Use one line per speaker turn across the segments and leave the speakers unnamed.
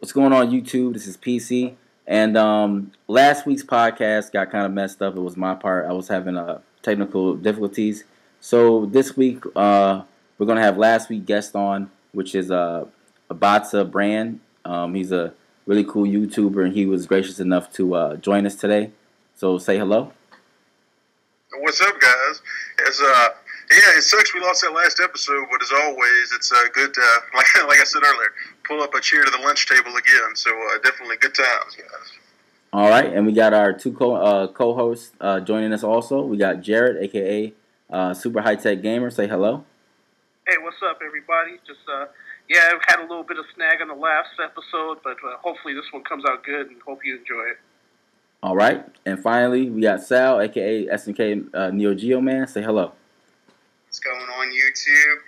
What's going on, YouTube? This is PC. And last week's podcast got kind of messed up. It was my part. I was having technical difficulties. So this week, we're going to have last week guest on, which is Botza Brand. He's a really cool YouTuber, and he was gracious enough to join us today. So say hello.
What's up, guys? It sucks we lost that last episode, but as always, it's good to, like I said earlier, pull up a chair to the lunch table again. So definitely good times, guys.
All right, and we got our two co-hosts joining us also. We got Jared, a.k.a. SuperHighTechGamer. Say hello.
Hey, what's up, everybody? I had a little bit of snag on the last episode, but hopefully this one comes out good, and hope you enjoy it.
All right, and finally, we got Sal, a.k.a. snkneogeoman. Say hello.
What's going on, YouTube?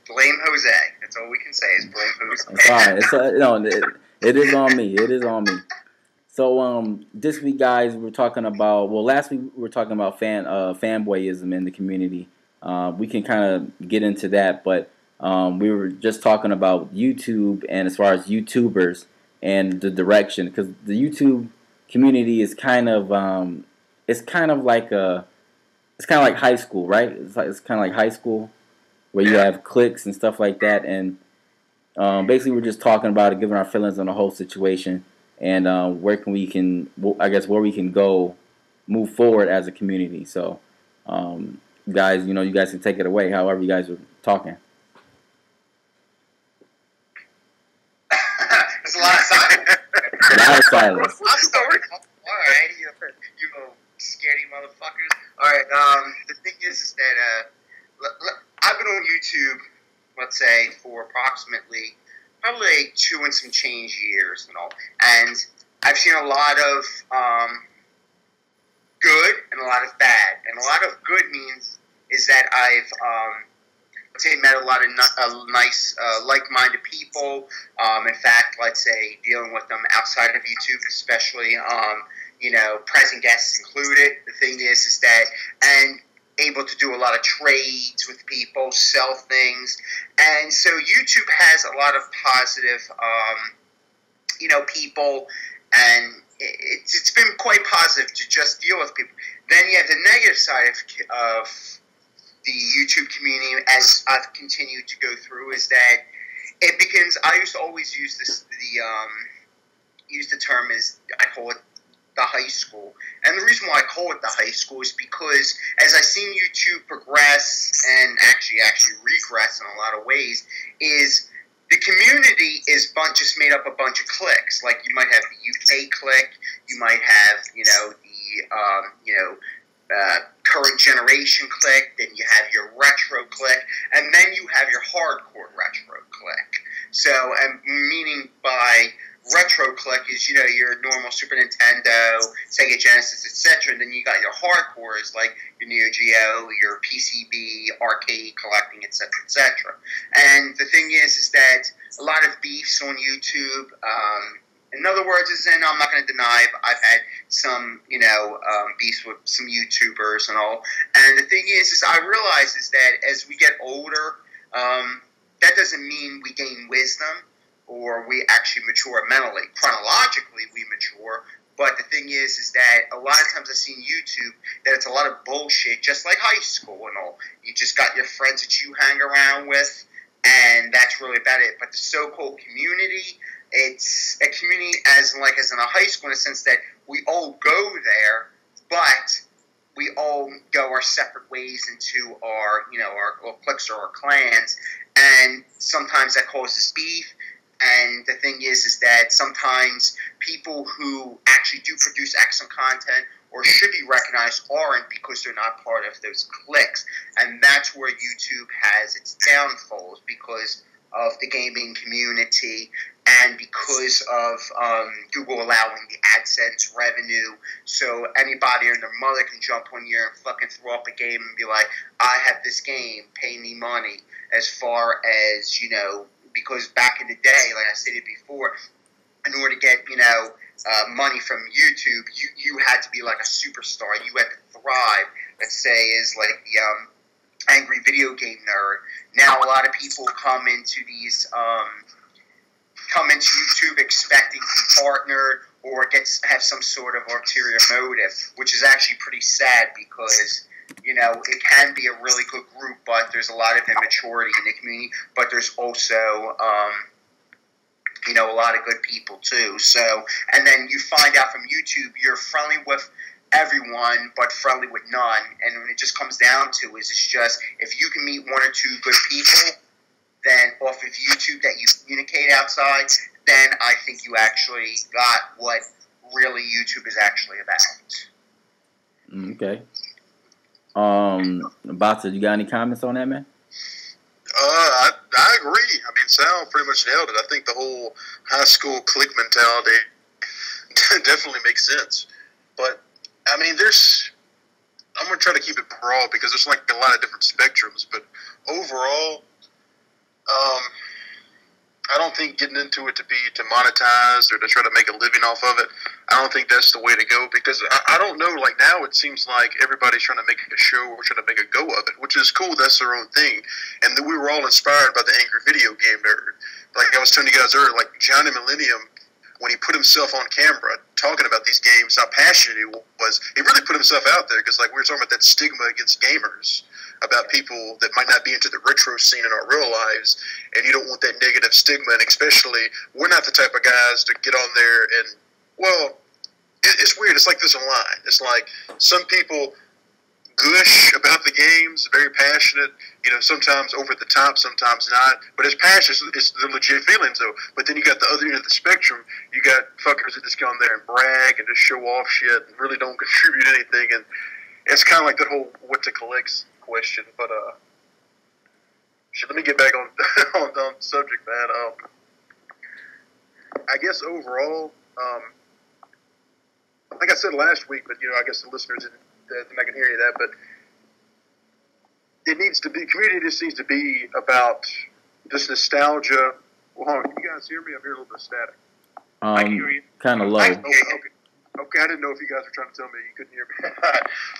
Blame Jose. That's all we can say is blame Jose.
It's fine. It is on me. It is on me. So this week, guys, we're talking about. Well, last week we were talking about fanboyism in the community. We can kind of get into that, but we were just talking about YouTube and as far as YouTubers and the direction, because the YouTube community is kind of like high school, right? It's kind of like high school where you have cliques and stuff like that, and basically we're just talking about it, giving our feelings on the whole situation, and where we can go, move forward as a community. So, guys, you guys can take it away. However, you guys are talking.
There's a lot of silence.
A lot of silence.
I'm sorry. All right, you little scaredy motherfuckers. All right. The thing is that I've been on YouTube, let's say, for approximately probably 2 and some change years and all, and I've seen a lot of good and a lot of bad. And a lot of good means is that I've let's say met a lot of nice like-minded people. In fact, let's say dealing with them outside of YouTube, especially present guests included. The thing is that and able to do a lot of trades with people, sell things, and so YouTube has a lot of positive, people, and it's been quite positive to just deal with people. Then you have the negative side of the YouTube community, as I've continued to go through, is that it begins. I used to always use use the term as I call it the high school. And the reason why I call it the high school is because as I've seen YouTube progress and actually regress in a lot of ways, is the community is just made up a bunch of cliques. Like you might have the UK clique, you might have current generation clique, then you have your retro clique, and then you have your hardcore retro clique. So, and meaning by retro clique is, your normal Super Nintendo, Sega Genesis, etc. And then you got your hardcores like your Neo Geo, your PCB, arcade collecting, etc., etc. And the thing is that a lot of beefs on YouTube. In other words, I'm not going to deny, I've had some, beefs with some YouTubers and all. And the thing is I realize is that as we get older, that doesn't mean we gain wisdom or we actually mature mentally. Chronologically, we mature. But the thing is that a lot of times I've seen YouTube that it's a lot of bullshit, just like high school and all. You just got your friends that you hang around with, and that's really about it. But the so-called community, it's a community as in a high school, in the sense that we all go there, but we all go our separate ways into our little cliques or our clans, and sometimes that causes beef. And the thing is that sometimes people who actually do produce excellent content or should be recognized aren't, because they're not part of those cliques. And that's where YouTube has its downfalls, because of the gaming community and because of Google allowing the AdSense revenue. So anybody and their mother can jump on here and fucking throw up a game and be like, I have this game, pay me money. As far as, because back in the day, like I stated before, in order to get, money from YouTube, you had to be like a superstar. You had to thrive, let's say, as like the angry video game nerd. Now a lot of people come into these come into YouTube expecting to be partnered or have some sort of ulterior motive, which is actually pretty sad because, you know, it can be a really good group, but there's a lot of immaturity in the community, but there's also, you know, a lot of good people too. So, and then you find out from YouTube you're friendly with everyone but friendly with none, and when it just comes down to is it's just if you can meet one or two good people then off of YouTube that you communicate outside, then I think you actually got what really YouTube is actually about.
Okay. Botza, you got any comments on that, man?
I agree. I mean, Sal pretty much nailed it. I think the whole high school clique mentality definitely makes sense. But, I mean, I'm going to try to keep it broad because there's like a lot of different spectrums. But overall, I don't think getting into it to monetize or to try to make a living off of it, I don't think that's the way to go because I don't know, like now it seems like everybody's trying to make a show or trying to make a go of it, which is cool, that's their own thing. And we were all inspired by the Angry Video Game Nerd. Like I was telling you guys earlier, like Johnny Millennium, when he put himself on camera talking about these games, how passionate he was, he really put himself out there because like we were talking about that stigma against gamers, about people that might not be into the retro scene in our real lives, and you don't want that negative stigma, and especially, we're not the type of guys to get on there and, well, it's weird, it's like this online. It's like, some people gush about the games, very passionate, you know, sometimes over the top, sometimes not, but it's passionate, it's the legit feelings though. But then you got the other end of the spectrum, you got fuckers that just go on there and brag and just show off shit and really don't contribute anything, and it's kind of like that whole what to collect question, but let me get back on on subject, man. I guess overall, like I said last week, but you know, I guess the listeners they're not gonna hear you that, but it needs to be community. Just needs to be about just nostalgia. Well, hold on, can you guys hear me? I'm hearing a little bit of static.
I can hear you.
Kind of low.
Okay, I didn't know if you guys were trying to tell me you couldn't hear me.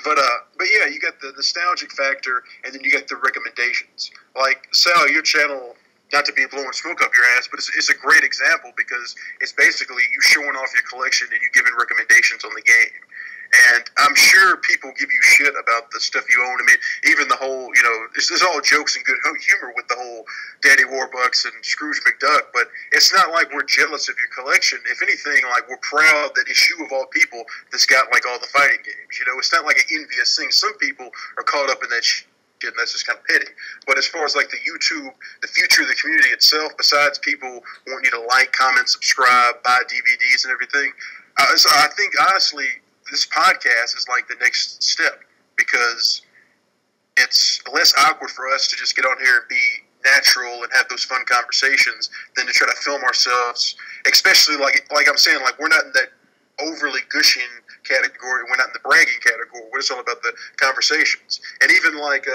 but yeah, you got the nostalgic factor, and then you got the recommendations. Like, Sal, your channel, not to be blowing smoke up your ass, but it's a great example because it's basically you showing off your collection and you giving recommendations on the game. And I'm sure people give you shit about the stuff you own. I mean, even the whole, you know, it's all jokes and good humor with the whole Daddy Warbucks and Scrooge McDuck, but it's not like we're jealous of your collection. If anything, like, we're proud that it's you of all people that's got, like, all the fighting games. You know, it's not like an envious thing. Some people are caught up in that shit, and that's just kind of petty. But as far as, like, the YouTube, the future of the community itself, besides people wanting you to like, comment, subscribe, buy DVDs and everything, so I think, honestly, this podcast is like the next step because it's less awkward for us to just get on here and be natural and have those fun conversations than to try to film ourselves, especially like I'm saying, like we're not in that overly gushing category, we're not in the bragging category, we're just all about the conversations. And even like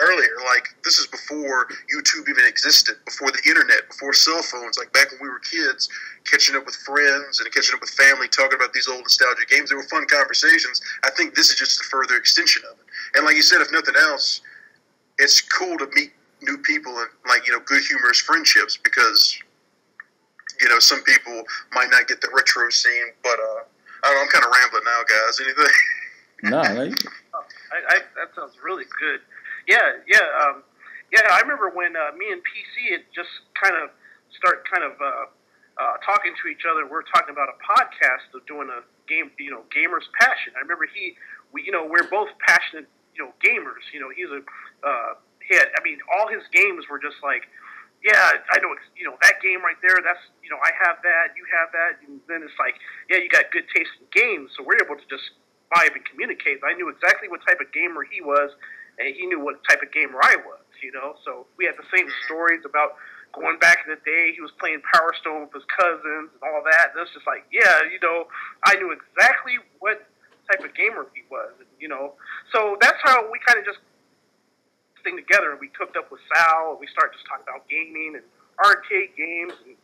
earlier, like this is before YouTube even existed, before the internet, before cell phones, like back when we were kids, catching up with friends and catching up with family, talking about these old nostalgic games. They were fun conversations. I think this is just a further extension of it. And like you said, if nothing else, it's cool to meet new people and, like, you know, good humorous friendships because, you know, some people might not get the retro scene, but I don't know, I'm kind of rambling now, guys. Anything?
No, like,
that sounds really good. Yeah. I remember when me and PC had just kind of talking to each other. We're talking about a podcast of doing a game, you know, gamer's passion. I remember we're both passionate, you know, gamers. You know, all his games were just like, yeah, I know, you know, that game right there. That's, you know, I have that, you have that, and then it's like, yeah, you got good taste in games, so we're able to just vibe and communicate. I knew exactly what type of gamer he was, and he knew what type of gamer I was, you know? So we had the same stories about going back in the day. He was playing Power Stone with his cousins and all that. And it's just like, yeah, you know, I knew exactly what type of gamer he was, you know? So that's how we kind of just thing together, and we cooked up with Sal, and we started just talking about gaming and arcade games and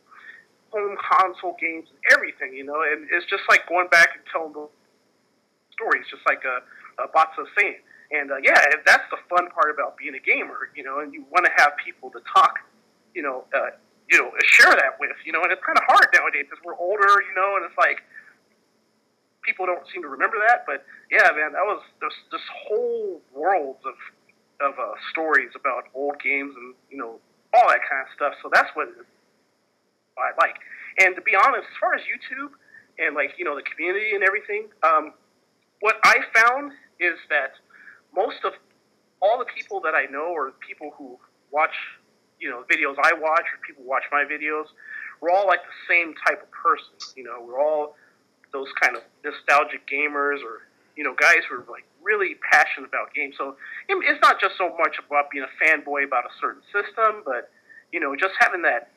home console games and everything, you know? And it's just like going back and telling the stories, just like Botza saying. And, that's the fun part about being a gamer, you know, and you want to have people to talk, you know, share that with, and it's kind of hard nowadays because we're older, and it's like people don't seem to remember that. But yeah, man, that was this whole world of stories about old games and all that kind of stuff. So that's what I like. And to be honest, as far as YouTube and the community and everything, what I found is that most of all the people that I know, or people who watch videos I watch, or people watch my videos, we're all like the same type of person. We're all those kind of nostalgic gamers, or guys who are like really passionate about games. So it's not just so much about being a fanboy about a certain system, but just having that.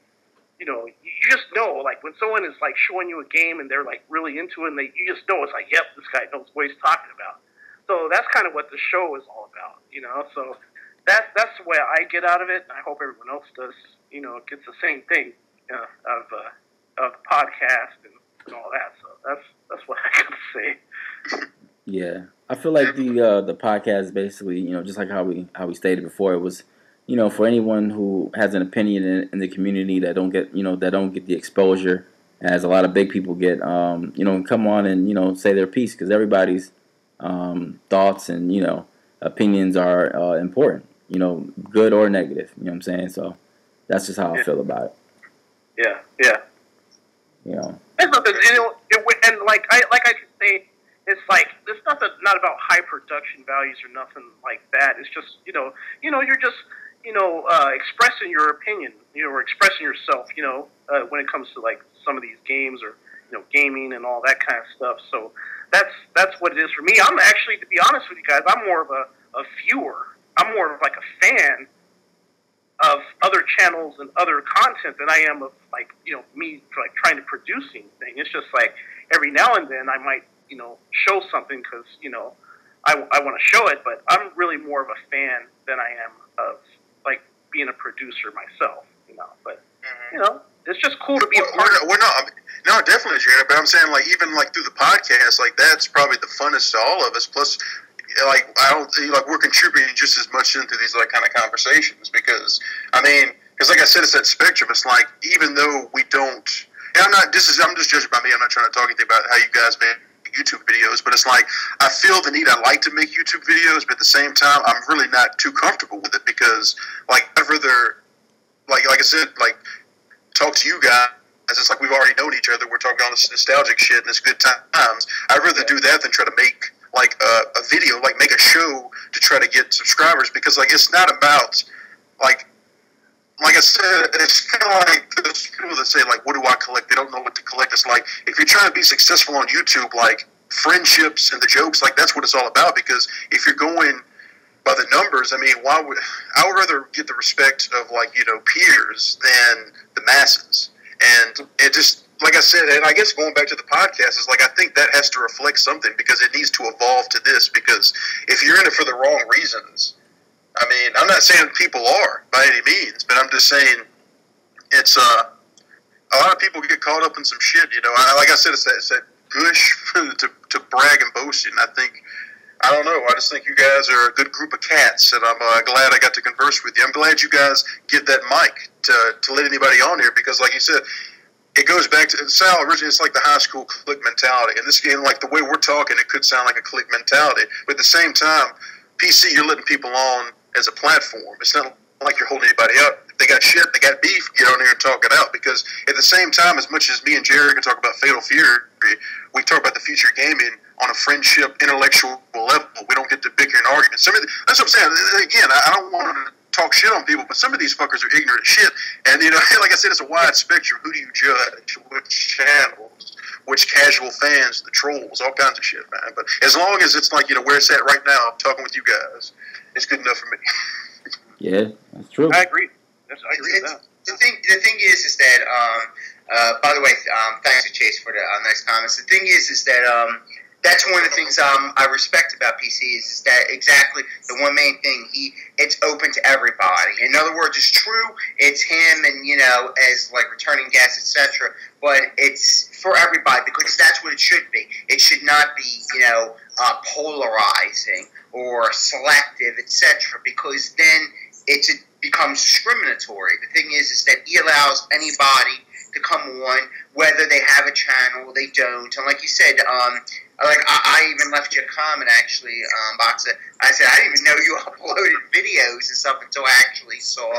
You just know, like, when someone is like showing you a game and they're like really into it, and you just know it's like, yep, this guy knows what he's talking about. So that's kind of what the show is all about, So that's the way I get out of it. I hope everyone else does, gets the same thing of the podcast and all that. So that's what I can say.
Yeah, I feel like the podcast basically, just like how we stated before, it was, for anyone who has an opinion in the community that don't get the exposure as a lot of big people get, come on and say their piece, because everybody's thoughts and opinions are important, good or negative. You know what I'm saying? So that's just how I feel about it.
Yeah. And nothing, and like I could say, it's like it's not about high production values or nothing like that. It's just you're just expressing your opinion, or expressing yourself, when it comes to like some of these games or gaming and all that kind of stuff. So that's what it is for me. I'm actually, to be honest with you guys, I'm more of a viewer. I'm more of like a fan of other channels and other content than I am of like me like trying to produce anything. It's just like every now and then I might show something because I want to show it, but I'm really more of a fan than I am of like being a producer myself. But it's just cool to be a part of.
No, definitely, Jared. But I'm saying, like, even like through the podcast, like that's probably the funnest to all of us. Plus, like we're contributing just as much into these like kind of conversations because like I said, it's that spectrum. It's like even though we don't, and I'm just judging by me. I'm not trying to talk anything about how you guys make YouTube videos, but it's like I feel the need. I like to make YouTube videos, but at the same time, I'm really not too comfortable with it because like I'd rather like I said, like talk to you guys. It's like we've already known each other. We're talking all this nostalgic shit and it's good times. I'd rather do that than try to make like a video, like make a show to try to get subscribers because like it's not about like I said, it's kind of like those people that say like, what do I collect? They don't know what to collect. It's like if you're trying to be successful on YouTube, like friendships and the jokes, like that's what it's all about. Because if you're going by the numbers, I would rather get the respect of like peers than the masses. And it just, like I said, and I guess going back to the podcast is like, I think that has to reflect something because it needs to evolve to this because if you're in it for the wrong reasons, I'm not saying people are by any means, but I'm just saying it's, a lot of people get caught up in some shit, like I said, it's that gush to brag and boast. And I don't know. I just think you guys are a good group of cats, and I'm glad I got to converse with you. I'm glad you guys give that mic to let anybody on here because, like you said, it goes back to Sal. Originally, it's like the high school clique mentality, and this game, like the way we're talking, it could sound like a clique mentality. But at the same time, PC, you're letting people on as a platform. It's not like you're holding anybody up. If they got shit, they got beef, get on there and talk it out. Because at the same time, as much as me and Jerry can talk about Fatal Fury, we talk about the future of gaming on a friendship, intellectual level. We don't get to bicker and argue. That's what I'm saying. Again, I don't want to talk shit on people, but some of these fuckers are ignorant as shit. And, like I said, it's a wide spectrum. Who do you judge? Which channels? Which casual fans? The trolls? All kinds of shit, man. But as long as it's like, where it's at right now, talking with you guys, it's good enough for me.
Yeah, that's true.
I agree. I agree with that.
The thing is that, by the way, thanks to Chase for the nice comments. The thing is that that's one of the things I respect about PC is that exactly the one main thing. It's open to everybody. In other words, it's true. It's him and as like returning guests, etc. But it's for everybody because that's what it should be. It should not be polarizing or selective, etc. Because then it's becomes discriminatory. The thing is that he allows anybody to come on, whether they have a channel or they don't. And like you said, I even left you a comment actually, Botza. I said I didn't even know you uploaded videos and stuff until I actually saw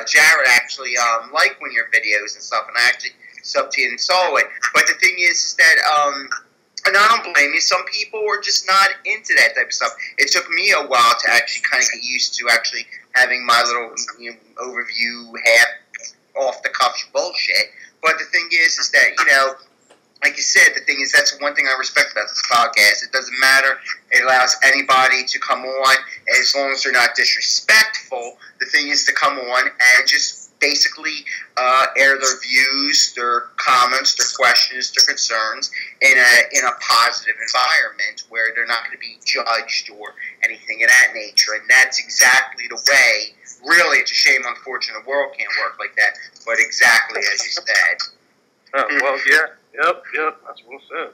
Jared actually liked one of your videos and stuff, and I actually subbed to you and saw it. But the thing is that and I don't blame you. Some people are just not into that type of stuff. It took me a while to actually kind of get used to actually having my little overview, half off the cuff bullshit. But the thing is that like you said, the thing is that's one thing I respect about this podcast. It doesn't matter. It allows anybody to come on as long as they're not disrespectful. The thing is to come on and just basically air their views, their comments, their questions, their concerns in a positive environment where they're not going to be judged or anything of that nature. And that's exactly the way. Really, it's a shame, unfortunately, the world can't work like that. But exactly as you said.
Oh, well, yeah, yep, that's well said.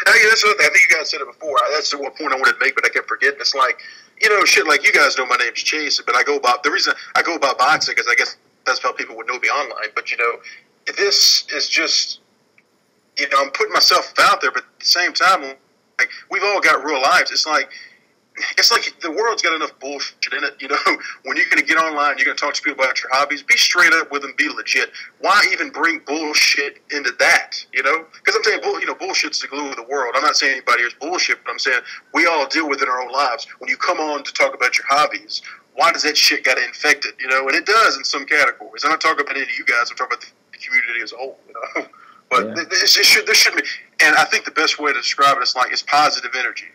That's another thing. I think you guys said it before. That's one point I wanted to make, but I kept forgetting. It's like, shit, like you guys know my name's Chase, but the reason I go about Botza because I guess that's how people would know me online. But, this is just, I'm putting myself out there, but at the same time, like, we've all got real lives. It's like the world's got enough bullshit in it, when you're going to get online, you're going to talk to people about your hobbies, be straight up with them, be legit. Why even bring bullshit into that, Because I'm saying, bullshit's the glue of the world. I'm not saying anybody here's bullshit, but I'm saying we all deal with it in our own lives. When you come on to talk about your hobbies, why does that shit got infected, And it does in some categories. I'm not talking about any of you guys. I'm talking about the community as a whole, But yeah. there should be, and I think the best way to describe it is like it's positive energy.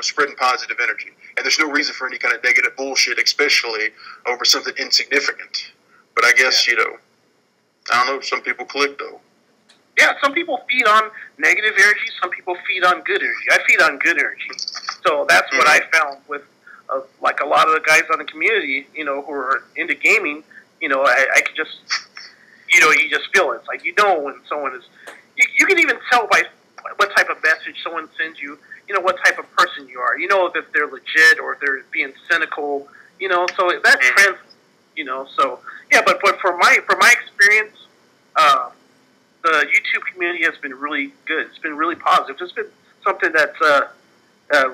Spreading positive energy. And there's no reason for any kind of negative bullshit, especially over something insignificant. But I guess, I don't know, some people click, though.
Yeah, some people feed on negative energy, some people feed on good energy. I feed on good energy. So that's what I found with, like, a lot of the guys on the community, who are into gaming, I could just, you just feel it. It's like, when someone is, you can even tell by what type of message someone sends you, what type of person you are. If they're legit or if they're being cynical, so that trends, so yeah, but for my experience, the YouTube community has been really good. It's been really positive. It's been something that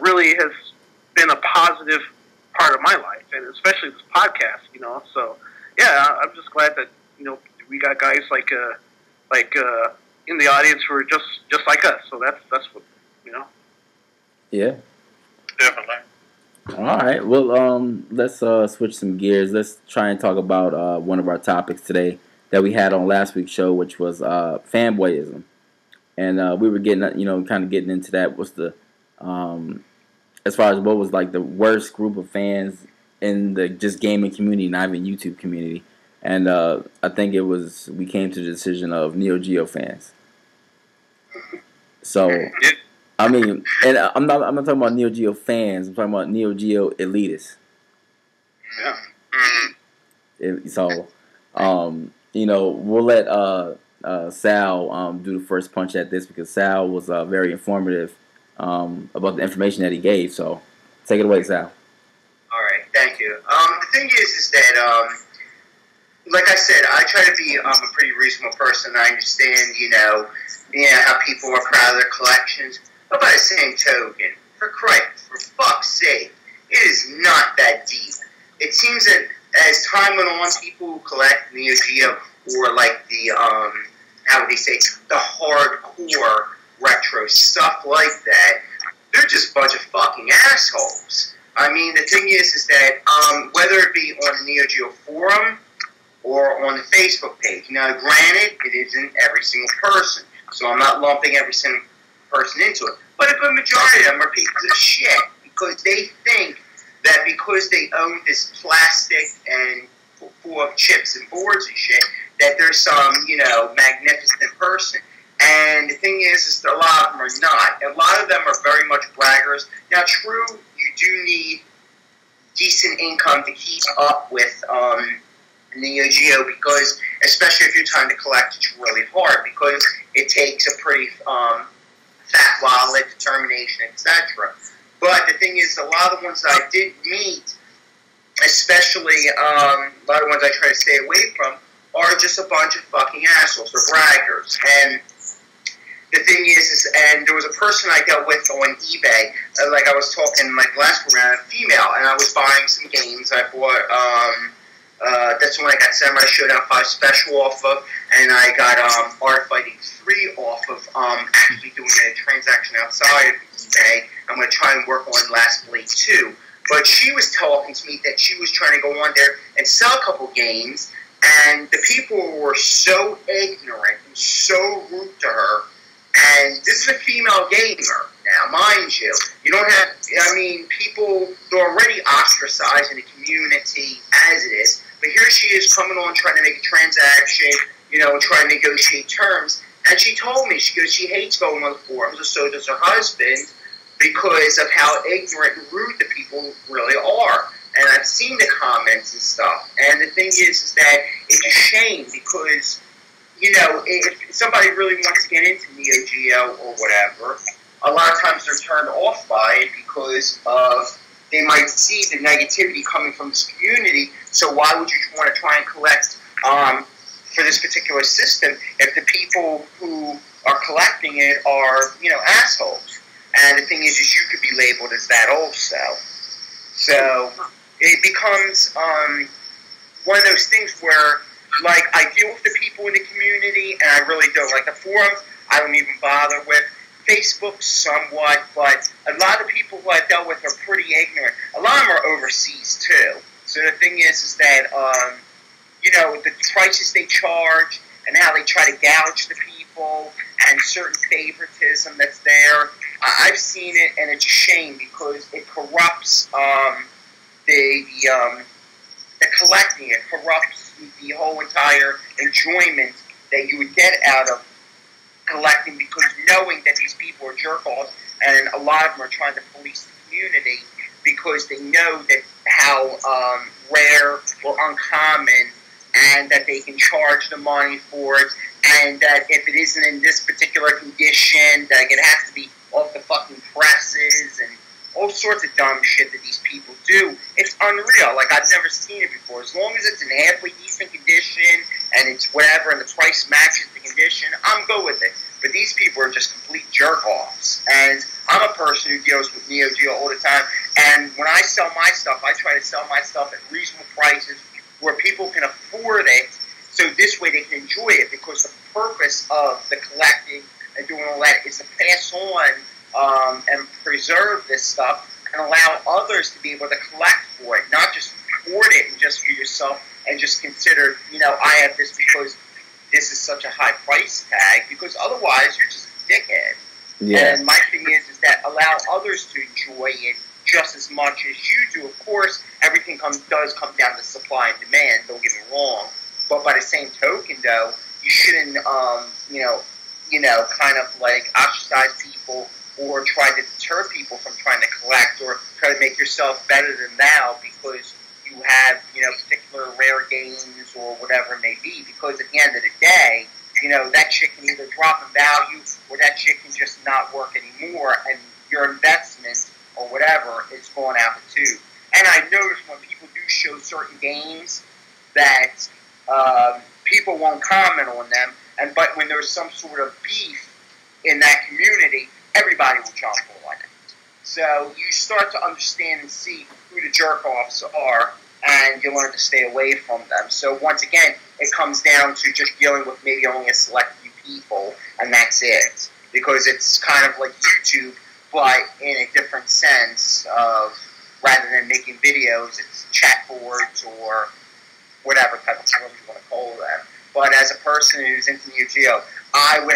really has been a positive part of my life, and especially this podcast, so yeah, I'm just glad that, we got guys like in the audience who are just like us. So that's what,
Yeah.
Definitely.
All right. Well, let's switch some gears. Let's try and talk about one of our topics today that we had on last week's show, which was fanboyism. And we were getting into that. What's the as far as what was like the worst group of fans in the just gaming community, not even YouTube community. And I think we came to the decision of Neo Geo fans. So. I mean, and I'm not talking about Neo Geo fans. I'm talking about Neo Geo elitists.
Yeah.
So, we'll let Sal do the first punch at this because Sal was very informative about the information that he gave. So, take it away, Sal.
All right, thank you. The thing is that, like I said, I try to be a pretty reasonable person. I understand, how people are proud of their collections. But by the same token, for fuck's sake, it is not that deep. It seems that as time went on, people who collect Neo Geo or like the, how would they say, the hardcore retro stuff like that, they're just a bunch of fucking assholes. I mean, the thing is that whether it be on the Neo Geo forum or on the Facebook page, now granted, it isn't every single person, so I'm not lumping every single person into it. But a good majority of them are pieces of shit because they think that because they own this plastic and full of chips and boards and shit, that they're some, magnificent person. And the thing is that a lot of them are not. A lot of them are very much braggers. Now, true, you do need decent income to keep up with Neo Geo because, especially if you're trying to collect, it's really hard because it takes a pretty fat wallet, determination, etc. But the thing is, a lot of the ones that I did meet especially a lot of ones I try to stay away from, are just a bunch of fucking assholes or braggers. And the thing is, and there was a person I dealt with on eBay, like I was talking like last round, a female, and I was buying some games. I bought, that's when I got Samurai Showdown 5 Special off of, and I got Art Fighting 3 off of actually doing a transaction outside of eBay. I'm going to try and work on Last Blade 2. But she was talking to me that she was trying to go on there and sell a couple games, and the people were so ignorant and so rude to her. And this is a female gamer. Now, mind you, you don't have, I mean, people, they're already ostracized in the community as it is, but here she is coming on trying to make a transaction, you know, trying to negotiate terms, and she told me, she goes, she hates going on the forums, and so does her husband, because of how ignorant and rude the people really are. And I've seen the comments and stuff, and the thing is that it's a shame, because you know, if somebody really wants to get into Neo Geo or whatever, a lot of times they're turned off by it because of, they might see the negativity coming from this community, so why would you want to try and collect for this particular system if the people who are collecting it are, you know, assholes? And the thing is you could be labeled as that also. So it becomes one of those things where, like, I deal with the people in the community, and I really don't. Like, the forums, I don't even bother with. Facebook, somewhat, but a lot of the people who I've dealt with are pretty ignorant. A lot of them are overseas, too. So the thing is that, you know, the prices they charge and how they try to gouge the people and certain favoritism that's there, I've seen it, and it's a shame because it corrupts the collecting. It corrupts the whole entire enjoyment that you would get out of collecting, because knowing that these people are jerk-offs, and a lot of them are trying to police the community because they know that how rare or uncommon, and that they can charge the money for it, and that if it isn't in this particular condition, that it has to be off the fucking presses, and all sorts of dumb shit that these people do. It's unreal. Like, I've never seen it before. As long as it's in halfway decent condition and it's whatever and the price matches the condition, I'm good with it. But these people are just complete jerk-offs. And I'm a person who deals with Neo Geo all the time. And when I sell my stuff, I try to sell my stuff at reasonable prices where people can afford it, so this way they can enjoy it. Because the purpose of the collecting and doing all that is to pass on and preserve this stuff and allow others to be able to collect for it, not just hoard it and just for yourself and just consider, you know, I have this because this is such a high price tag, because otherwise you're just a dickhead. Yeah. And my thing is that allow others to enjoy it just as much as you do. Of course, everything does come down to supply and demand, don't get me wrong, but by the same token, though, you shouldn't, you know, kind of like ostracize people or try to deter people from trying to collect, or try to make yourself better than thou because you have, you know, particular rare games or whatever it may be. Because at the end of the day, you know, that shit can either drop in value or that shit can just not work anymore, and your investment or whatever is going out the tube. And I noticed when people do show certain games that people won't comment on them, but when there's some sort of beef in that community, everybody will jump on it. So you start to understand and see who the jerk-offs are, and you learn to stay away from them. So once again, it comes down to just dealing with maybe only a select few people, and that's it. Because it's kind of like YouTube, but in a different sense of, rather than making videos, it's chat boards or whatever type of forums you want to call them. But as a person who's into Neo Geo, I'm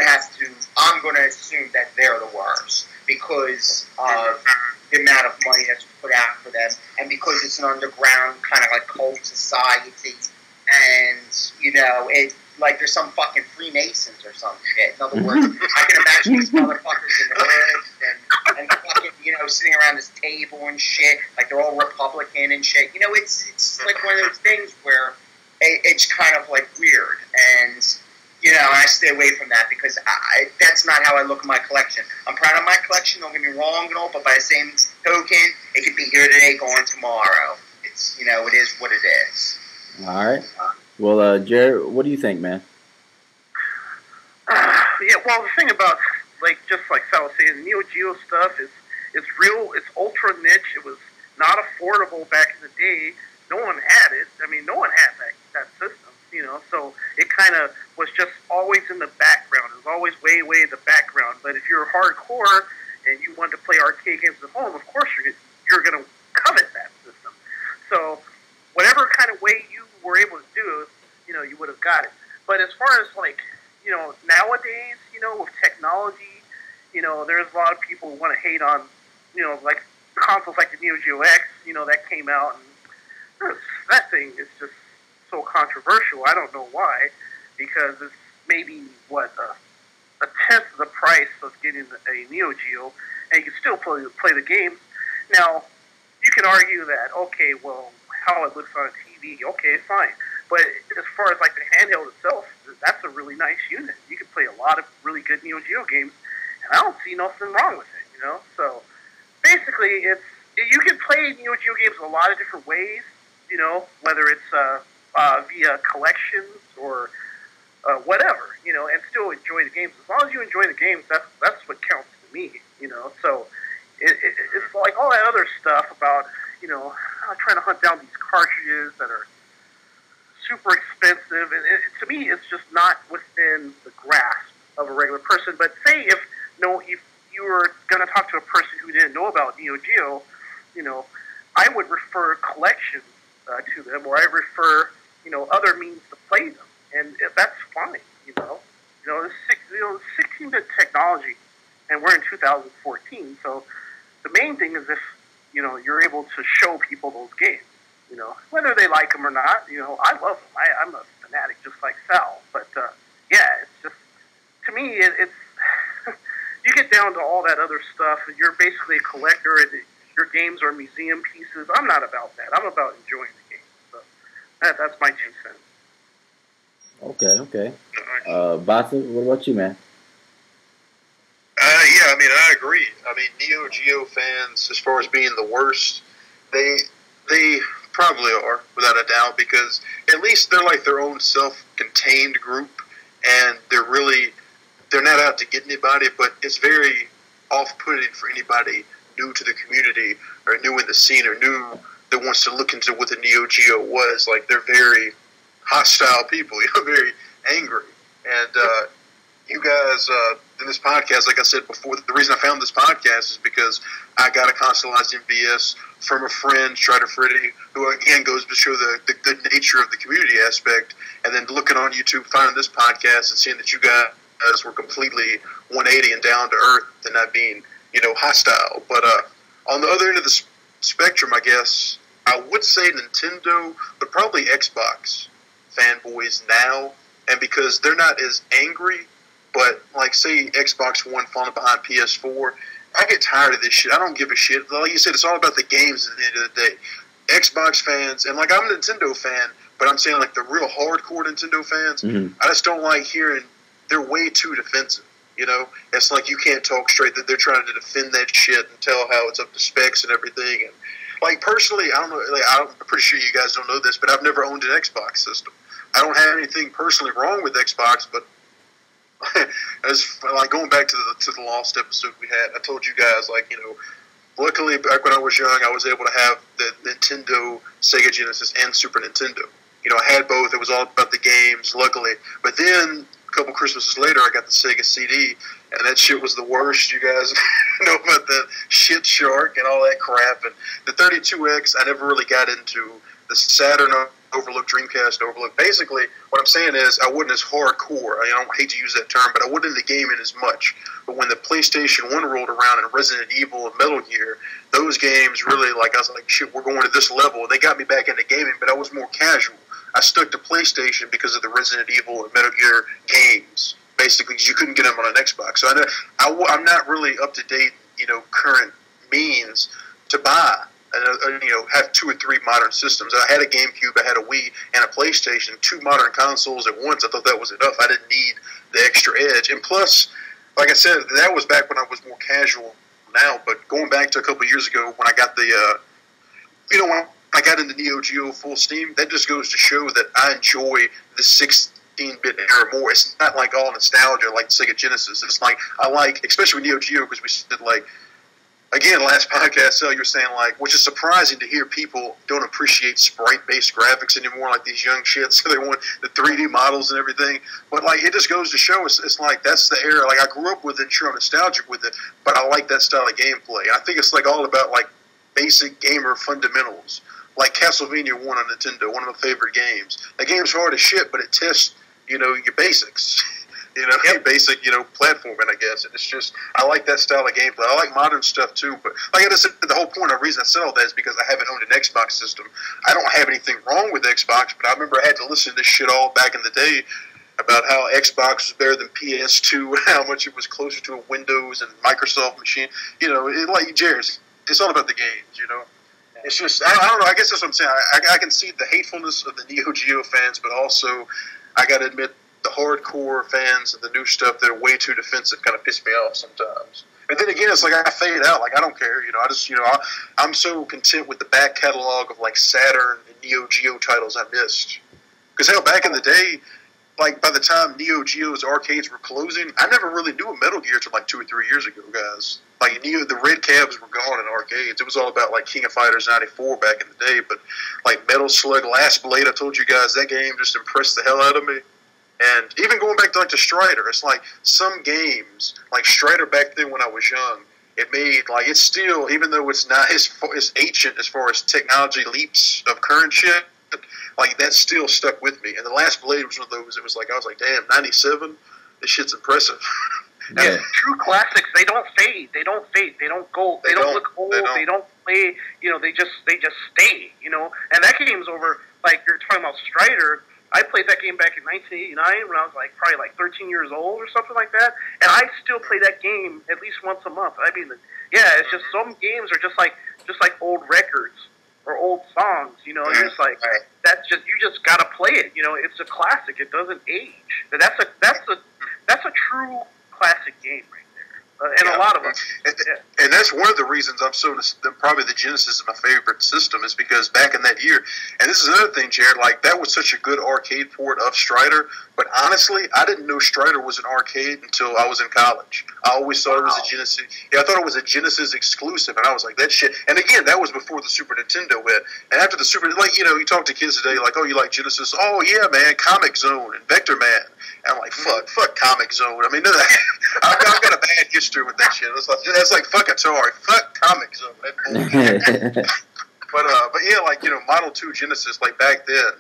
going to assume that they're the worst because of the amount of money that's put out for them, and because it's an underground kind of like cult society, and, you know, it like there's some fucking Freemasons or some shit. In other words, I can imagine these motherfuckers in the hoods and fucking, you know, sitting around this table and shit, like they're all Republican and shit. You know, it's like one of those things where it's kind of like weird, and you know, I stay away from that because that's not how I look at my collection. I'm proud of my collection, don't get me wrong and all, but by the same token, it could be here today, gone tomorrow. it's, you know, it is what it is.
All right. Well, Jared, what do you think, man?
Yeah, well, the thing about, like, just like Sal was saying, Neo Geo stuff is, it's real, it's ultra niche. It was not affordable back in the day. No one had it. I mean, no one had that system, you know, so it kind of was just always in the background. It was always way in the background. But if you're hardcore and you wanted to play arcade games at home, of course you're going to covet that system. So whatever kind of way you were able to do, you know, you would have got it. But as far as, like, you know, nowadays, you know, with technology, you know, there's a lot of people who want to hate on, you know, like consoles like the Neo Geo X, you know, that came out, and that thing is just so controversial. I don't know why, because it's maybe, what, a tenth of the price of getting a Neo Geo, and you can still play the games. Now, you can argue that, okay, well, how it looks on a TV, okay, fine. But as far as, like, the handheld itself, that's a really nice unit. You can play a lot of really good Neo Geo games, and I don't see nothing wrong with it, you know? So, basically, you can play Neo Geo games a lot of different ways, you know, whether it's via collections or whatever, you know, and still enjoy the games. As long as you enjoy the games, that's what counts to me, you know? So, it's like all that other stuff about, you know, trying to hunt down these cartridges that are super expensive, and to me, it's just not within the grasp of a regular person. But say if you were going to talk to a person who didn't know about Neo Geo, you know, I would refer collections to them, or I refer, you know, other means to play them, and that's fine, you know. You know, it's 16-bit technology, and we're in 2014, so the main thing is if, you know, you're able to show people those games. You know, whether they like them or not, you know, I love them. I'm a fanatic just like Sal. But, yeah, it's just, to me, it's, you get down to all that other stuff, and you're basically a collector, and your games are museum pieces. I'm not about that. I'm about enjoying the game. So that's my 2 cents.
Okay. Botza, what about you, man?
Yeah, I mean, I agree. I mean, Neo Geo fans, as far as being the worst, they probably are, without a doubt, because at least they're like their own self-contained group, and they're not out to get anybody, but it's very off-putting for anybody new to the community or new in the scene or new that wants to look into what the Neo Geo was. Like, they're very hostile people, you know, very angry. And you guys, in this podcast, like I said before, the reason I found this podcast is because I got a consoleized MVS from a friend, Strider Freddy, who again goes to show the good nature of the community aspect, and then looking on YouTube, finding this podcast and seeing that you guys were completely 180 and down to earth and not being, you know, hostile. But on the other end of the spectrum, I guess, I would say Nintendo, but probably Xbox fanboys now, and because they're not as angry, but like say Xbox One falling behind PS4, I get tired of this shit. I don't give a shit. Like you said, it's all about the games at the end of the day. Xbox fans, and like I'm a Nintendo fan, but I'm saying like the real hardcore Nintendo fans, I just don't like hearing they're way too defensive. You know, it's like you can't talk straight. That they're trying to defend that shit and tell how it's up to specs and everything. And like personally, I don't know. Like, I'm pretty sure you guys don't know this, but I've never owned an Xbox system. I don't have anything personally wrong with Xbox, but as like going back to the Lost episode we had, I told you guys, like, you know, luckily back when I was young, I was able to have the Nintendo, Sega Genesis, and Super Nintendo. You know, I had both. It was all about the games, luckily. But then a couple Christmases later, I got the Sega CD, and that shit was the worst. You guys know about the shit shark and all that crap. And the 32X, I never really got into. The Saturn Overlook, Dreamcast Overlook. Basically, what I'm saying is I wasn't as hardcore. I don't hate to use that term, but I wasn't into gaming as much. But when the PlayStation 1 rolled around and Resident Evil and Metal Gear, those games really, like, I was like, shit, we're going to this level. They got me back into gaming, but I was more casual. I stuck to PlayStation because of the Resident Evil and Metal Gear games, basically, because you couldn't get them on an Xbox. So I'm not really up to date, you know, current means to buy. And, you know, have 2 or 3 modern systems. I had a GameCube, I had a Wii, and a PlayStation, 2 modern consoles at once. I thought that was enough. I didn't need the extra edge. And plus, like I said, that was back when I was more casual now. But going back to a couple of years ago when I got the, you know, when I got into Neo Geo full steam. That just goes to show that I enjoy the 16-bit era more. It's not like all nostalgia like Sega Genesis. It's like I like, especially with Neo Geo, because we said like, again, last podcast, so you were saying like, which is surprising to hear people don't appreciate sprite-based graphics anymore, like these young shits. So they want the 3D models and everything. But like, it just goes to show it's like that's the era. Like I grew up with it, sure, I'm nostalgic with it, but I like that style of gameplay. I think it's like all about like basic gamer fundamentals. Like Castlevania 1 on Nintendo, one of my favorite games. That game's hard as shit, but it tests, your basics. Basic, platforming, I guess. And it's just, I like that style of gameplay. I like modern stuff too, but like I said, the whole point, the reason I said all that is because I haven't owned an Xbox system. I don't have anything wrong with Xbox, but I remember I had to listen to this shit all back in the day about how Xbox was better than PS2, how much it was closer to a Windows and Microsoft machine. Like Jared, it's all about the games, It's just, I don't know, I guess that's what I'm saying. I can see the hatefulness of the Neo Geo fans, but also, I gotta admit, the hardcore fans of the new stuff that are way too defensive kind of piss me off sometimes. And then again, it's like I fade out. Like I don't care. I'm so content with the back catalog of like Saturn and Neo Geo titles I missed. Because hell, back in the day, like by the time Neo Geo's arcades were closing, I never really knew a Metal Gear until like 2 or 3 years ago, guys. Like the red cabs were gone in arcades. It was all about like King of Fighters 94 back in the day. But like Metal Slug, Last Blade, I told you guys that game just impressed the hell out of me. And even going back to like the Strider, it's like some games, like Strider back then when I was young, it made like it's still, even though it's not as ancient as far as technology leaps of current shit, like that still stuck with me. And the Last Blade was one of those. It was like I was like, damn, 97, this shit's impressive.
Yeah, true classics. They don't fade. They don't go. They don't look old. They don't play. They just stay. And that game's over. Like you're talking about Strider. I played that game back in 1989 when I was probably 13 years old or something like that, and I still play that game at least once a month. I mean, it's just some games are just like old records or old songs. You're just like you just gotta play it. It's a classic. It doesn't age. That's a true classic game right there, and a lot of them.
And that's one of the reasons I'm probably the Genesis is my favorite system is because back in that year, and this is another thing, Jared, like that was such a good arcade port of Strider, but honestly, I didn't know Strider was an arcade until I was in college. I always thought it was a Genesis. Yeah, I thought it was a Genesis exclusive, and I was like, that shit. And again, that was before the Super Nintendo hit. And after the Super, you talk to kids today, like, oh, you like Genesis? Oh, yeah, man, Comic Zone and Vector Man. And I'm like, fuck Comic Zone. I mean, I've got a bad history with that shit. That's like fuck Atari, fuck Comic Zone. But yeah, Model 2 Genesis, like back then,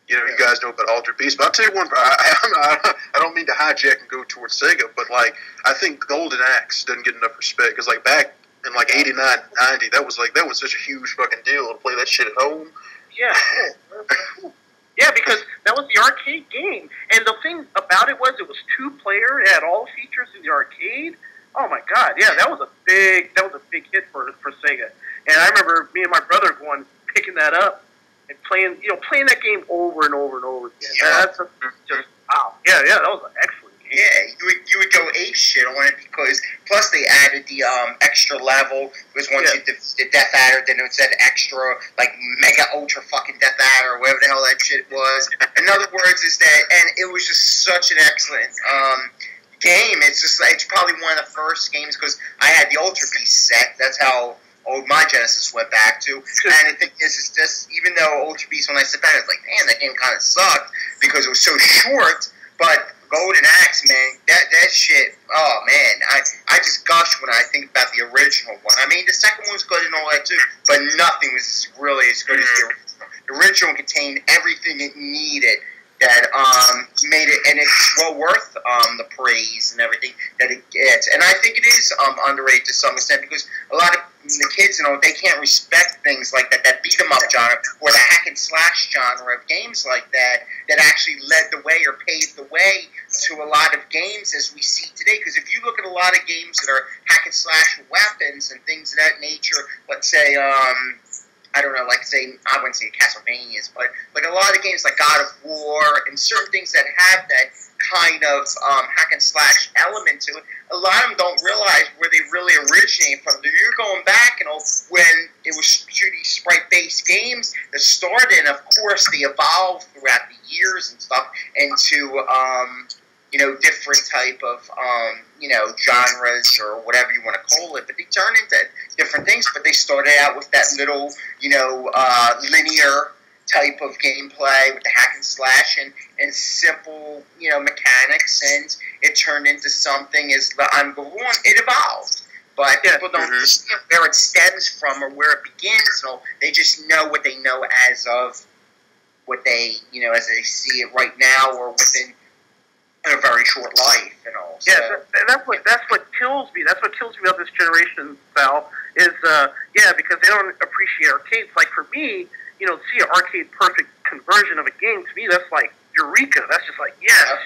you guys know about Altered Beast. But I'll tell you one, I don't mean to hijack and go towards Sega, but I think Golden Axe doesn't get enough respect because back in 89, 90, that was such a huge fucking deal to play that shit at home.
Yeah. Yeah, because that was the arcade game, and the thing about it was 2-player. It had all the features in the arcade. Oh my god, yeah, that was a big hit for Sega. And I remember me and my brother picking that up and playing that game over and over and over again.
Yeah.
That's just wow. Yeah, that was an excellent game.
Yeah, you would go ape shit on it because plus they added the extra level because once you defeated Death Adder, then it said extra mega ultra fucking Death Adder or whatever the hell that shit was. In other words, is that and it was just such an excellent game. It's probably one of the first games because I had the Ultra Beast set. That's how old my Genesis went back to. And the thing is just even though Ultra Beast, when I sit back, it's like, man, that game kind of sucked because it was so short. But Golden Axe, man, that shit. Oh man, I just gush when I think about the original one. I mean, the second one was good and all that too, but nothing was really as good as the original. The original contained everything it needed. That made it, and it's well worth the praise and everything that it gets. And I think it is underrated to some extent because a lot of the kids, they can't respect things like that beat 'em up genre or the hack and slash genre of games like that actually led the way or paved the way to a lot of games as we see today. Because if you look at a lot of games that are hack and slash weapons and things of that nature, let's say. I don't know, I wouldn't say Castlevanias, but a lot of games like God of War and certain things that have that kind of hack and slash element to it. A lot of them don't realize where they really originate from. You're going back, when it was 2D sprite-based games that started, and of course they evolved throughout the years and stuff into, different type of, genres or whatever you want to call it. But they turn into different things. But they started out with that little, linear type of gameplay with the hack and slash and simple, mechanics, and it turned into something as I'm going on. It evolved. But people don't understand where it stems from or where it begins. They just know what they know as of what they, as they see it right now or within a very short life, So,
that's what kills me. That's what kills me about this generation, Sal, is, because they don't appreciate arcades. Like, for me, see an arcade perfect conversion of a game, to me, that's like eureka. That's just like, yes,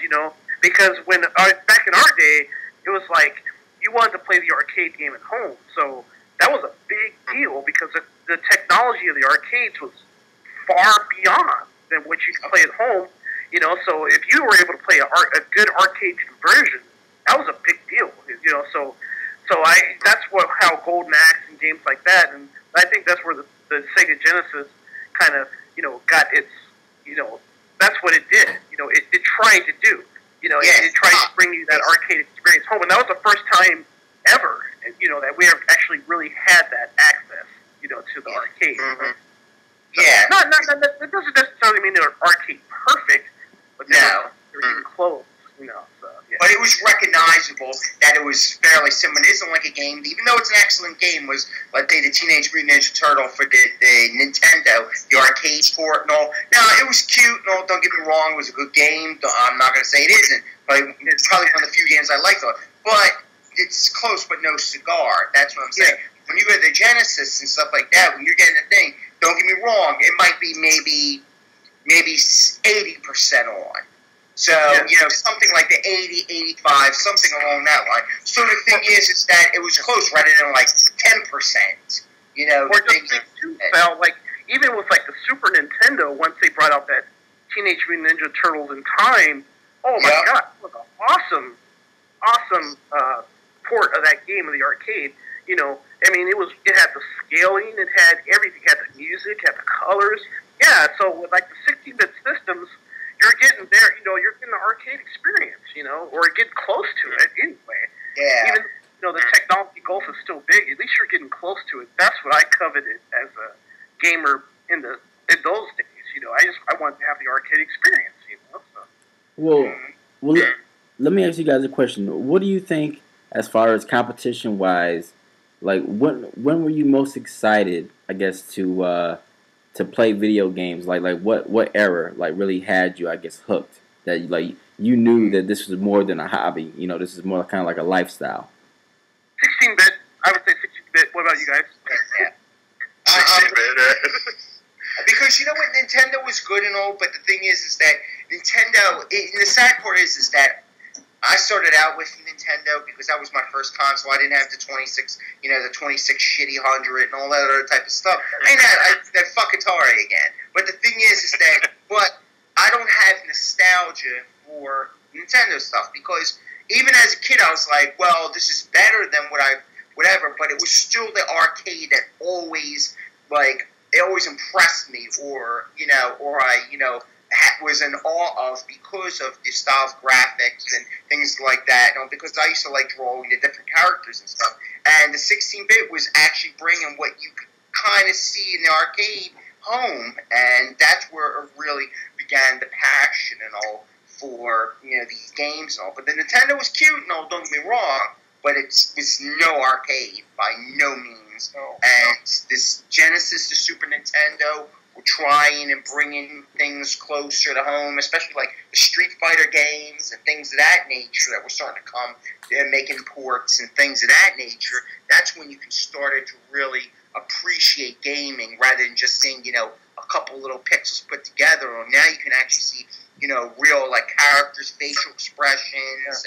because when, back in our day, it was like, you wanted to play the arcade game at home. So that was a big deal because the technology of the arcades was far beyond than what you could play at home. So if you were able to play a good arcade conversion, that was a big deal. So that's how Golden Axe and games like that, and I think that's where the Sega Genesis kind of got its that's what it did. It tried to do. It tried to bring you that arcade experience home, and that was the first time ever that we have actually really had that access to the arcade.
Mm-hmm.
So, that doesn't necessarily mean they're arcade perfect, but they're even close, So, yeah.
But it was recognizable that it was fairly similar. It isn't like a game, even though it's an excellent game, was like the Teenage Mutant Ninja Turtle for the Nintendo, the arcade port and all. Now, it was cute and all, don't get me wrong, it was a good game. I'm not going to say it isn't, but it's probably one of the few games I liked. But it's close but no cigar. That's what I'm saying. Yeah. When you get the Genesis and stuff like that, when you're getting a thing, don't get me wrong, it might be maybe 80% on. So, something like the 80, 85, something along that line. So the thing is that it was close rather than like 10%.
Or just felt like, even with like the Super Nintendo, once they brought out that Teenage Mutant Ninja Turtles in Time, oh my God, it was an awesome port of that game in the arcade. It had the scaling, it had everything, it had the music, it had the colors. Yeah, so with like the 16-bit systems, you're getting there, you're getting the arcade experience, or getting close to it anyway.
Yeah.
Even the technology gulf is still big, at least you're getting close to it. That's what I coveted as a gamer in those days. I wanted to have the arcade experience, So.
Well, let me ask you guys a question. What do you think, as far as competition-wise, like when were you most excited, I guess, to play video games? Like what era really had you, I guess, hooked? That you knew that this was more than a hobby. This is more kind of like a lifestyle.
16-bit. I would say 16-bit. What about you guys?
16-bit.
Because what, Nintendo was good and all, but the thing is that Nintendo. And the sad part is that I started out with Nintendo because that was my first console. I didn't have the 26, the 26 shitty 100 and all that other type of stuff. I had that fuck Atari again. But the thing is that, but I don't have nostalgia for Nintendo stuff because even as a kid I was like, well, this is better than whatever, but it was still the arcade that always, it always impressed me or I, was in awe of because of the style of graphics and things like that. Because I used to like drawing the different characters and stuff. And the 16-bit was actually bringing what you could kind of see in the arcade home, and that's where it really began the passion and all for these games and all. But the Nintendo was cute and all, don't get me wrong, but it was no arcade by no means. And this Genesis, the Super Nintendo, trying and bringing things closer to home, especially like the Street Fighter games and things of that nature that were starting to come, making ports and things of that nature. That's when you can start to really appreciate gaming rather than just seeing, a couple little pixels put together. Or now you can actually see, real characters, facial expressions,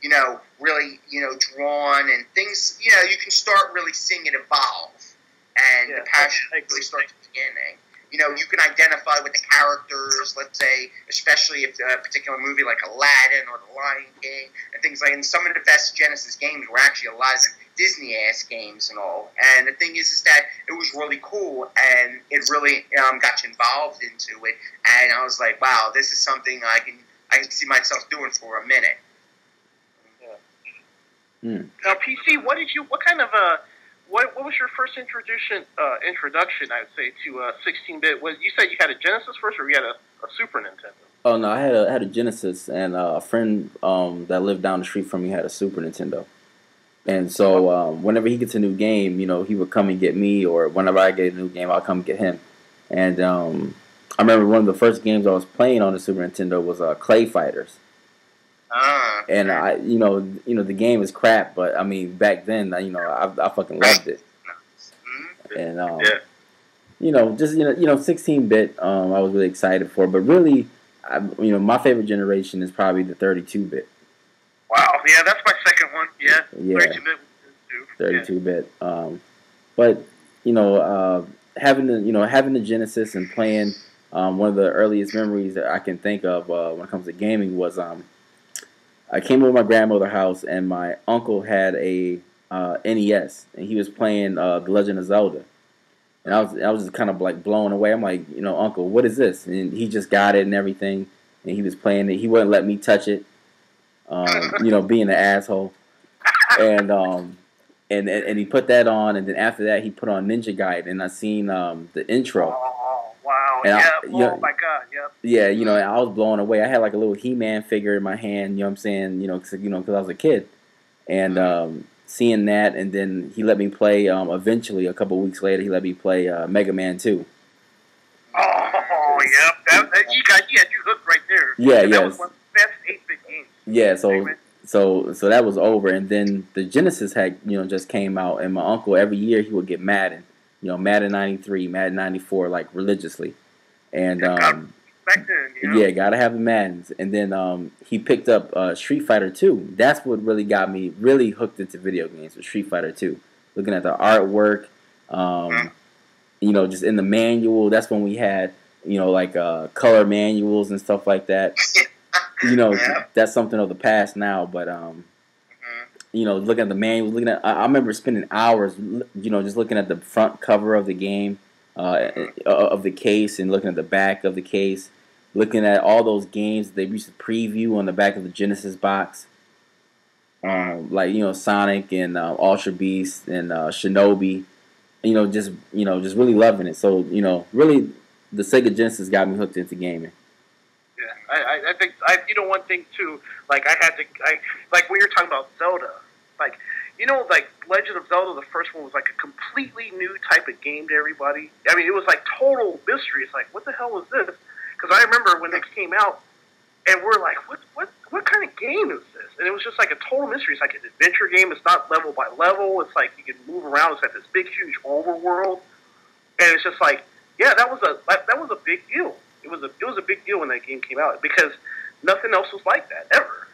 and really, drawn and things. You can start really seeing it evolve, and the passion really starts beginning. you can identify with the characters, let's say, especially if a particular movie like Aladdin or The Lion King and things like that. And some of the best Genesis games were actually a lot of Disney-ass games and all. And the thing is that it was really cool, and it really got you involved into it. And I was like, wow, this is something I can see myself doing for a minute.
Yeah. Now, PC, what was your first introduction? I'd say to 16-bit. You said you had a Genesis first, or you had a Super Nintendo?
Oh no, I had a Genesis, and a friend that lived down the street from me had a Super Nintendo. And so whenever he gets a new game, he would come and get me, or whenever I get a new game, I'll come get him. And I remember one of the first games I was playing on the Super Nintendo was Clay Fighters. And I, the game is crap, but I mean, back then, I fucking loved it. And just 16-bit, I was really excited for. But really, my favorite generation is probably the 32-bit.
Wow, yeah, that's my second one. Yeah, 32-bit.
32-bit. But having the Genesis and playing, one of the earliest memories that I can think of when it comes to gaming was I came over to my grandmother's house, and my uncle had a NES, and he was playing The Legend of Zelda. And I was just kind of like blown away. I'm like, Uncle, what is this? And he just got it and everything, and he was playing it. He wouldn't let me touch it, being an asshole. And he put that on, and then after that, he put on Ninja Gaiden, and I seen the intro.
Oh, wow.
And
oh, my God, yep.
Yeah, and I was blown away. I had like a little He-Man figure in my hand, you know what I'm saying, because I was a kid. And seeing that, and then he let me play, eventually, a couple weeks later, he let me play Mega Man 2.
Oh, yep. He had you hooked right there.
Yeah,
that was one of the best 8-bit games.
Yeah, so that was over, and then the Genesis had, just came out, and my uncle, every year, he would get Madden. Madden 93, Madden 94, like, religiously. And,
back then,
yeah, gotta have the Maddens. And then he picked up Street Fighter 2. That's what really got me really hooked into video games, with Street Fighter 2. Looking at the artwork, just in the manual. That's when we had, like color manuals and stuff like that. That's something of the past now, but looking at the manual, I remember spending hours, just looking at the front cover of the game, of the case, and looking at the back of the case, looking at all those games they used to preview on the back of the Genesis box, like Sonic and Ultra Beast and Shinobi, just really loving it. So really, the Sega Genesis got me hooked into gaming.
I think one thing too, like like when you're talking about Zelda, like Legend of Zelda, the first one was like a completely new type of game to everybody. I mean, it was like total mystery. It's like, what the hell was this? Because I remember when they came out, and we're like, what kind of game is this? And it was just like a total mystery. It's like an adventure game. It's not level by level. It's like you can move around. It's like this big, huge overworld, and it's just like, yeah, that was a big deal. It was a big deal when that game came out, because nothing else was like that ever,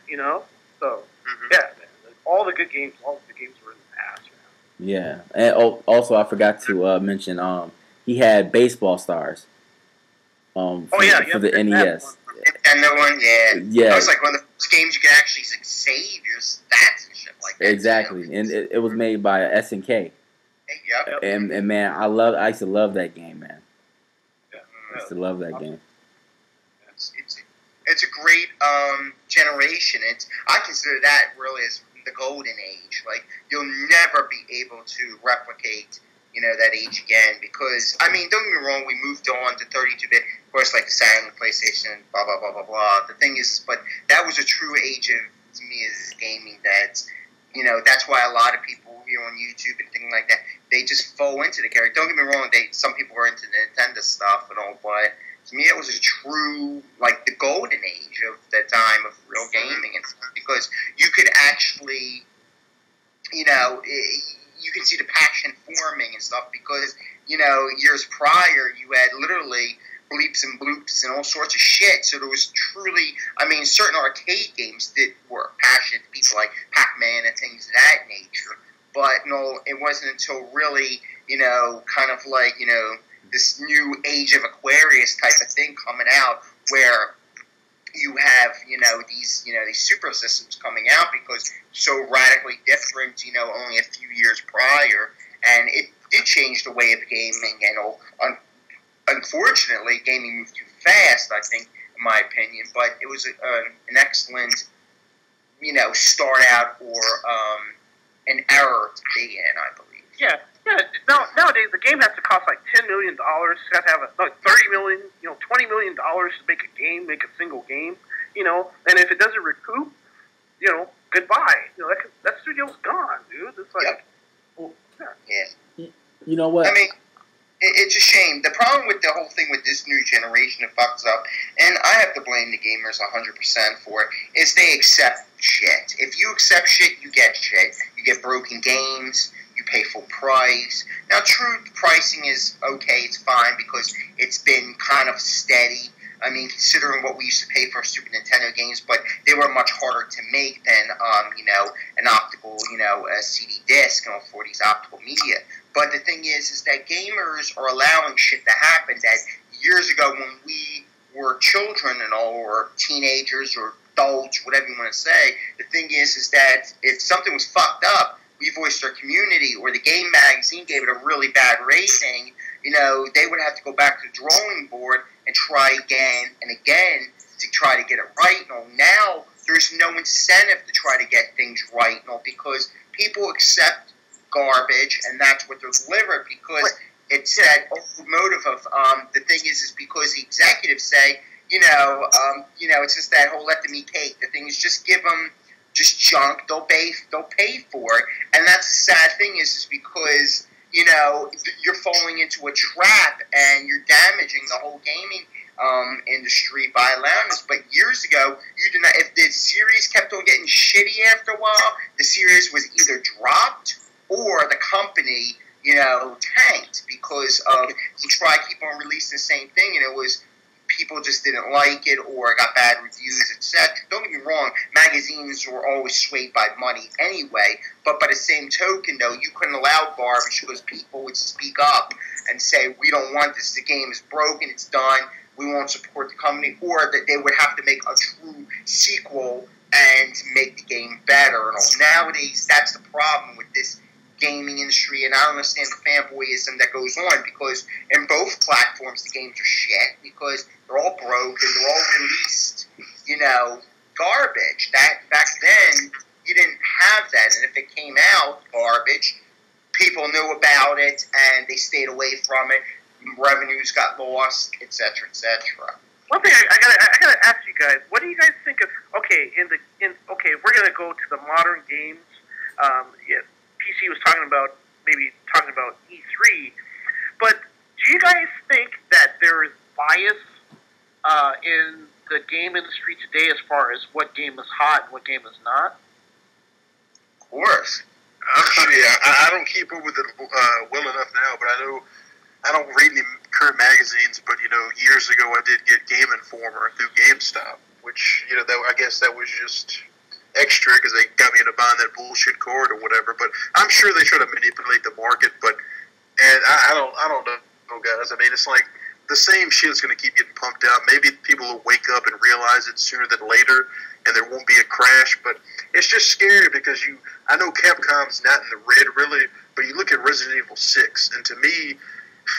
So yeah, man, all the good games were in the past. Man.
Yeah, and also I forgot to mention, he had Baseball Stars. For the NES.
And the one,
yeah.
It was like one of the first games you could actually save your stats and shit like that.
Exactly, and it was made by SNK.
Yep.
And man, I used to love that game, man. I used to love that game.
It's a great generation. I consider that really as the golden age. Like, you'll never be able to replicate, that age again, because, I mean, don't get me wrong, we moved on to 32-bit, of course, like the Saturn, PlayStation, blah, blah, blah, blah, blah. The thing is, but that was a true age of, to me, as gaming, that's why a lot of people here on YouTube and things like that, they just fall into the character. Don't get me wrong, some people were into Nintendo stuff and all, but to me, it was a true, like, the golden age of the time of real gaming and stuff, because you could actually, you can see the passion forming and stuff, because, years prior, you had literally bleeps and bloops and all sorts of shit, so there was truly, I mean, certain arcade games that were passionate to people, like Pac-Man and things of that nature, but no, it wasn't until really, kind of like, this new age of Aquarius type of thing coming out, where you have, these super systems coming out because so radically different, only a few years prior, and it did change the way of gaming, and unfortunately, gaming moved too fast, I think, in my opinion, but it was an excellent, start out or an error to be in, I believe.
Yeah. Nowadays, the game has to cost like $10 million. It has to have $30 million, $20 million to make a game, make a single game, and if it doesn't recoup, goodbye. That studio's gone, dude. It's like,
yep.
Well,
yeah.
You know what?
I mean, it's a shame. The problem with the whole thing with this new generation that fucks up, and I have to blame the gamers 100% for it, is they accept shit. If you accept shit, you get shit. You get broken games. You pay full price. Now, true, pricing is okay. It's fine because it's been kind of steady. I mean, considering what we used to pay for Super Nintendo games, but they were much harder to make than, an optical, a CD disc, for these optical media. But the thing is that gamers are allowing shit to happen that years ago when we were children and all, or teenagers or adults, whatever you want to say, the thing is that if something was fucked up, we voiced our community, or the game magazine gave it a really bad rating, they would have to go back to the drawing board and try again and again to try to get it right. Now there's no incentive to try to get things right, because people accept garbage, and that's what they're delivered, because it's that old motive of the thing is because the executives say, it's just that whole let them eat cake. The thing is, just give them just junk. They'll pay for it, and that's the sad thing is because you're falling into a trap and you're damaging the whole gaming industry by allowing this. But years ago, you did not. If the series kept on getting shitty after a while, the series was either dropped or the company, tanked because of to try to keep on releasing the same thing, and it was. People just didn't like it or got bad reviews, etc. Don't get me wrong, magazines were always swayed by money anyway, but by the same token, though, you couldn't allow garbage because people would speak up and say, we don't want this, the game is broken, it's done, we won't support the company, or that they would have to make a true sequel and make the game better. And all. Nowadays, that's the problem with this gaming industry, and I don't understand the fanboyism that goes on, because in both platforms the games are shit because they're all broke and they're all released, garbage. That back then you didn't have that, and if it came out garbage, people knew about it and they stayed away from it. Revenues got lost, etc., etc.
One thing I gotta ask you guys: what do you guys think of? Okay, we're gonna go to the modern games. PC was talking about E3, but do you guys think that there is bias in the game industry today as far as what game is hot and what game is not?
Of course.
I don't keep up with it well enough now, but I don't read any current magazines. But years ago I did get Game Informer through GameStop, which I guess that was just extra because they got me into buying that bullshit card or whatever. But I'm sure they try to manipulate the market. And I don't know, guys. I mean, it's like the same shit's going to keep getting pumped out. Maybe people will wake up and realize it sooner than later, and there won't be a crash. But it's just scary because I know Capcom's not in the red really, but you look at Resident Evil 6, and to me,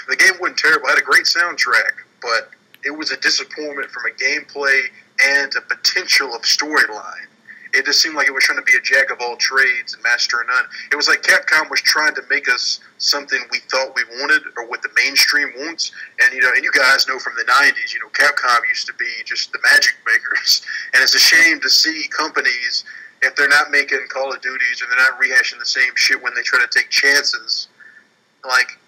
the game wasn't terrible. It had a great soundtrack, but it was a disappointment from a gameplay and a potential of storyline. It just seemed like it was trying to be a jack of all trades and master of none. It was like Capcom was trying to make us something we thought we wanted, or what the mainstream wants. And and you guys know from the '90s, Capcom used to be just the magic makers. And it's a shame to see companies, if they're not making Call of Duties or they're not rehashing the same shit when they try to take chances. Like,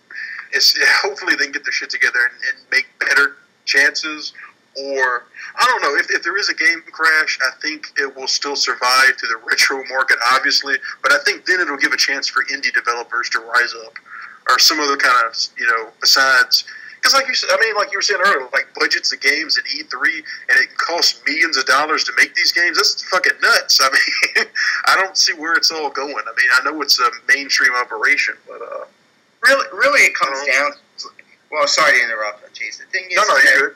hopefully they can get their shit together and make better chances. Or, I don't know, if there is a game crash, I think it will still survive through the retro market, obviously, but I think then it'll give a chance for indie developers to rise up, or some other kind of, besides, because like you were saying earlier, like budgets of games at E3, and it costs millions of dollars to make these games, that's fucking nuts. I mean, I don't see where it's all going. I mean, I know it's a mainstream operation, but,
Really, it comes down to, Well, sorry to interrupt, Chase. The thing is,
No, you're good.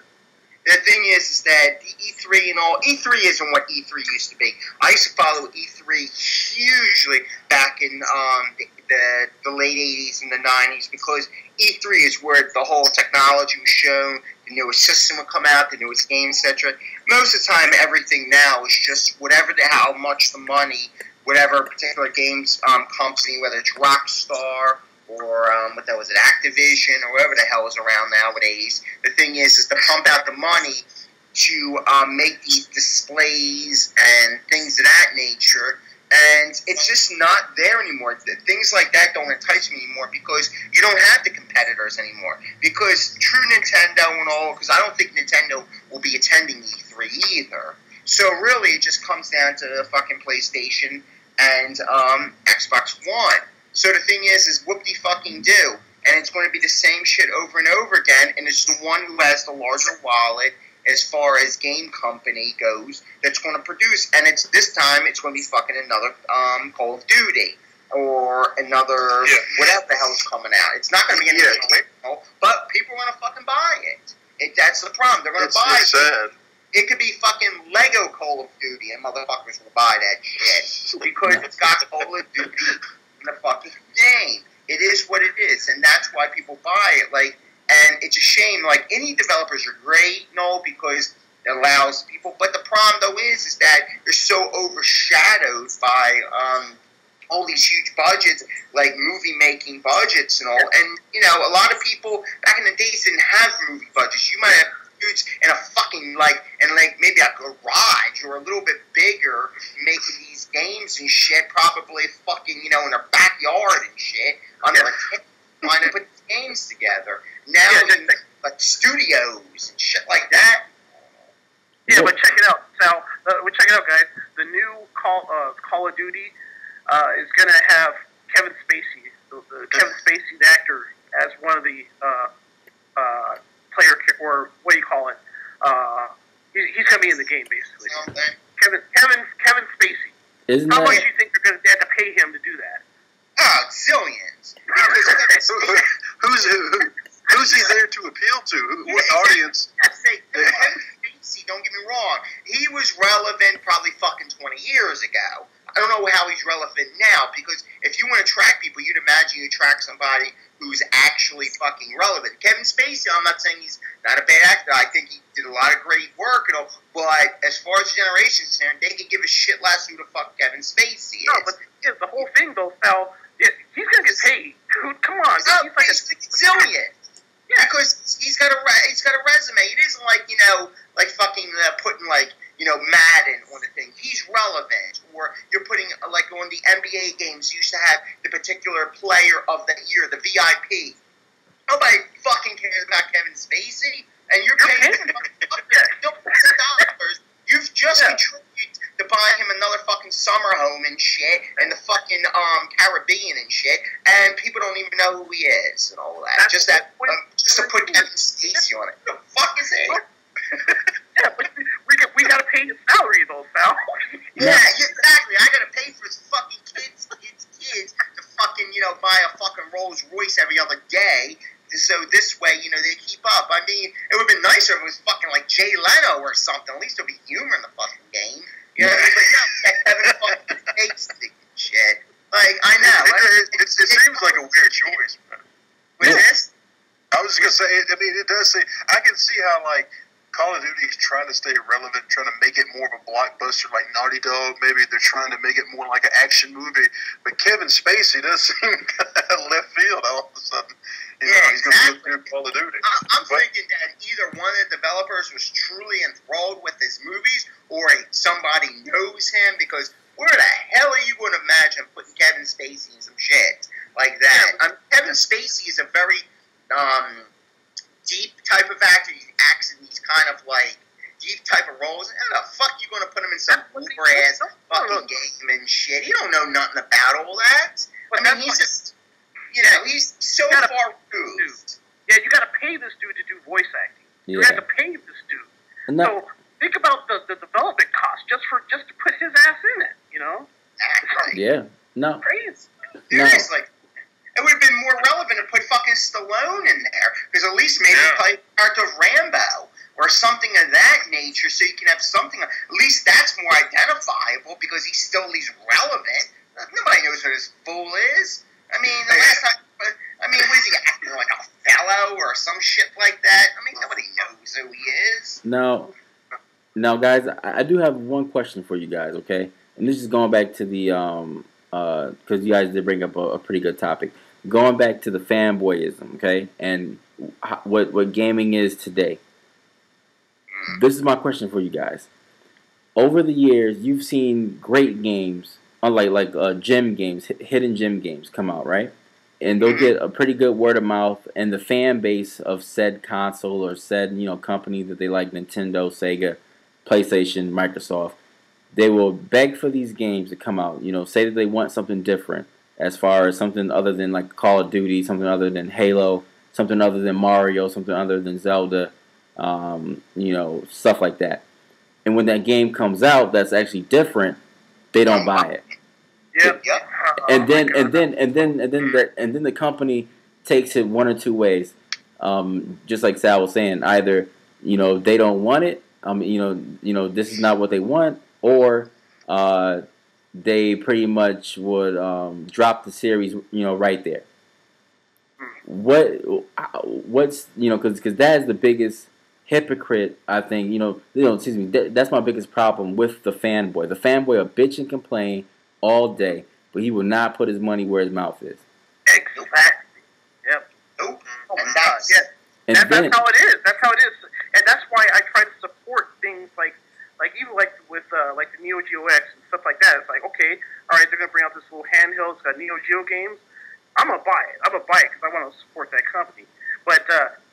The thing is that the E3 and all, E3 isn't what E3 used to be. I used to follow E3 hugely back in the late 80s and the 90s because E3 is where the whole technology was shown, the newest system would come out, the newest game, etc. Most of the time, everything now is just how much the money, whatever particular games company, whether it's Rockstar or what that was, it Activision or whatever the hell is around nowadays. The thing is to pump out the money to make these displays and things of that nature, and it's just not there anymore. Things like that don't entice me anymore because you don't have the competitors anymore. Because true Nintendo and all, because I don't think Nintendo will be attending E3 either. So really, it just comes down to the fucking PlayStation and Xbox One. So the thing is whoop-de-fucking-do. And it's going to be the same shit over and over again, and it's the one who has the larger wallet as far as game company goes that's going to produce. And this time it's going to be fucking another Call of Duty or another whatever the hell's coming out. It's not going to be anything original, but people are going to fucking buy it. That's the problem. They're going to buy it.
Sad.
It could be fucking Lego Call of Duty, and motherfuckers will buy that shit because it's got Call of Duty in the fucking game. It is what it is, and that's why people buy it. And it's a shame. Indie developers are great, because it allows people. But the problem, though, is that they're so overshadowed by all these huge budgets, like movie-making budgets and all. And, a lot of people back in the days didn't have movie budgets. You might have dudes in a fucking, maybe a garage or a little bit bigger making these games and shit, probably fucking, in their backyard and shit, under a tent, trying to put games together. Now, studios and shit like that.
Yeah, but check it out, Sal. Check it out, guys. The new Call of Duty is going to have Kevin Spacey, the Kevin Spacey, the actor, as one of the player, or what do you call it? He's going to be in the game, basically. Kevin Spacey. How much do you think they're going to have to pay him to do that?
Oh, zillions.
Who's he there to appeal to? What audience?
Kevin Spacey, don't get me wrong. He was relevant probably fucking 20 years ago. I don't know how he's relevant now, because if you want to track people, you'd imagine you track somebody who's actually fucking relevant. Kevin Spacey, I'm not saying he's not a bad actor. I think he did a lot of great work and all, but as far as the generation's concerned, they could give a shit less who the fuck Kevin Spacey is.
No, but the whole thing, though, Sal, he's going to get paid. Dude, come on.
He's like a zillion. Yeah, because he's got a resume. It isn't like fucking putting Madden on the thing. He's relevant. Or you're putting on the NBA games, you used to have the particular player of the year, the VIP. Nobody fucking cares about Kevin Spacey, and you're paying him $1,000,000. You've just contributed to buying him another fucking summer home and shit, and the fucking Caribbean and shit, and people don't even know who he is and all that. Just to put Kevin Spacey on it. Who the fuck is it?
Yeah, but we gotta pay his salary though, Sal.
Yeah, exactly. I gotta pay for his fucking kids to fucking buy a fucking Rolls Royce every other day. So this way, they keep up. I mean, it would have been nicer if it was fucking like Jay Leno or something. At least there'll be humor in the fucking game. You know what I mean? But no, having a fucking fake stick and shit. I know.
It seems like a weird choice, man.
With this?
I was just going to say, it does say, I can see how, Call of Duty is trying to stay relevant, trying to make it more of a blockbuster like Naughty Dog. Maybe they're trying to make it more like an action movie. But Kevin Spacey does seem left field all of a sudden. He's going to be a good Call of Duty.
I'm thinking that either one of the developers was truly enthralled with his movies, or somebody knows him, because where the hell are you going to imagine putting Kevin Spacey in some shit like that? Kevin Spacey is a very deep type of actor. He acts in these kind of deep type of roles. How the fuck you going to put him in some over-ass fucking game and shit? He don't know nothing about all that. He's just, he's so far removed.
Yeah, you got to pay this dude to do voice acting. You have to pay this dude. So think about the development cost just to put his ass in it.
Exactly.
Yeah. No.
Crazy.
Seriously. It would have been more relevant to put fucking Stallone in there. Because at least maybe play the character of Rambo or something of that nature, so you can have something. At least that's more identifiable because he's still at least relevant. Nobody knows who this fool is. I mean, the last time. I mean, what is he acting like, Othello or some shit like that? I mean, nobody knows who he is.
Now, guys, I do have one question for you guys, okay? And this is going back to the because you guys did bring up a pretty good topic. Going back to the fanboyism, okay, and what gaming is today. This is my question for you guys. Over the years, you've seen great games, unlike gem games, hidden gem games come out, right? And they'll get a pretty good word of mouth, and the fan base of said console or said company that they like, Nintendo, Sega, PlayStation, Microsoft, they will beg for these games to come out. Say that they want something different, as far as something other than like Call of Duty, something other than Halo, something other than Mario, something other than Zelda, stuff like that. And when that game comes out, that's actually different. They don't buy it.
Yep.
And then the company takes it one or two ways. Just like Sal was saying, either they don't want it. This is not what they want, or they pretty much would drop the series, right there. What's because that is the biggest hypocrite, I think. Excuse me. That's my biggest problem with the fanboy. The fanboy will bitch and complain all day, but he will not put his money where his mouth is.
Exactly. Yep.
Nope.
Oh my God. Yeah.
And
that's how it is. That's how it is. And that's why I try to support things like even with like the Neo Geo X and stuff like that. It's like, okay, all right, they're gonna bring out this little handheld. It's got Neo Geo games. I'm gonna buy it. Because I want to support that company. But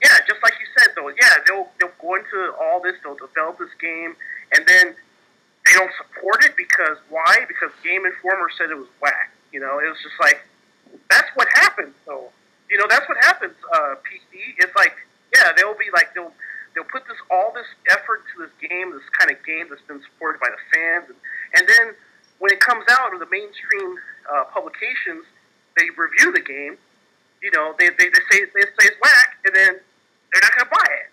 yeah, just like you said though, yeah, they'll go into all this. They'll develop this game, and then they don't support it because why? Because Game Informer said it was whack. It was just like, that's what happens. So, that's what happens. PC. It's like, yeah, they'll be like they'll put all this effort to this game, this kind of game that's been supported by the fans, and then when it comes out of the mainstream publications, they review the game. They say it's whack, and then they're not gonna buy it.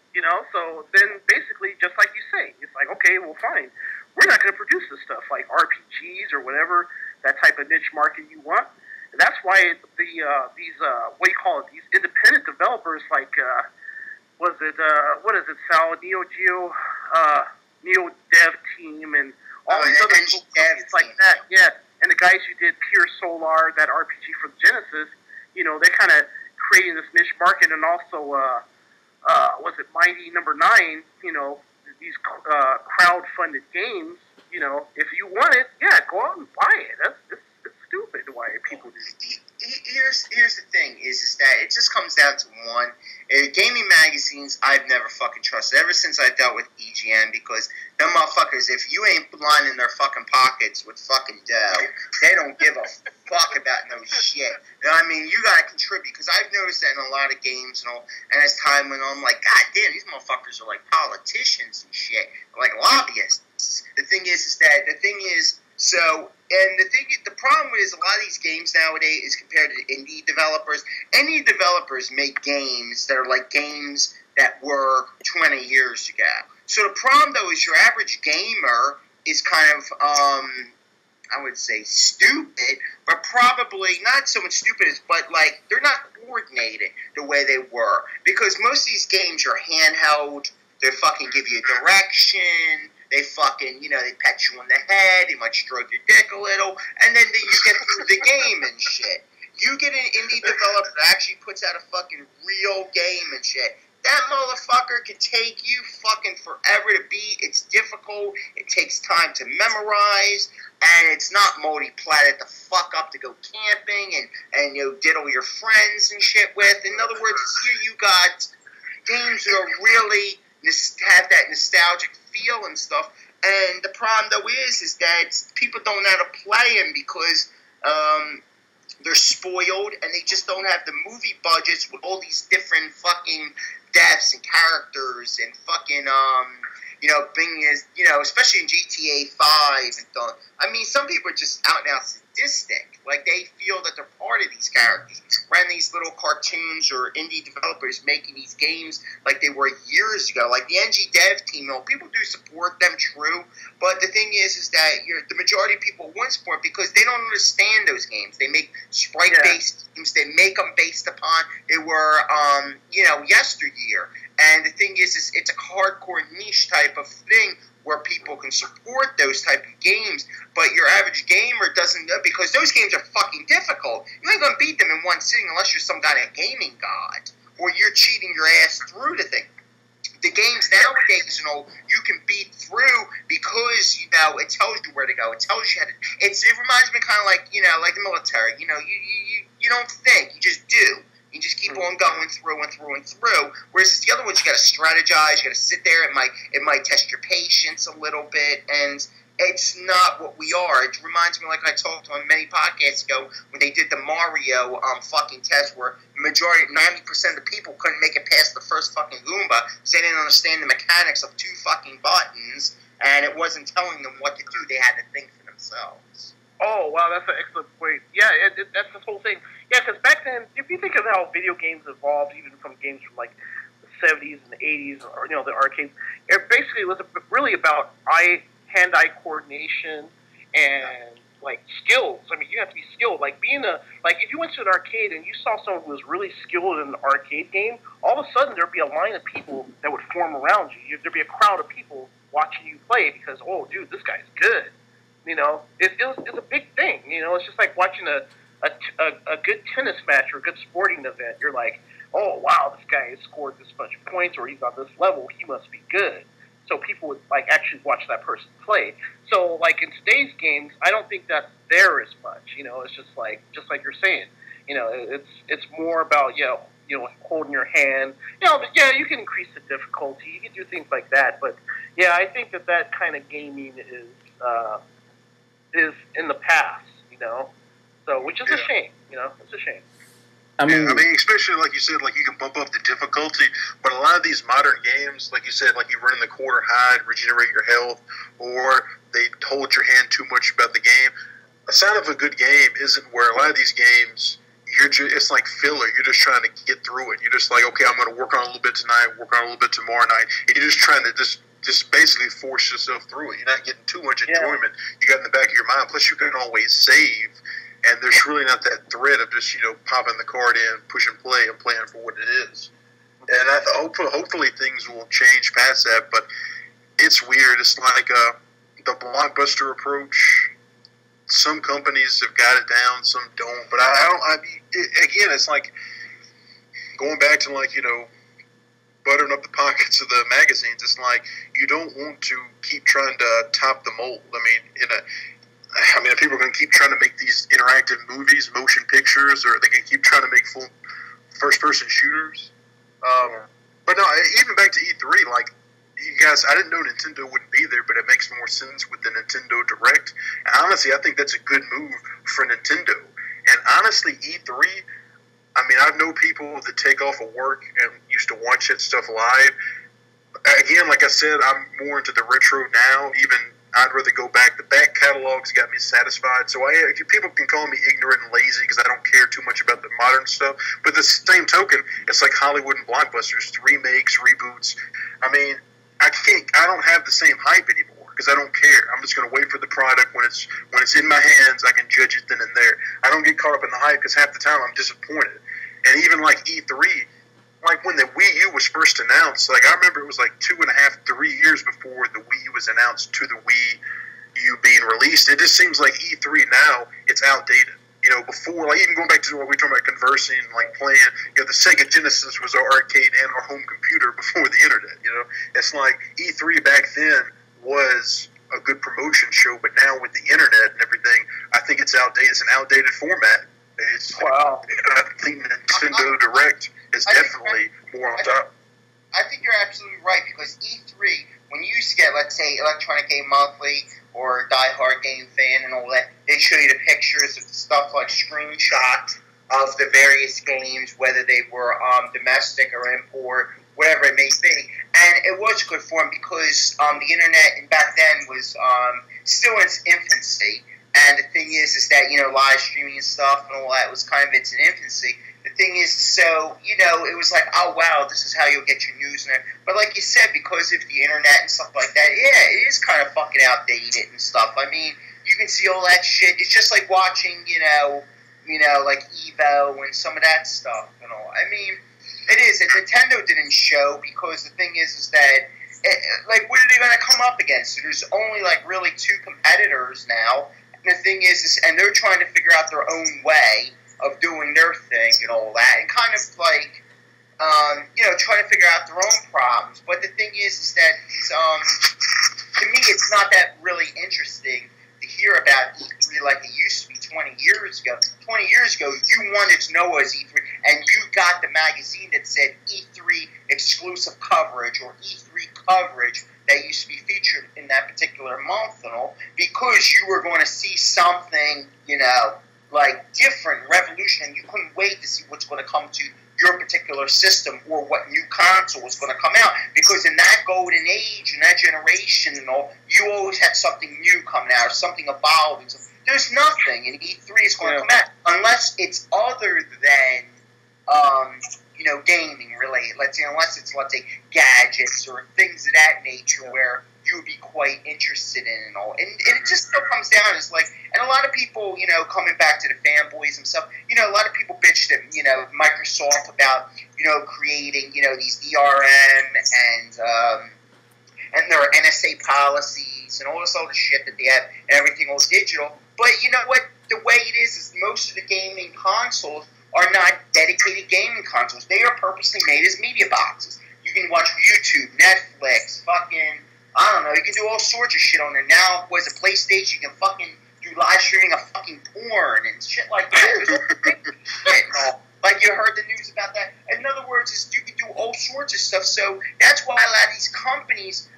So then basically, just like you say, it's like, okay, well, fine. We're not going to produce this stuff like RPGs or whatever, that type of niche market you want. And that's why these these independent developers like what is it, Sal, Neo Geo, Neo Dev Team, and all these other companies like that. Yeah, and the guys who did Pure Solar, that RPG for the Genesis, they're kind of creating this niche market, and also was it Mighty Number 9? These crowd-funded games, if you want it, yeah, go out and buy it. It's stupid why people do.
Here's the thing is that it just comes down to one. Gaming magazines I've never fucking trusted ever since I dealt with EGM, because them motherfuckers, if you ain't lining their fucking pockets with fucking dough, they don't give a fuck about no shit. You gotta contribute, because I've noticed that in a lot of games and as time went on, I'm like, god damn, these motherfuckers are like politicians and shit, like lobbyists. The thing is the problem is a lot of these games nowadays is compared to indie developers. Indie developers make games that are like games that were 20 years ago. So the problem, though, is your average gamer is kind of, I would say stupid, but probably not so much stupid as, but like they're not coordinated the way they were. Because most of these games are handheld, they fucking give you direction, they fucking, they pat you on the head, they might stroke your dick a little, and then you get through the game and shit. You get an indie developer that actually puts out a fucking real game and shit. That motherfucker can take you fucking forever to beat. It's difficult. It takes time to memorize, and it's not multi-platted the fuck up to go camping and diddle your friends and shit with. In other words, here you got games that are really have that nostalgic feel and stuff. And the problem though is that people don't know how to play them because they're spoiled and they just don't have the movie budgets with all these different fucking deaths and characters and fucking especially in GTA 5 and stuff. Some people are just out and out sadistic. Like, they feel that they're part of these characters. When these little cartoons or indie developers making these games like they were years ago, like the NG Dev team, people do support them, true, but the thing is that the majority of people won't support because they don't understand those games. They make sprite-based games. They make them based upon they were, yesteryear. And the thing is it's a hardcore niche type of thing where people can support those type of games, but your average gamer doesn't know, because those games are fucking difficult. You ain't gonna beat them in one sitting unless you're some kind of gaming god, or you're cheating your ass through the thing. The games nowadays, you can beat through because, it tells you where to go. It tells you how to. It reminds me kind of like, like the military. You don't think, you just do. You just keep on going through and through and through. Whereas the other ones, you got to strategize. You got to sit there. It might test your patience a little bit, and it's not what we are. It reminds me, like I talked on many podcasts ago, when they did the Mario fucking test, where the majority, 90% of the people couldn't make it past the first fucking Goomba because they didn't understand the mechanics of 2 fucking buttons, and it wasn't telling them what to do. They had to think for themselves.
Oh, wow, that's an excellent point. Yeah, that's the whole thing. Yeah, because back then, if you think of how video games evolved, even from games from like the 70s and the 80s, or the arcades, it basically was really about hand-eye coordination and like skills. I mean, you have to be skilled. Like if you went to an arcade and you saw someone who was really skilled in an arcade game, all of a sudden there'd be a line of people that would form around you. There'd be a crowd of people watching you play because, oh, dude, this guy's good. It's a big thing. It's just like watching a good tennis match or a good sporting event. You're like, oh, wow, this guy has scored this much points, or he's on this level. He must be good. So people would like actually watch that person play. So like in today's games, I don't think that's there as much. It's just like you're saying. It's more about holding your hand. But yeah, you can increase the difficulty. You can do things like that. But yeah, I think that kind of gaming is in the past, so which is a shame, it's a shame.
I mean, especially like you said, like you can bump up the difficulty, but a lot of these modern games, like you said, like you run in the quarter hide, regenerate your health, or they hold your hand too much about the game. A sign of a good game isn't where a lot of these games, it's like filler. You're just trying to get through it. You're just like, okay, I'm going to work on a little bit tonight, work on a little bit tomorrow night, and you're just trying to just basically force yourself through it. You're not getting too much enjoyment. You got in the back of your mind. Plus, you can always save, and there's really not that threat of just popping the card in, pushing play, and playing for what it is. And hopefully things will change past that. But it's weird. It's like the blockbuster approach. Some companies have got it down, some don't. But again, it's like going back to buttering up the pockets of the magazines. It's like you don't want to keep trying to top the mold. If people are going to keep trying to make these interactive movies, motion pictures, or they can keep trying to make full first-person shooters. But no, even back to E3, like, you guys, I didn't know Nintendo wouldn't be there, but it makes more sense with the Nintendo Direct. And honestly, I think that's a good move for Nintendo. And honestly, E3, I've known people that take off of work and used to watch that stuff live. Again, like I said, I'm more into the retro now. Even I'd rather go back. The back catalogs got me satisfied. So people can call me ignorant and lazy because I don't care too much about the modern stuff. But the same token, it's like Hollywood and blockbusters, remakes, reboots. I don't have the same hype anymore because I don't care. I'm just going to wait for the product. When it's in my hands, I can judge it then and there. I don't get caught up in the hype because half the time I'm disappointed. And even like E3, like when the Wii U was first announced, like I remember it was like 2.5, 3 years before the Wii U was announced to the Wii U being released. It just seems like E3 now, it's outdated. Before, like even going back to what we were talking about conversing, like playing, the Sega Genesis was our arcade and our home computer before the internet, It's like E3 back then was a good promotion show, but now with the internet and everything, I think it's outdated. It's an outdated format.
Wow.
I think Nintendo Direct is definitely more on top.
I think you're absolutely right, because E3, when you used to get, let's say, Electronic Game Monthly or Die Hard Game Fan and all that, they show you the pictures of the stuff like screenshots of the various games, whether they were domestic or import, whatever it may be. And it was good for them because the internet back then was still in its infancy. And the thing is that, live streaming and stuff and all that was kind of its infancy. The thing is, so, it was like, oh, wow, this is how you'll get your news. But like you said, because of the internet and stuff like that, yeah, it is kind of fucking outdated and stuff. I mean, you can see all that shit. It's just like watching, like Evo and some of that stuff and all. I mean, it is. And Nintendo didn't show because the thing is that, what are they going to come up against? So there's only, really two competitors now. And the thing is, and they're trying to figure out their own way of doing their thing and all that. And kind of trying to figure out their own problems. But the thing is that these, to me, it's not that really interesting to hear about E3 like it used to be 20 years ago. 20 years ago, you wanted to know was E3, and you got the magazine that said E3 exclusive coverage or E3 coverage that used to be featured in that particular month and all, because you were going to see something, different, revolution, and you couldn't wait to see what's going to come to your particular system or what new console was going to come out. Because in that golden age, in that generation and all, you always had something new coming out, or something evolving. So there's nothing, and E3 is going to come out unless it's other than, gaming related. Unless it's, gadgets or things of that nature where you would be quite interested in and all. And it just still comes down as and a lot of people, coming back to the fanboys and stuff, a lot of people bitched at, Microsoft about, creating, these DRM and their NSA policies and all this other shit that they have and everything all digital. But you know what? The way it is most of the gaming consoles are not dedicated gaming consoles. They are purposely made as media boxes. You can watch YouTube, Netflix, fucking, I don't know, you can do all sorts of shit on there. Now, with a PlayStation, you can fucking do live streaming of fucking porn and shit like that. Like you heard the news about that. In other words, you can do all sorts of stuff. So that's why a lot of these companies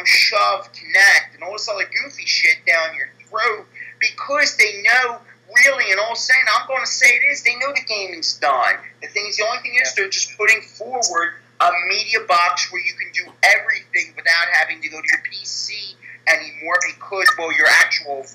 shove Kinect and all this other goofy shit down your throat, because they know, really, and all saying, I'm going to say it is, they know the gaming's done. The only thing is they're just putting forward a media box where you can do everything without having to go to your PC anymore, because, your actual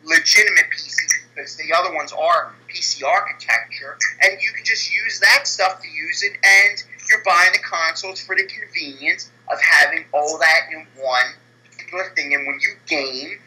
legitimate PC, because the other ones are PC architecture, and you can just use that stuff to use it, and you're buying the consoles for the convenience of having all that in one particular thing. And when you game,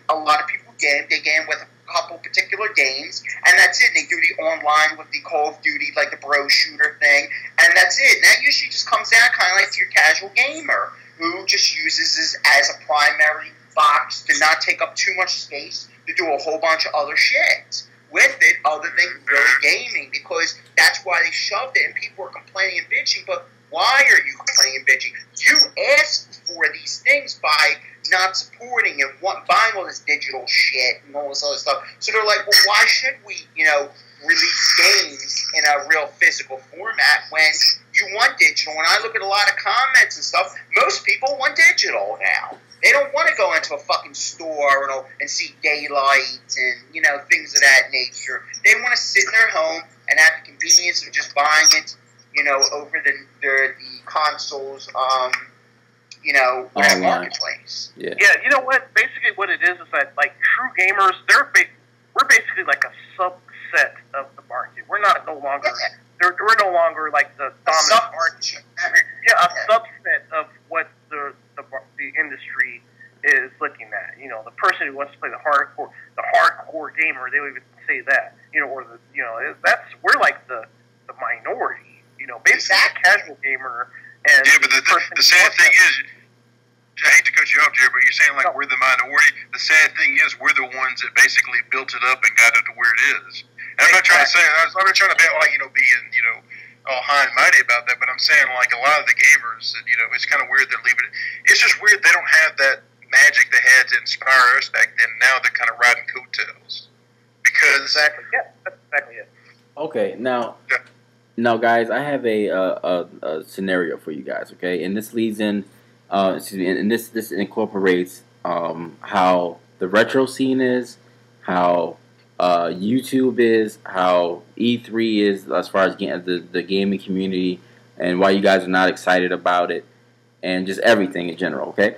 a lot of people game, they game with a couple particular games, and that's it. They do the online with the Call of Duty, like the bro shooter thing, and that's it. And that usually just comes down kind of like to your casual gamer, who just uses this as a primary box to not take up too much space, to do a whole bunch of other shit with it other than really gaming, because that's why they shoved it, and people are complaining and bitching. But why are you complaining and bitching? You asked for these things by not supporting and buying all this digital shit and all this other stuff. So they're like, well, why should we, release games in a real physical format when you want digital? When I look at a lot of comments and stuff, most people want digital now. They don't want to go into a fucking store and see daylight and, things of that nature. They want to sit in their home and have the convenience of just buying it, over the consoles, marketplace.
Yeah, you know what? Basically what it is that, true gamers, we're basically like a subset of the market. We're no longer like the dominant market. Yeah, a subset of what the industry is looking at. The person who wants to play the hardcore gamer, they would even say that. We're like the minority. Basically the casual gamer. And
yeah, but the sad thing is, I hate to cut you off, Jerry, but you're saying we're the minority. The sad thing is, we're the ones that basically built it up and got it to where it is. And I'm not trying to say, I'm not trying to be being, all high and mighty about that, but I'm saying a lot of the gamers, it's kind of weird they're leaving it. It's just weird they don't have that magic they had to inspire us back then. Now they're kind of riding coattails. Because
exactly, yeah, that's exactly it.
Okay, now, guys, I have a scenario for you guys. Okay, and this leads in, and this incorporates how the retro scene is, how YouTube is, how E3 is as far as the gaming community, and why you guys are not excited about it, and just everything in general. Okay,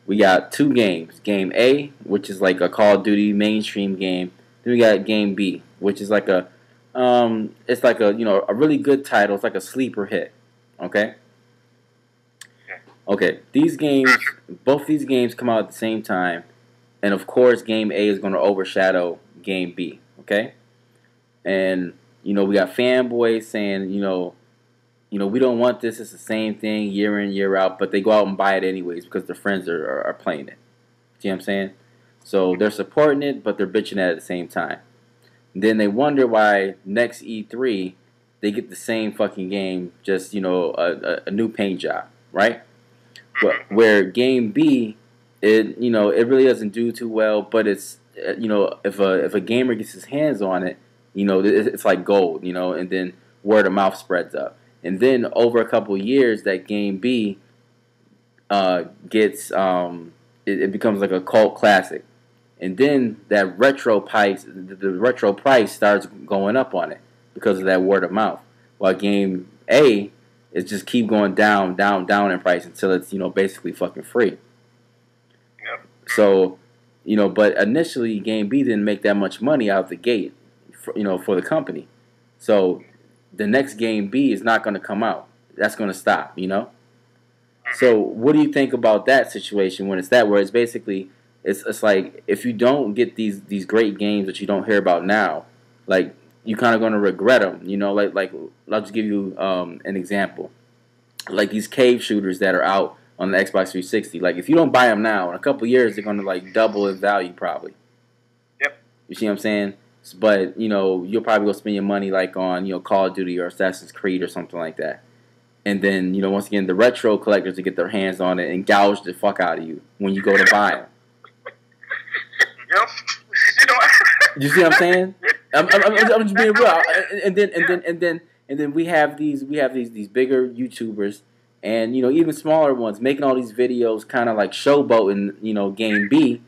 we got two games. Game A, which is like a Call of Duty mainstream game. Then we got Game B, which is like a it's like a a really good title. It's like a sleeper hit. Okay. Okay. These games, both these games come out at the same time, and of course, Game A is going to overshadow Game B. Okay. And we got fanboys saying we don't want this. It's the same thing year in, year out, but they go out and buy it anyways because their friends are playing it. See what I'm saying? So they're supporting it, but they're bitching at the same time. Then they wonder why next E3 they get the same fucking game, just a new paint job, right? But where Game B, it really doesn't do too well, but it's if a gamer gets his hands on it, it's like gold, and then word of mouth spreads up. And then over a couple of years, that Game B gets it becomes like a cult classic, and then that retro price, the retro price starts going up on it because of that word of mouth. While Game A is just keep going down, down, down in price until it's basically fucking free.
Yep.
So but initially Game B didn't make that much money out of the gate, for the company. So the next Game B is not going to come out. That's going to stop, So what do you think about that situation when it's that, where it's basically, it's like, if you don't get these great games that you don't hear about now, like, you're kind of going to regret them, like, I'll just give you an example. Like these cave shooters that are out on the Xbox 360, like, if you don't buy them now, in a couple of years, they're going to, like, double in value probably.
Yep.
You see what I'm saying? But, you'll probably go spend your money like on, Call of Duty or Assassin's Creed or something like that. And then, once again, the retro collectors will get their hands on it and gouge the fuck out of you when you go to buy them.
Yep.
You see what I'm saying? I'm just being real. And then we have these bigger YouTubers and, even smaller ones making all these videos kind of like showboating, Game B,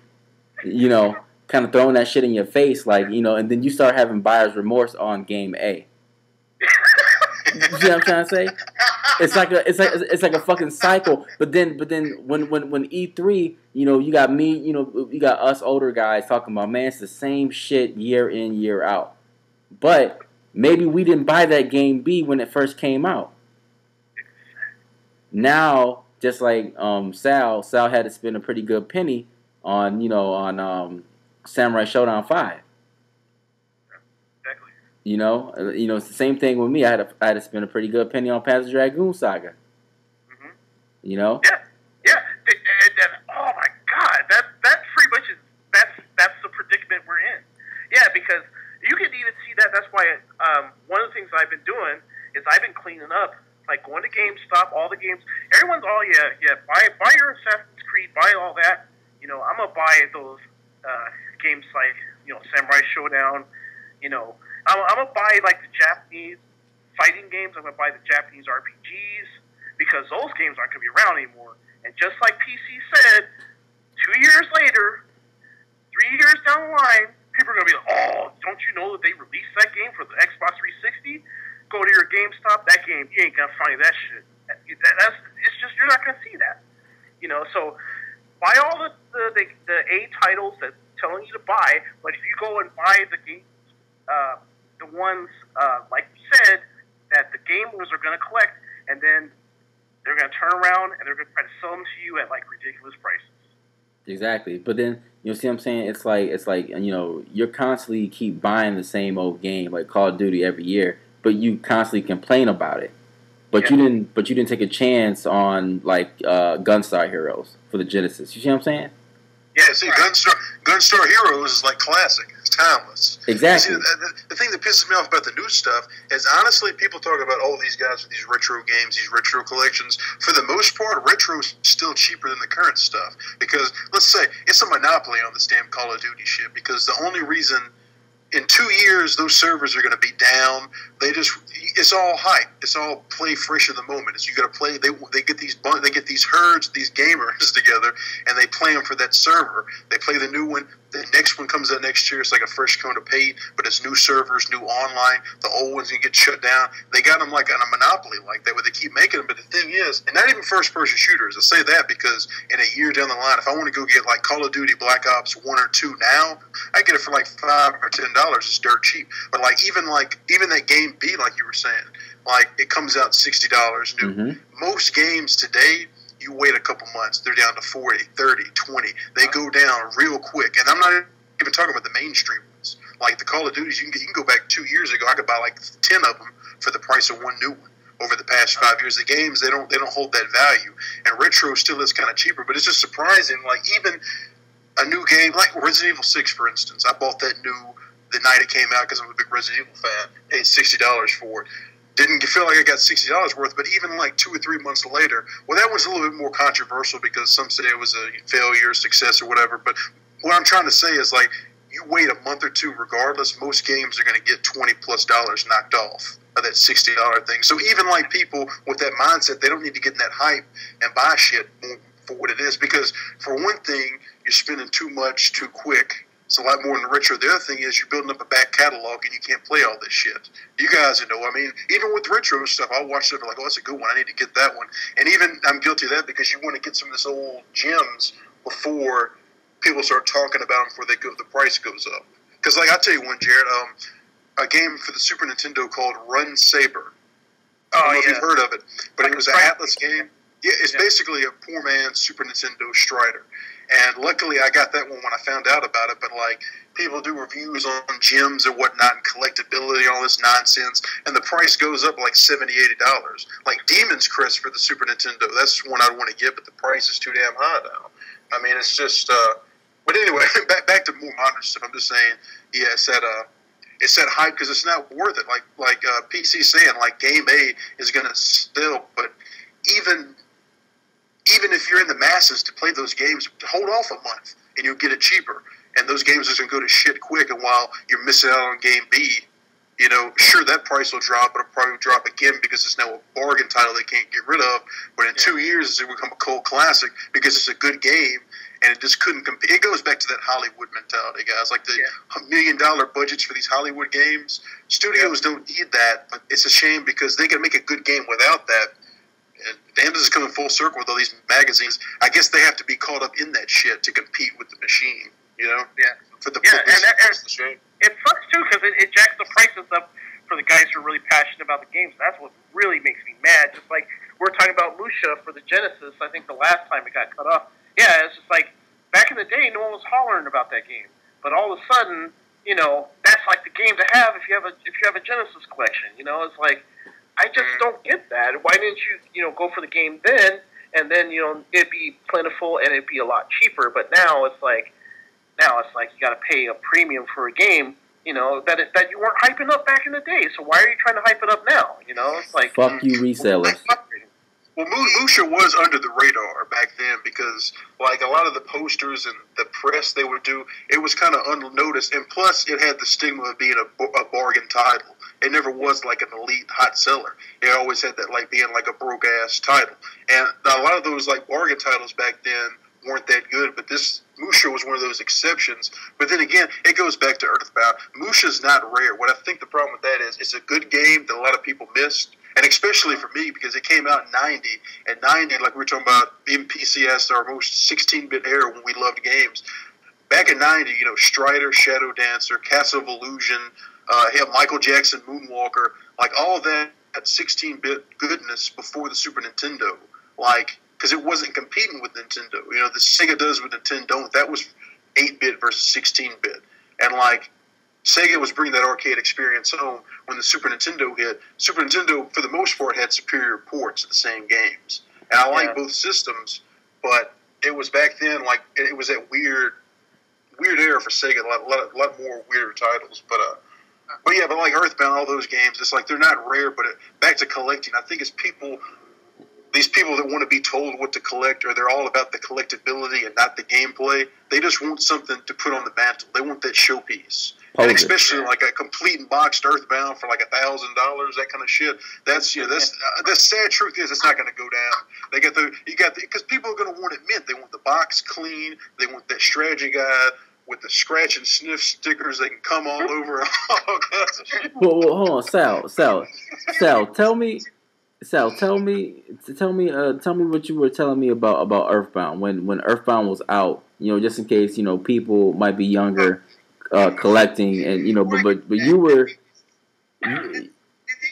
kind of throwing that shit in your face, like, and then you start having buyer's remorse on Game A. You see what I'm trying to say? It's like a fucking cycle. But then when E3, you got me, you got us older guys talking about, man, it's the same shit year in, year out. But maybe we didn't buy that Game B when it first came out. Now, just like Sal had to spend a pretty good penny on Samurai Showdown 5.
Exactly.
It's the same thing with me. I had to spend a pretty good penny on Panzer Dragoon Saga.
Mm-hmm.
Yeah.
And oh my God, that pretty much is that's the predicament we're in. Yeah, because you can even see that. That's why one of the things I've been doing is I've been cleaning up, like going to GameStop, all the games. Everyone's buy your Assassin's Creed, buy all that. I'm gonna buy those games like Samurai Showdown. I'm gonna buy like the Japanese fighting games. I'm gonna buy the Japanese RPGs because those games aren't gonna be around anymore. And just like PC said, 2 years later, 3 years down the line, people are gonna be like, "Oh, don't you know that they released that game for the Xbox 360? Go to your GameStop. That game, you ain't gonna find that shit. It's just you're not gonna see that. So buy all the A titles that's telling you to buy, but if you go and buy the games, the ones like you said that the gamers are going to collect, and then they're going to turn around and they're going to try to sell them to you at like ridiculous prices.
Exactly, but then see what I'm saying? It's like you're constantly keep buying the same old game like Call of Duty every year, but you constantly complain about it. But you didn't take a chance on like Gunstar Heroes for the Genesis. You see what I'm saying?
Yeah, see, Gunstar Heroes is like classic. It's timeless.
Exactly.
See, the thing that pisses me off about the new stuff is, honestly, people talk about, these guys with these retro games, these retro collections. For the most part, retro is still cheaper than the current stuff. Because, let's say, it's a monopoly on this damn Call of Duty shit. Because the only reason, in 2 years, those servers are going to be down. It's all hype. It's all play fresh in the moment. It's, you got to play. They get these herds, these gamers together, and they play them for that server. They play the new one. The next one comes out next year. It's like a fresh coat of paint, but it's new servers, new online. The old ones can get shut down. They got them like on a monopoly like that, where they keep making them. But the thing is, and not even first-person shooters. I say that because in a year down the line, if I want to go get like Call of Duty Black Ops 1 or 2 now, I get it for like $5 or $10. It's dirt cheap. But like even that game B, like you were saying, like it comes out $60 new.
Mm-hmm.
Most games today, you wait a couple months, they're down to 40, 30, 20. They go down real quick. And I'm not even talking about the mainstream ones. Like the Call of Duties, you can go back 2 years ago. I could buy like 10 of them for the price of one new one. Over the past 5 years, the games they don't hold that value. And retro still is kind of cheaper, but it's just surprising. Like even a new game like Resident Evil 6, for instance, I bought that the night it came out because I'm a big Resident Evil fan. Paid $60 for it. Didn't feel like I got $60 worth, but even like 2 or 3 months later, well, that was a little bit more controversial because some say it was a failure, success, or whatever. But what I'm trying to say is, like, you wait a month or two, regardless, most games are going to get $20+ knocked off of that $60 thing. So even like people with that mindset, they don't need to get in that hype and buy shit for what it is, because for one thing, you're spending too much too quick. It's a lot more than retro. The other thing is you're building up a back catalog and you can't play all this shit. You guys know, I mean, even with retro stuff, I'll watch it like, oh, that's a good one. I need to get that one. And even I'm guilty of that because you want to get some of this old gems before people start talking about them before the price goes up. Because like I tell you one, Jared, a game for the Super Nintendo called Run Saber. I don't know if you've heard of it, but like it was an Atlas game. Yeah, it's basically a poor man's Super Nintendo Strider. And luckily I got that one when I found out about it, but like people do reviews on gems and whatnot and collectability and all this nonsense, and the price goes up like $70, $80. Like Demon's Crest for the Super Nintendo, that's one I'd want to get, but the price is too damn high now. I mean, it's just, but anyway, back to more modern stuff. I'm just saying, yeah, it's that hype because it's not worth it. Like PC saying, like Game A is going to still, but even if you're in the masses to play those games, hold off a month and you'll get it cheaper. And those games are going to go to shit quick. And while you're missing out on Game B, you know, sure, that price will drop, but it'll probably drop again because it's now a bargain title they can't get rid of. But in 2 years, it will become a cult classic because it's a good game and it just couldn't compete. It goes back to that Hollywood mentality, guys. Like the $1 million budgets for these Hollywood games. Studios don't need that, but it's a shame because they can make a good game without that. And damn, this is coming full circle with all these magazines. I guess they have to be caught up in that shit to compete with the machine, you know?
Yeah.
For the
and it's a shame. It sucks, too, because it jacks the prices up for the guys who are really passionate about the games. That's what really makes me mad. Just like we're talking about Musha for the Genesis, I think the last time it got cut off. Yeah, it's just like back in the day, no one was hollering about that game. But all of a sudden, you know, that's like the game to have if you have a Genesis collection. You know, it's like, I just don't get that. Why didn't you know, go for the game then, and then, you know, it'd be plentiful and it'd be a lot cheaper. But now it's like you got to pay a premium for a game, you know, that you weren't hyping up back in the day. So why are you trying to hype it up now? You know, it's like
fuck you resellers.
Well, Musha was under the radar back then because, like, a lot of the posters and the press they would do, it was kind of unnoticed. And plus, it had the stigma of being a bargain title. It never was, like, an elite hot seller. It always had that, like, being, like, a broke-ass title. And a lot of those, like, bargain titles back then weren't that good, but this Musha was one of those exceptions. But then again, it goes back to Earthbound. Musha's not rare. What I think the problem with that is it's a good game that a lot of people missed. And especially for me, because it came out in 90. And 90, like we were talking about, MPCS, our most 16-bit era when we loved games. Back in 90, you know, Strider, Shadow Dancer, Castle of Illusion, Michael Jackson, Moonwalker, like all that 16-bit goodness before the Super Nintendo. Like, because it wasn't competing with Nintendo. You know, the Sega does with Nintendo. That was 8-bit versus 16-bit. And, like, Sega was bringing that arcade experience home when the Super Nintendo hit. Super Nintendo, for the most part, had superior ports of the same games. And I like both systems, but it was back then, like, it was that weird era for Sega, a lot more weirder titles. But yeah, but like Earthbound, all those games, it's like they're not rare, but back to collecting, I think it's these people that want to be told what to collect, or they're all about the collectability and not the gameplay. They just want something to put on the mantle. They want that showpiece. And especially like a complete and boxed Earthbound for like $1,000, that kind of shit. That's the sad truth is it's not going to go down. Because people are going to want it mint. They want the box clean. They want that strategy guide. with the scratch and sniff stickers that can come all over all kinds of shit.
Well, hold on, Sal, tell me what you were telling me about Earthbound when Earthbound was out. Just in case people might be younger, collecting, and but you were.
The thing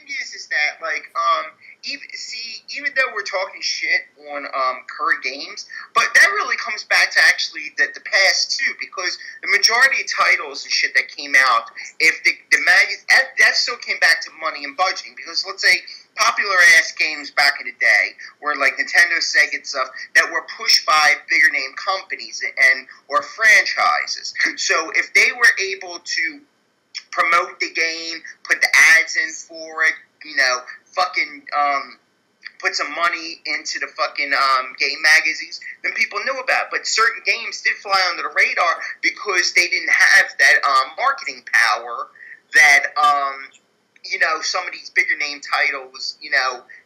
is that even though we're talking shit on current games, but that really comes back to actually the past too, because the majority of titles and shit that came out, if the that still came back to money and budgeting, because let's say popular ass games back in the day were like Nintendo, Sega and stuff that were pushed by bigger name companies and or franchises. So if they were able to promote the game, put the ads in for it, fucking put some money into the fucking game magazines, then people knew about it. But certain games did fly under the radar because they didn't have that marketing power that some of these bigger name titles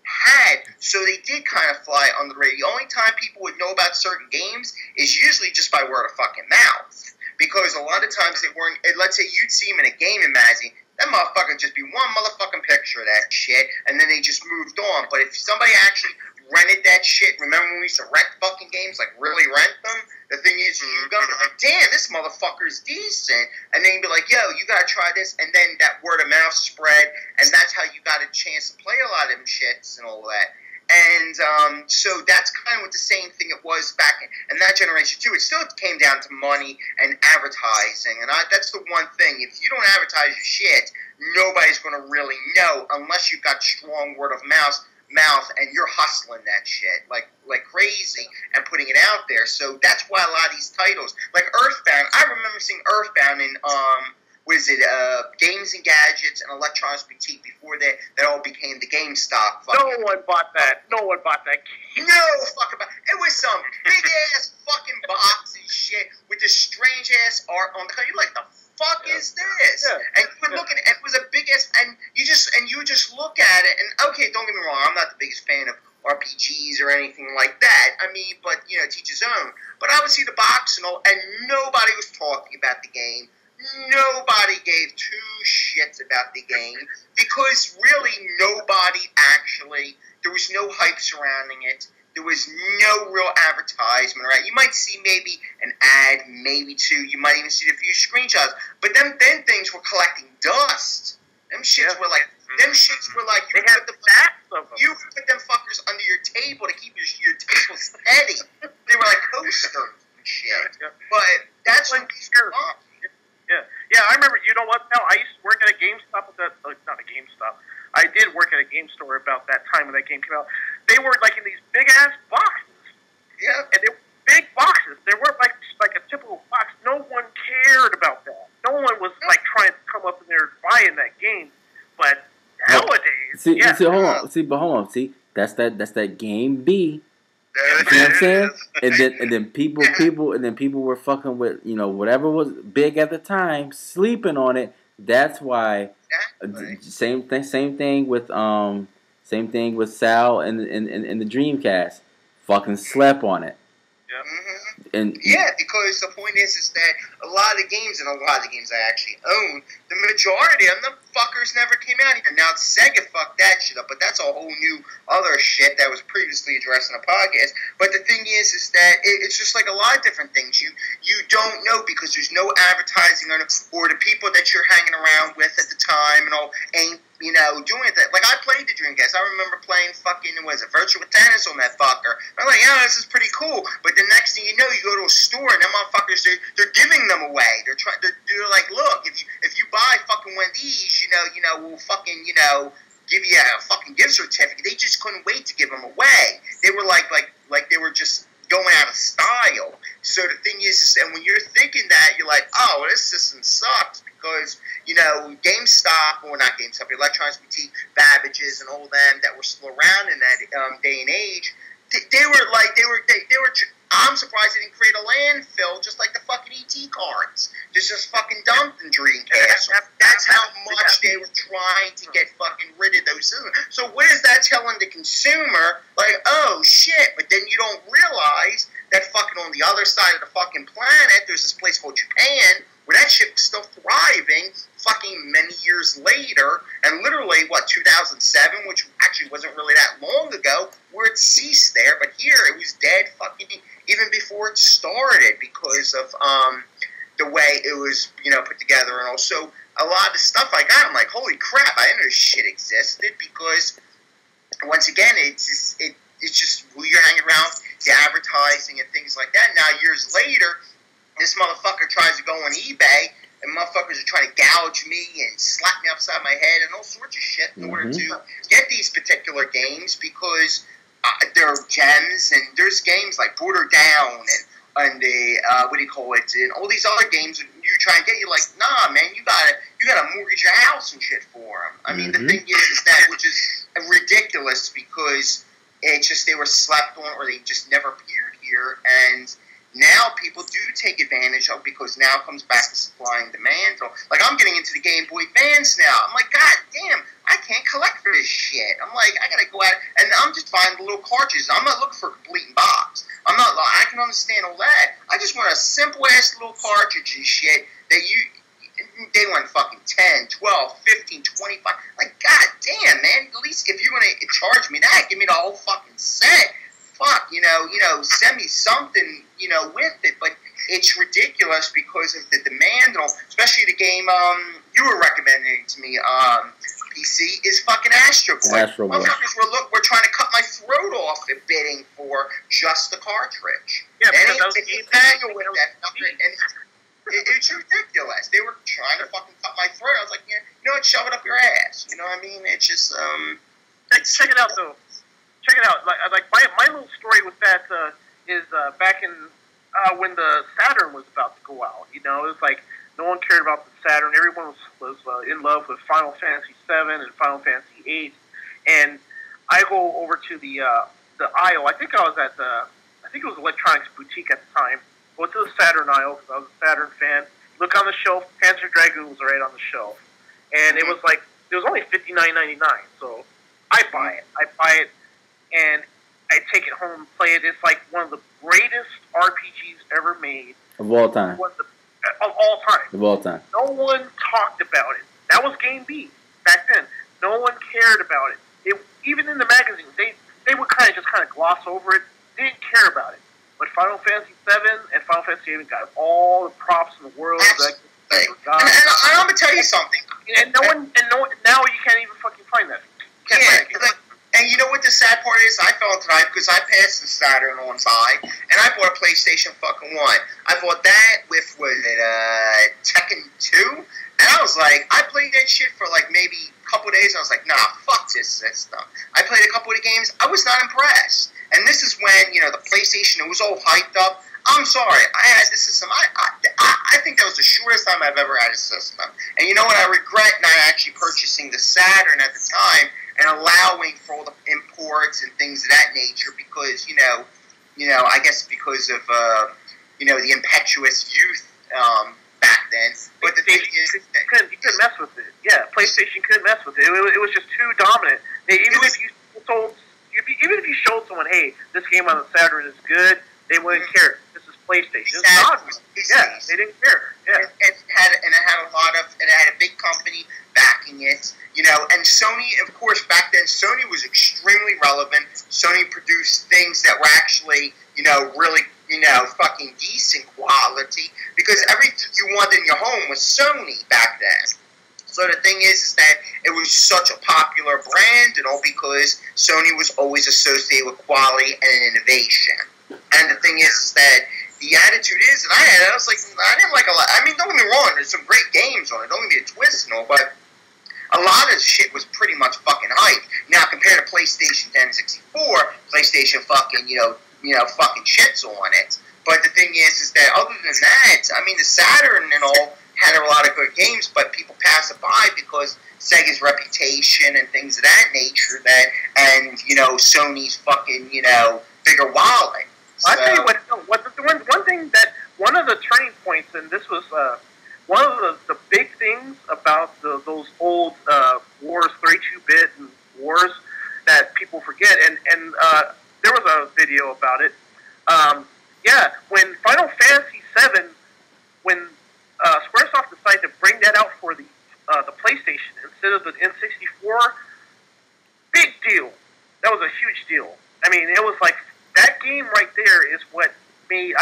had. So they did kind of fly under the radar. The only time people would know about certain games is usually just by word of fucking mouth, because a lot of times they weren't. Let's say you'd see them in a gaming magazine, that motherfucker would just be one motherfucking picture of that shit, and then they just moved on. But if somebody actually rented that shit, remember when we used to rent fucking games, like really rent them? The thing is, you go like, damn, this motherfucker's decent, and then you'd be like, yo, you gotta try this, and then that word of mouth spread, and that's how you got a chance to play a lot of them shits and all that. And so that's kind of what the same thing it was back in that generation too. It still came down to money and advertising, and that's the one thing. If you don't advertise your shit, nobody's going to really know unless you've got strong word of mouth and you're hustling that shit like crazy and putting it out there. So that's why a lot of these titles, like Earthbound, I remember seeing Earthbound in Games and Gadgets and Electronics Boutique before that all became the GameStop.
No one bought that. No
fucking bought. It was some big ass fucking box and shit with this strange ass art on the cover. You're like, the fuck is this?
Yeah.
And you were looking, and it was a big ass, and you would just look at it, and okay, don't get me wrong, I'm not the biggest fan of RPGs or anything like that. I mean, but teach his own. But I would see the box and all, and nobody was talking about the game. Nobody gave two shits about the game because really nobody there was no hype surrounding it. There was no real advertisement, right? You might see maybe an ad, maybe two. You might even see a few screenshots. But then things were collecting dust. Them shits were like you put them fuckers under your table to keep your table steady. They were like coasters and shit. But that's what we want.
Yeah, I remember, you know what, Mel, I used to work at a GameStop, not a GameStop, I did work at a game store about that time when that game came out. They were like in these big-ass boxes.
Yeah.
And they were big boxes. They weren't like a typical box. No one cared about that. No one was like trying to come up in there buying that game. But nowadays,
hold on. See, that's that game B. You know what I'm saying? And then people were fucking with whatever was big at the time, sleeping on it. That's why. Same thing with Sal and the Dreamcast. Fucking slept on it.
Yeah.
And
because the point is that a lot of the games, and a lot of the games I actually own, the majority of them, the fuckers never came out here. Now, Sega fucked that shit up, but that's a whole new other shit that was previously addressed in a podcast. But the thing is that it's just like a lot of different things. You don't know because there's no advertising on it, or the people that you're hanging around with at the time and all ain't doing that. Like, I played the Dreamcast. I remember playing Virtual Tennis on that fucker. I'm like, this is pretty cool. But the next thing you know, you go to a store and them motherfuckers, they're giving them away. They're like, look, if you buy fucking one of these, we'll fucking, give you a fucking gift certificate. They just couldn't wait to give them away. They were like they were just going out of style. So the thing is, and when you're thinking that, you're like, oh, this system sucks because, GameStop, or not GameStop, Electronics Boutique, Babbage's and all them that were still around in that day and age, they were I'm surprised they didn't create a landfill just like the fucking ET cards. Just fucking dumped in Dreamcast. That's how much they were trying to get fucking rid of those systems. So what is that telling the consumer? Like, oh shit, but then you don't realize that fucking on the other side of the fucking planet, there's this place called Japan, where that shit was still thriving fucking many years later, and literally, 2007, which actually wasn't really that long ago, where it ceased there, but here it was dead fucking even before it started because of the way it was, put together, and also a lot of the stuff I got, I'm like, holy crap, I didn't know this shit existed, because once again, it's just who you're hanging around, the advertising and things like that. Now, years later, this motherfucker tries to go on eBay, and motherfuckers are trying to gouge me and slap me upside my head and all sorts of shit in order to get these particular games, because they're gems, and there's games like Border Down and the and all these other games you try and get. You're like, nah, man, you gotta mortgage your house and shit for them. I mean, the thing is that, which is ridiculous, because it's just they were slept on, or they just never appeared here, and now people do take advantage of, because now comes back to supply and demand. So, like, I'm getting into the Game Boy Advance now. I'm like, God damn, I can't collect for this shit. I'm like, I gotta go out, and I'm just buying the little cartridges. I'm not looking for a complete box. I can understand all that. I just want a simple ass little cartridge and shit that they want fucking 10, 12, 15, 25. Like, god damn, man. At least if you're going to charge me that, give me the whole fucking set. Fuck, send me something, with it. But it's ridiculous because of the demand, especially the game you were recommending to me, PC, is fucking Astro Boy. Motherfuckers were trying to cut my throat off at bidding for just the cartridge.
Yeah,
and
because
they hang with that fucking, and it's ridiculous. They were trying to fucking cut my throat. I was like, what, shove it up your ass. You know what I mean? It's just,
check it out, though. Check it out. Like my little story with that is back in when the Saturn was about to go out. It was like no one cared about the Saturn. Everyone was in love with Final Fantasy VII and Final Fantasy VIII. And I go over to the aisle. I think it was Electronics Boutique at the time. Go to the Saturn aisle because I was a Saturn fan. Look on the shelf. Panzer Dragoon was right on the shelf, and it was only $59.99. So I buy it, and I take it home and play it. It's like one of the greatest RPGs ever made
of all time.
Of all time.
Of all time.
No one talked about it. That was Game B back then. No one cared about it. Even in the magazines, they would kind of gloss over it. They didn't care about it. But Final Fantasy VII and Final Fantasy VIII got all the props in the world.
And I'm gonna tell you something.
And now you can't even fucking find that.
And you know what the sad part is? I fell into that because I passed the Saturn on by, and I bought a PlayStation fucking 1. I bought that with, Tekken 2? And I was like, I played that shit for like maybe a couple of days. I was like, nah, fuck this system. I played a couple of the games. I was not impressed. And this is when, the PlayStation, it was all hyped up. I'm sorry, I had this system. I think that was the shortest time I've ever had a system. And you know what? I regret not actually purchasing the Saturn at the time and allowing for all the imports and things of that nature because, I guess because of, the impetuous youth back then. But the thing is,
you couldn't mess with it. Yeah, PlayStation couldn't mess with it. It was just too dominant. Even if you showed someone, hey, this game on the Saturn is good, they wouldn't care. This is PlayStation. Yeah, they didn't care. Yeah,
it had a big company backing it. And Sony, of course, back then, Sony was extremely relevant. Sony produced things that were actually, really, fucking decent quality because everything you wanted in your home was Sony back then. So the thing is that it was such a popular brand and all because Sony was always associated with quality and innovation. And the thing is that the attitude is, and I didn't like a lot. I mean, don't get me wrong, there's some great games on it. Don't get me a twist and all, but a lot of shit was pretty much fucking hype. Now, compared to PlayStation 10 and 64, PlayStation fucking, fucking shits on it. But the thing is that other than that, I mean, the Saturn and all had a lot of good games, but people pass it by because Sega's reputation and things of that nature and Sony's fucking, bigger wallet. So,
I'll tell you one of the turning points, and this was one of the big things about those old wars, 32-bit and wars that people forget, and there was a video about it. instead of the N64, big deal. That was a huge deal. I mean, it was like, that game right there is what made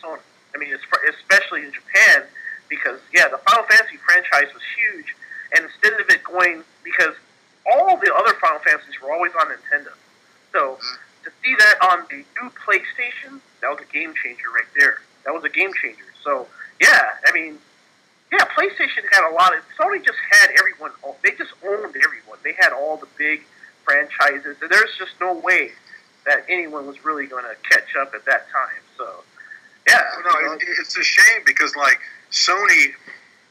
Sony. I mean, especially in Japan, because, yeah, the Final Fantasy franchise was huge, and instead of it going, because all the other Final Fantasies were always on Nintendo. So, to see that on the new PlayStation, that was a game changer right there. That was a game changer. So, yeah, I mean, yeah, PlayStation had a lot of, Sony just had everyone, they just owned everyone. They had all the big franchises, and there's just no way that anyone was really going to catch up at that time. So, yeah.
No, it's a shame because, like, Sony,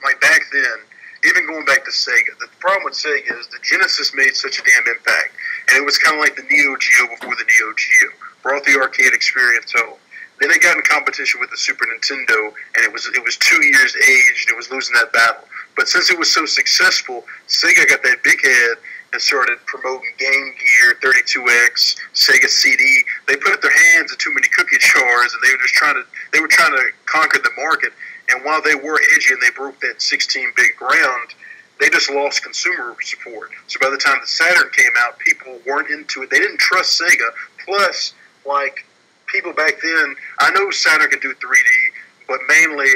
like, back then, even going back to Sega, the problem with Sega is the Genesis made such a damn impact. And it was kind of like the Neo Geo before the Neo Geo. Brought the arcade experience home. Then it got in competition with the Super Nintendo, and it was 2 years aged. It was losing that battle. But since it was so successful, Sega got that big head and started promoting Game Gear, 32X, Sega CD. They put their hands in too many cookie jars, and they were trying to conquer the market. And while they were edgy and they broke that 16-bit ground, they just lost consumer support. So by the time the Saturn came out, people weren't into it. They didn't trust Sega. Plus, like, people back then, I know Saturn could do 3D, but mainly,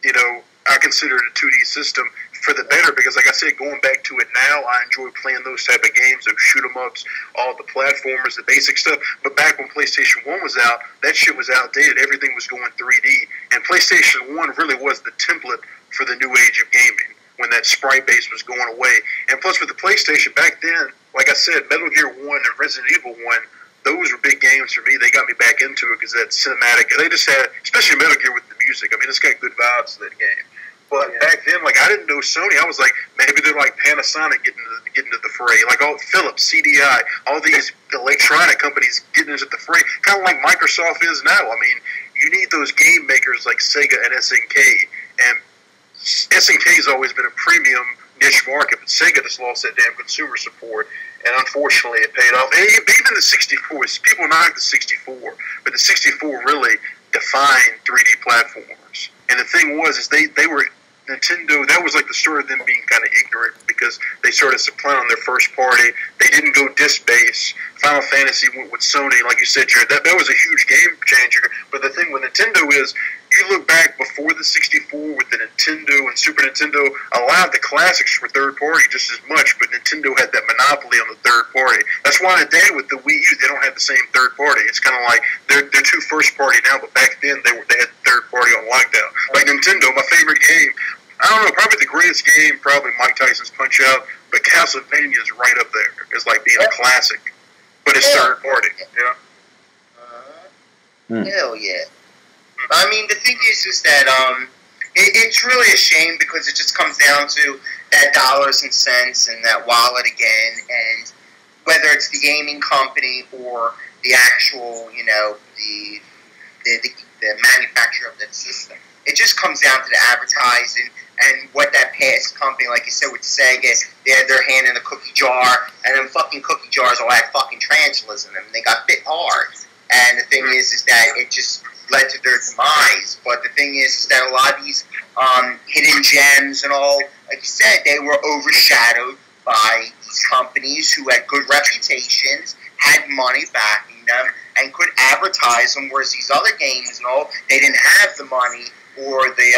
you know, I consider it a 2D system for the better because, like I said, going back to it now, I enjoy playing those type of games, those shoot-em-ups, all the platformers, the basic stuff. But back when PlayStation 1 was out, that shit was outdated. Everything was going 3D. And PlayStation 1 really was the template for the new age of gaming when that sprite base was going away. And plus, with the PlayStation back then, like I said, Metal Gear 1 and Resident Evil 1, those were big games for me. They got me back into it because that cinematic, they just had, especially Metal Gear with the music. I mean, it's got good vibes to that game. But back then, like, I didn't know Sony. I was like, maybe they're like Panasonic getting into the fray. Like, all Philips, CDI, all these electronic companies getting into the fray. Kind of like Microsoft is now. I mean, you need those game makers like Sega and SNK. And SNK has always been a premium niche market, but Sega just lost that damn consumer support. And unfortunately, it paid off. And even the 64, people knock the 64, but the 64 really defined 3D platformers. And the thing was, is they were, Nintendo, that was like the story of them being kind of ignorant because they started supplying on their first party. They didn't go disc-based. Final Fantasy went with Sony, like you said, Jared. That was a huge game changer. But the thing with Nintendo is, you look back before the 64 with the Nintendo and Super Nintendo, a lot of the classics were third party just as much, but Nintendo had that monopoly on the third party. That's why today with the Wii U, they don't have the same third party. It's kind of like they're two first party now, but back then they had third party on lockdown. Like Nintendo, my favorite game, I don't know, probably the greatest game, probably Mike Tyson's Punch Out, but Castlevania is right up there. It's like being a classic, but it's third party. Yeah.
Hell yeah. I mean, the thing is that it's really a shame because it just comes down to that dollars and cents and that wallet again, and whether it's the gaming company or the actual, you know, the manufacturer of that system. It just comes down to the advertising and what that past company, like you said with Sega, they had their hand in the cookie jar, and them fucking cookie jars all had fucking tarantulas in them, and they got bit hard. And the thing is that it just led to their demise. But the thing is that a lot of these hidden gems and all, like you said, they were overshadowed by these companies who had good reputations, had money backing them, and could advertise them, whereas these other games and all, they didn't have the money or the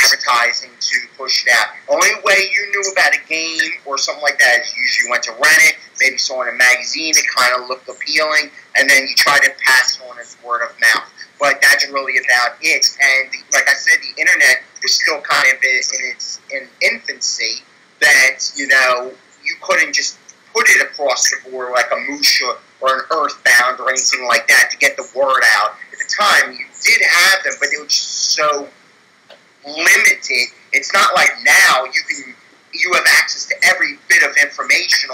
advertising to push it out. Only way you knew about a game or something like that is you usually went to rent it, maybe saw in a magazine, it kind of looked appealing, and then you try to pass it on as word of mouth. But that's really about it. And like I said, the internet was still kind of in its infancy, that, you know, you couldn't just put it across the board like a Musha or an Earthbound or anything like that to get the word out. At the time, you did have them, but they were just so limited. It's not like now you have access to every bit of information,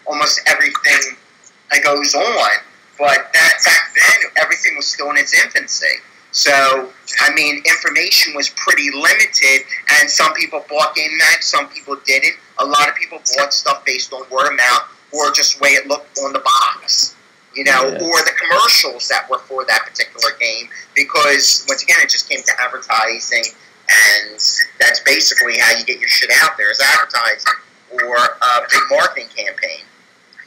almost everything that goes on. But back then, everything was still in its infancy. So, I mean, information was pretty limited, and some people bought game mags, some people didn't. A lot of people bought stuff based on word of mouth or just the way it looked on the box, you know, or the commercials that were for that particular game, because, once again, it just came to advertising, and that's basically how you get your shit out there, is advertising. or a big marketing campaign.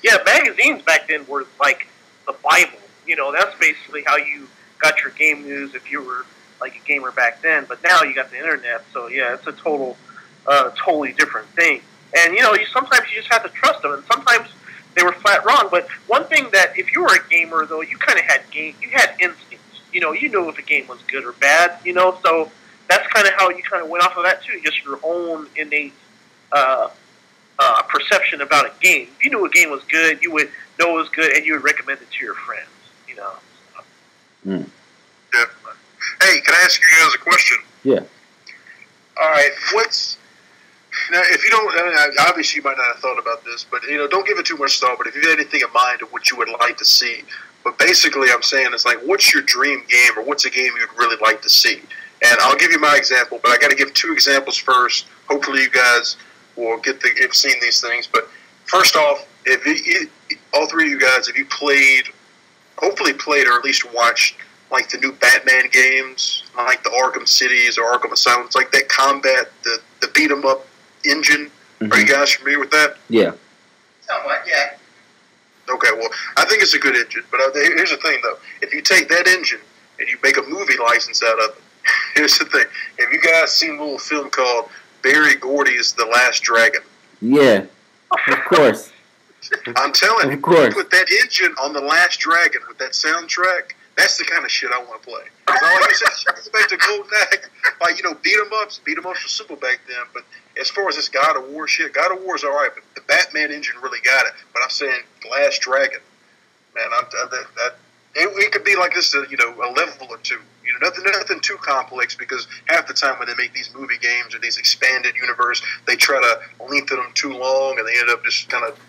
Yeah, magazines back then were like the Bible. You know, that's basically how you got your game news if you were like a gamer back then. But now you got the internet, so yeah, it's a totally different thing. And you know, sometimes you just have to trust them, and sometimes they were flat wrong. But one thing that if you were a gamer though, you kind of had instincts. You know, you knew if a game was good or bad. You know, so that's kind of how you kind of went off of that too, just your own innate perception about a game. If you knew a game was good, you would know it was good, and you would recommend it to your friends. You know.
Mm.
Yeah. Hey, can I ask you guys a question?
Yeah.
All right. Now, if you don't, obviously you might not have thought about this, but you know, don't give it too much thought. But if you have anything in mind of what you would like to see, but basically, I'm saying it's like, what's your dream game, or what's a game you'd really like to see? And I'll give you my example, but I got to give 2 examples first. Hopefully, you guys will have seen these things. But first off, all 3 of you guys, if you hopefully played or at least watched like the new Batman games, like the Arkham Cities or Arkham Asylum, it's like that combat, the beat 'em up engine.
Mm-hmm.
Are you guys familiar with that?
Yeah.
Somewhat, yeah.
Okay, well, I think it's a good engine, but here's the thing, though. If you take that engine and you make a movie license out of it, here's the thing. Have you guys seen a little film called Barry Gordy's The Last Dragon?
Yeah. Of course.
I'm telling you,
of course.
Put that engine on The Last Dragon with that soundtrack, that's the kind of shit I want to play. Because like you said, go back to Golden Axe, like, you know, beat 'em ups were simple back then, but as far as this God of War shit, God of War is all right, but the Batman engine really got it. But I'm saying Last Dragon, man, it could be like this, you know, a level or 2. You know, nothing too complex, because half the time when they make these movie games or these expanded universe, they try to lengthen them too long, and they end up just kind of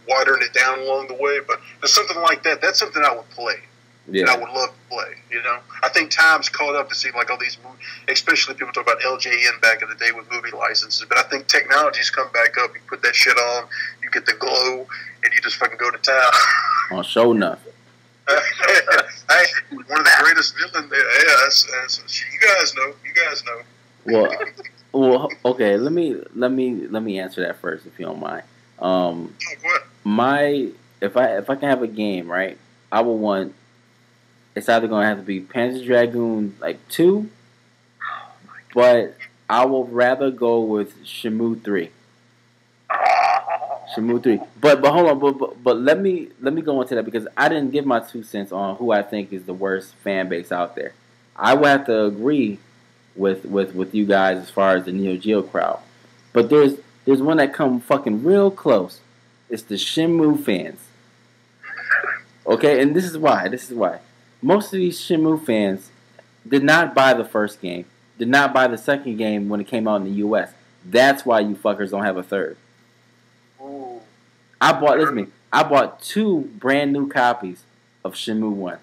watering it down along the way. But there's something like that. That's something I would play.
Yeah.
And I would love to play, you know. I think time's caught up to see like all these movies, especially people talk about LJN back in the day with movie licenses. But I think technology's come back up. You put that shit on, you get the glow, and you just fucking go to town.
On show enough.
Hey, one of the greatest villains there. Yeah, you guys know. You guys know.
Well, okay. Let me answer that first, if you don't mind.
What?
If I can have a game, right, I would want. It's either gonna have to be Panzer Dragoon like 2, but I would rather go with Shenmue 3. Shenmue 3. But hold on, but let me go into that, because I didn't give my 2 cents on who I think is the worst fan base out there. I would have to agree with you guys as far as the Neo Geo crowd. But there's one that come fucking real close. It's the Shenmue fans. Okay, and this is why. Most of these Shenmue fans did not buy the first game, did not buy the second game when it came out in the U.S. That's why you fuckers don't have a third.
Ooh.
I bought 2 brand new copies of Shenmue 1.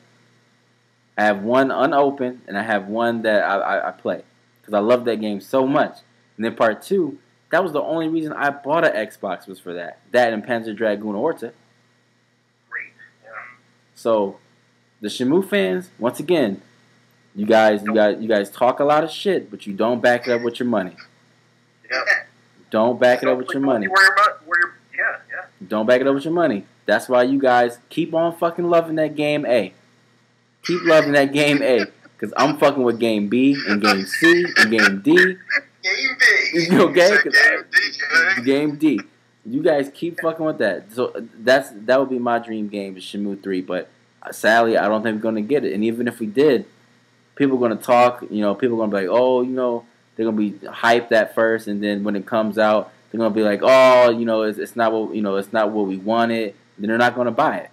I have one unopened, and I have one that I play, because I love that game so much. And then part 2, that was the only reason I bought an Xbox, was for that. That and Panzer Dragoon Orta.
Great. Yeah.
So the Shenmue fans, once again, you guys talk a lot of shit, but you don't back it up with your money.
Yeah.
Don't back it up with your money. Don't back it up with your money. That's why you guys keep on fucking loving that game A. Keep loving that game A, because I'm fucking with game B and game C and game D.
Game B.
Okay?
Game
D. You guys keep fucking with that. So that would be my dream game, is Shenmue 3, but sadly, I don't think we're going to get it. And even if we did, people are going to talk, you know, people are going to be like, oh, you know, they're going to be hyped at first, and then when it comes out, they're going to be like, oh, you know, it's not what we wanted. Then they're not going to buy it.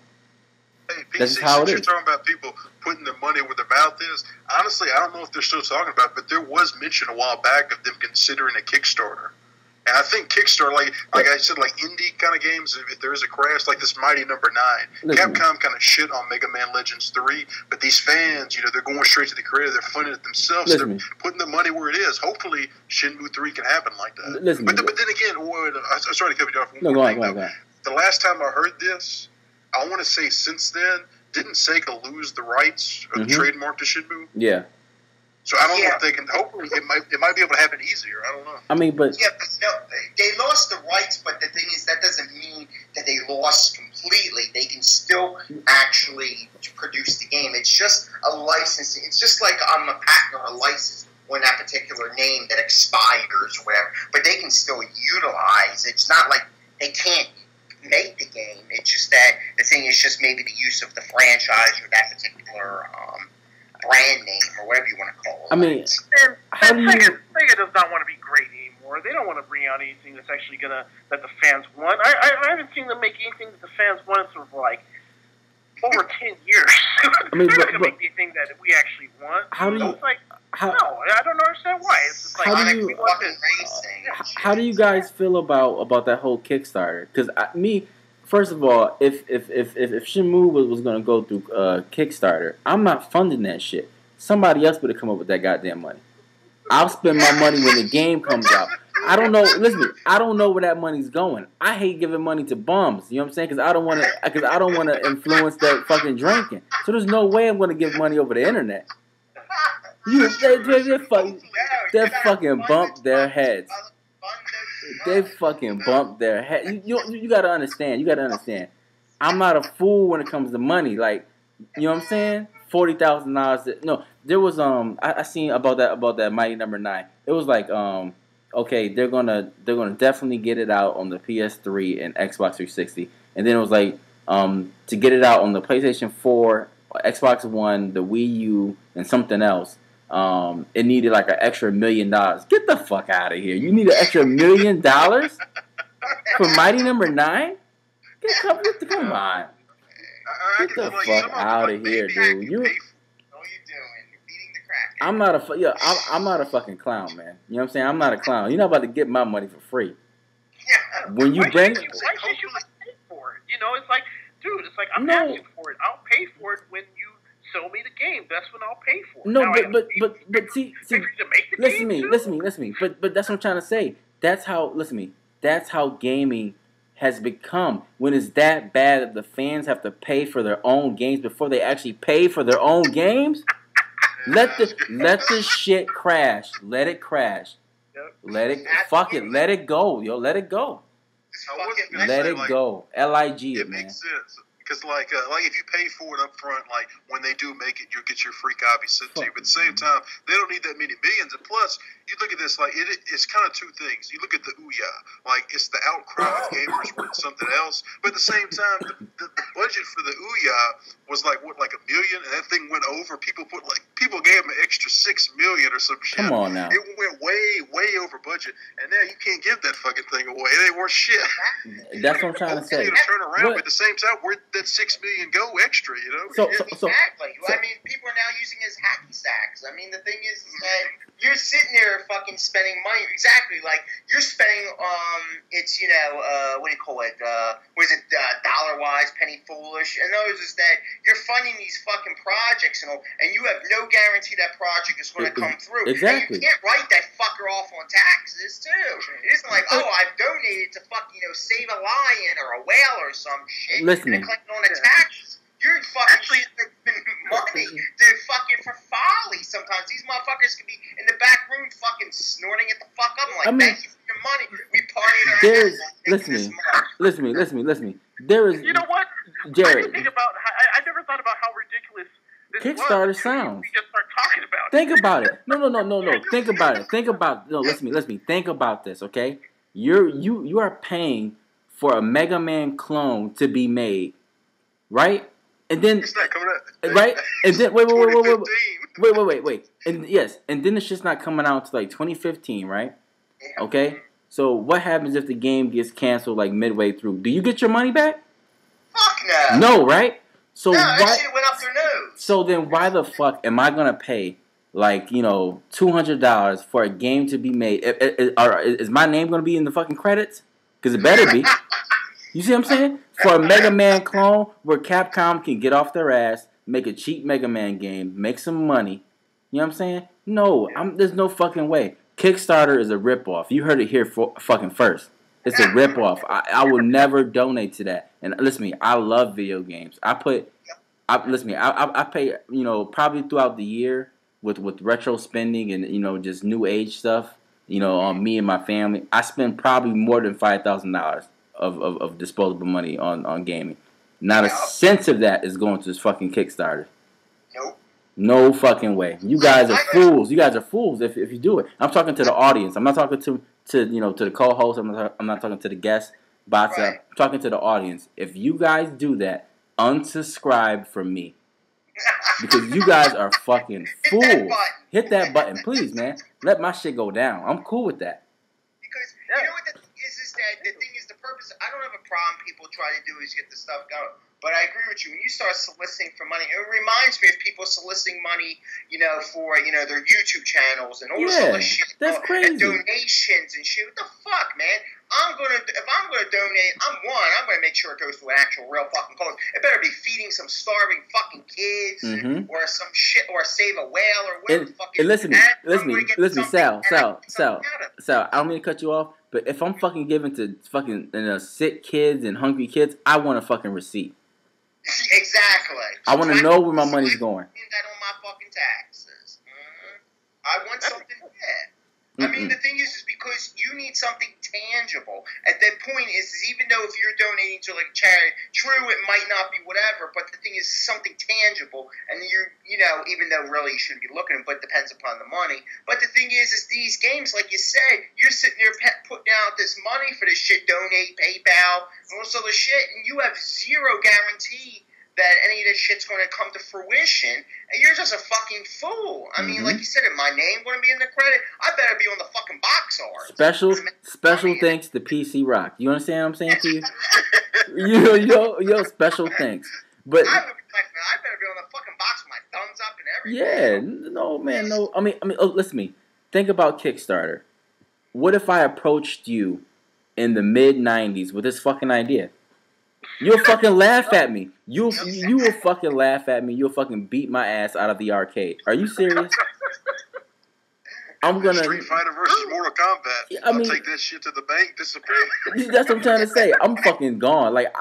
Hey, PC,
That's how it is.
You're talking about people putting their money where their mouth is. Honestly, I don't know if they're still talking about it, but there was mention a while back of them considering a Kickstarter. And I think Kickstarter, like I said, like indie kind of games, if there is a crash, like this Mighty Number 9. Capcom kind of shit on Mega Man Legends 3, but these fans, you know, they're going straight to the creator. They're funding it themselves. So they're putting the money where it is. Hopefully, Shenmue 3 can happen like that. But then again, I'm sorry to cut you off.
No, go on.
The last time I heard this, I want to say since then, didn't Sega lose the rights or the trademark to Shenmue?
Yeah.
So I don't know if they can. Hopefully, it might be able to happen easier. I don't know.
I mean, but
yeah, but no, they lost the rights, but the thing is that doesn't mean that they lost completely. They can still actually produce the game. It's just a license. It's just like a patent or a license when that particular name that expires or whatever. But they can still utilize. It's not like they can't make the game. It's just that the thing is just maybe the use of the franchise or that particular brand name or whatever you want to call it.
I mean,
Sega does not want to be great anymore. They don't want to bring out anything that's actually that the fans want. I haven't seen them make anything that the fans want for like over 10 years.
I mean,
they're not going to make anything that we actually want. No, I don't understand why. It's just like
how do you guys feel about that whole Kickstarter? Because first of all, if Shenmue was going to go through Kickstarter, I'm not funding that shit. Somebody else would have come up with that goddamn money. I'll spend my money when the game comes out. I don't know. Listen, I don't know where that money's going. I hate giving money to bums. You know what I'm saying? Because I don't want to influence that fucking drinking. So there's no way I'm going to give money over the internet. They fucking bump their heads. They fucking bump their head. You gotta understand. You gotta understand. I'm not a fool when it comes to money. Like, you know what I'm saying? $40,000. No, there was I seen about that Mighty Number 9. It was like okay, they're gonna definitely get it out on the PS3 and Xbox 360, and then it was like to get it out on the PlayStation 4, Xbox One, the Wii U, and something else. It needed like an extra $1 million. Get the fuck out of here! You need an extra $1 million for Mighty Number 9? Come on! Get the fuck out of here, dude! I'm not a fucking clown, man. You know what I'm saying? I'm not a clown. You're not about to get my money for free. When you bring,
why should you pay for it? You know, it's like, dude, it's like I'm asking for it. I'll pay for it when you sell me the game. That's when I'll pay for it.
No, but see, listen to me. But that's what I'm trying to say. That's how gaming has become. When it's that bad that the fans have to pay for their own games before they actually pay for their own games. Let the shit crash. Let it crash.
Yep.
Let it go, yo. Let it go. Let it go. LIG it, man.
Makes sense. Because like if you pay for it up front, like when they do make it, you'll get your free copy sent to you. But at the same time, they don't need that many millions. And plus, you look at this like it's kind of two things. You look at the Ouya, like it's the outcry of gamers wanting something else. But at the same time, the budget for the Ouya was like $1 million, and that thing went over. People gave them an extra $6 million or some shit.
Come on now.
It went way over budget, and now you can't give that fucking thing away. It ain't worth shit.
That's what I'm trying to say.
Turn around, but at the same time, where'd that $6 million go extra? You know.
Exactly. I mean, people are now using it as hacky sacks. I mean, the thing is that you're sitting there fucking spending money. Exactly. Like you're spending it's what do you call it? Was it dollar wise, penny foolish? And those is that you're funding these fucking projects and you have no guarantee that project is going to come through.
Exactly.
And you can't write that fucker off on taxes too. It isn't like, I've donated to save a lion or a whale or some shit.
Listen.
And collecting on the taxes. You're fucking spending money for folly sometimes. These motherfuckers can be in the back room fucking snorting it the fuck up. I'm like, thank you for your money. We partied our ass off.
Listen to me. There is.
You know what?
Jared.
I never thought about how ridiculous this
Kickstarter sounds.
We just start talking about it.
Think about it. No. Think about it. Listen to me. Think about this, okay? You are paying for a Mega Man clone to be made, right? And then,
it's not coming out.
Right? And then, wait. And then it's just not coming out until like 2015, right? Okay? So what happens if the game gets canceled like midway through? Do you get your money back?
Fuck no.
No, right? So
that shit went up their nose.
So then why the fuck am I going to pay like, $200 for a game to be made? Is my name going to be in the fucking credits? Because it better be. You see what I'm saying? For a Mega Man clone where Capcom can get off their ass, make a cheap Mega Man game, make some money. You know what I'm saying? No, there's no fucking way. Kickstarter is a ripoff. You heard it here fucking first. It's a ripoff. I will never donate to that. And listen to me, I love video games. I pay, probably throughout the year with retro spending and, just new age stuff. on me and my family. I spend probably more than $5,000 of disposable money on gaming. Not a cent of that is going to this fucking Kickstarter.
Nope.
No fucking way. You guys are fools. You guys are fools if you do it. I'm talking to the audience. I'm not talking to the co-host. I'm not talking to the guests. Botza. Right. I'm talking to the audience. If you guys do that, unsubscribe from me. Because you guys are fucking fools. Hit that button, please, man. Let my shit go down. I'm cool with that.
Because you know what the thing is that the thing is the purpose. I don't have a problem. People try to do is get the stuff going. But I agree with you. When you start soliciting for money, it reminds me of people soliciting money, for their YouTube channels and all this other shit.
That's crazy.
And donations and shit. What the fuck, man? If I'm gonna donate, I'm gonna make sure it goes to an actual real fucking cause. It better be feeding some starving fucking kids or some shit, or save a whale or whatever the fuck.
Listen to me, Sal. I don't mean to cut you off, but if I'm fucking giving to fucking sick kids and hungry kids, I want a fucking receipt.
Exactly.
I want to know where my money's going.
That on my fucking taxes. I want something bad. I mean, the thing is because you need something tangible. At that point is even though if you're donating to like charity, true, it might not be whatever, but the thing is something tangible, and even though really you shouldn't be looking, but it depends upon the money. But the thing is these games, like you said, you're sitting there putting out this money for this shit, donate, PayPal, and all this other shit, and you have zero guarantee that any of this shit's going to come to fruition, and you're just a fucking fool. I mean, like you said, if my name going to be in the credit, I better be on the fucking box art.
Special thanks to PC Rock. You understand what I'm saying to you? yo, special thanks. But
I better be on the fucking box with my thumbs up and everything.
Yeah, no, man, no. I mean, listen to me. Think about Kickstarter. What if I approached you in the mid-'90s with this fucking idea? You'll fucking laugh at me. You will fucking laugh at me. You'll fucking beat my ass out of the arcade. Are you serious? I'm gonna
Street Fighter versus Mortal Kombat. I'll take that shit to the bank. Disappear.
That's what I'm trying to say. I'm fucking gone. Like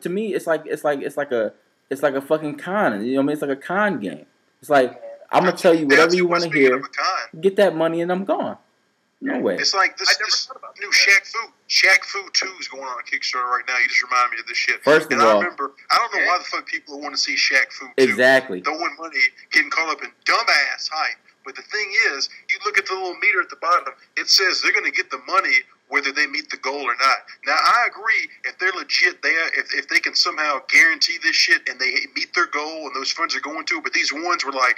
to me, it's like a fucking con. You know what I mean? It's like a con game. It's like I'm gonna tell you whatever you want to hear. Get that money and I'm gone. No way.
It's like this new Shaq Fu. Shaq Fu 2 is going on Kickstarter right now. You just remind me of this shit.
First of all,
I don't know why the fuck people want to see Shaq Fu 2.
Exactly.
Throwing money, getting caught up in dumbass hype. But the thing is, you look at the little meter at the bottom, it says they're going to get the money whether they meet the goal or not. Now, I agree, if they're legit, if they can somehow guarantee this shit and they meet their goal and those funds are going to it, but these ones were like,